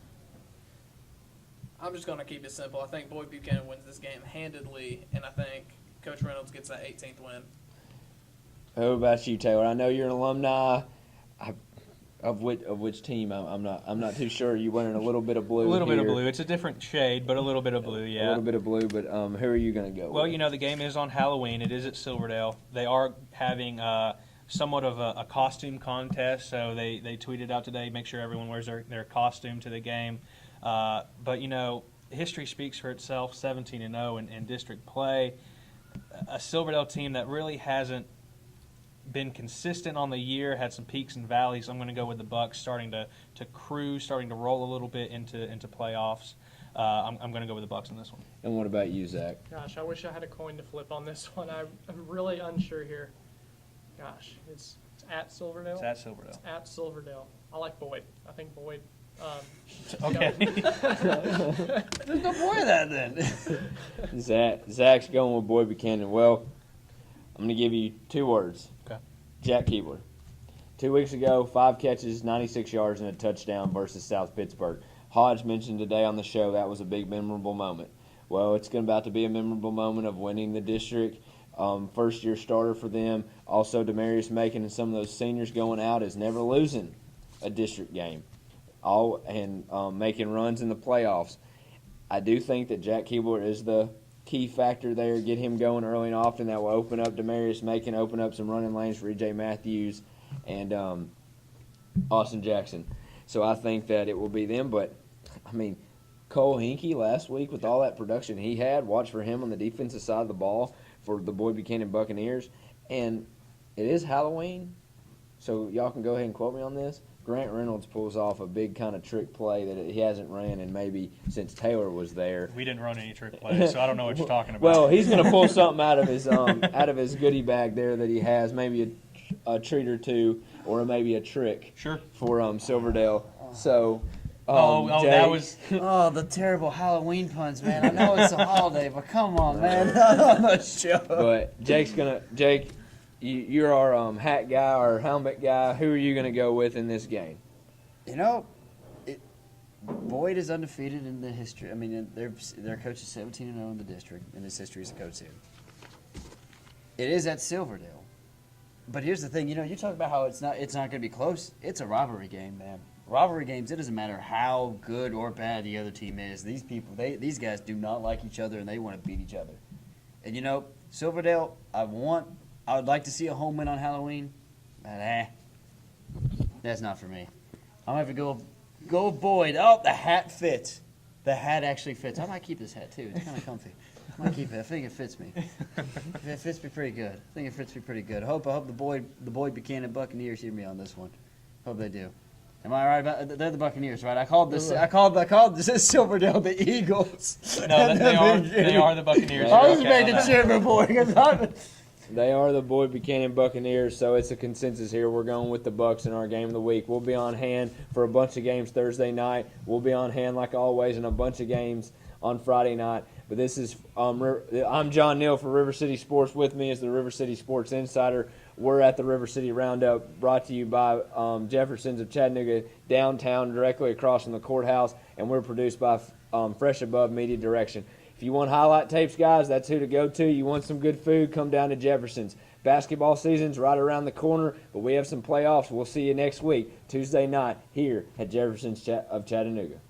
B: I'm just going to keep it simple. I think Boyd Buchanan wins this game handedly, and I think Coach Reynolds gets that 18th win.
C: How about you, Taylor? I know you're an alumni. Of which team? I'm not too sure. You're wearing a little bit of blue.
A: A little bit of blue. It's a different shade, but a little bit of blue. Yeah.
C: A little bit of blue, but who are you going to go with?
A: Well, you know the game is on Halloween. It is at Silverdale. They are having somewhat of a costume contest, so they tweeted out today. Make sure everyone wears their costume to the game. But you know, history speaks for itself. 17-0 in district play. A Silverdale team that really hasn't been consistent on the year, had some peaks and valleys. I'm going to go with the Bucks starting to cruise, starting to roll a little bit into playoffs. I'm going to go with the Bucks on this one.
C: And what about you, Zach?
D: Gosh, I wish I had a coin to flip on this one. I'm really unsure here. Gosh, it's at Silverdale.
A: It's at Silverdale.
D: It's at Silverdale. I like Boyd. I think Boyd.
A: Okay.
J: There's no point of that then.
C: Zach's going with Boyd Buchanan. Well, I'm going to give you 2 words.
A: Okay.
C: Jack Keebler. 2 weeks ago, 5 catches, 96 yards, and a touchdown versus South Pittsburgh. Hodge mentioned today on the show that was a big memorable moment. Well, it's about to be a memorable moment of winning the district. First-year starter for them. Also, Demarius Macon and some of those seniors going out is never losing a district game. Making runs in the playoffs. I do think that Jack Keebler is the key factor there. Get him going early and often. That will open up Demarius Macon, open up some running lanes for E.J. Matthews and Austin Jackson. So I think that it will be them. But, I mean, Cole Hinkie last week with all that production he had, watch for him on the defensive side of the ball for the Boyd Buchanan Buccaneers. And it is Halloween, so y'all can go ahead and quote me on this. Grant Reynolds pulls off a big kind of trick play that he hasn't ran in maybe since Taylor was there.
A: We didn't run any trick plays, so I don't know what you're talking about.
C: Well, he's going to pull something out of his goodie bag there that he has, maybe a treat or two, or maybe a trick.
A: Sure.
C: For Silverdale. So. Jay,
A: that was.
J: Oh, the terrible Halloween puns, man. I know it's a holiday, but come on, man. On the show.
C: But Jake, you're our hat guy, our helmet guy. Who are you gonna go with in this game?
J: You know, Boyd is undefeated in the history. I mean, their coach is 17-0 in the district in his history as a coach here. It is at Silverdale, but here's the thing. You know, you talk about how it's not going to be close. It's a rivalry game, man. Rivalry games. It doesn't matter how good or bad the other team is. These guys do not like each other and they want to beat each other. And you know, Silverdale, I would like to see a home win on Halloween, but that's not for me. I'm gonna have to go with Boyd. Oh, the hat fits. The hat actually fits. I might keep this hat too. It's kind of comfy. I might keep it. I think it fits me. It fits me pretty good. I think it fits me pretty good. I hope the Boyd Buchanan Buccaneers hear me on this one. Hope they do. Am I right about? They're the Buccaneers, right? I called this Silverdale the Eagles.
A: No, they are the Buccaneers.
J: I was making sure before.
C: They are the Boyd Buchanan Buccaneers, so it's a consensus here. We're going with the Bucks in our game of the week. We'll be on hand for a bunch of games Thursday night. We'll be on hand, like always, in a bunch of games on Friday night. But this is I'm John Neal for River City Sports. With me is the River City Sports Insider. We're at the River City Roundup, brought to you by Jefferson's of Chattanooga, downtown, directly across from the courthouse, and we're produced by Fresh Above Media Direction. If you want highlight tapes, guys, that's who to go to. You want some good food, come down to Jefferson's. Basketball season's right around the corner, but we have some playoffs. We'll see you next week, Tuesday night, here at Jefferson's of Chattanooga.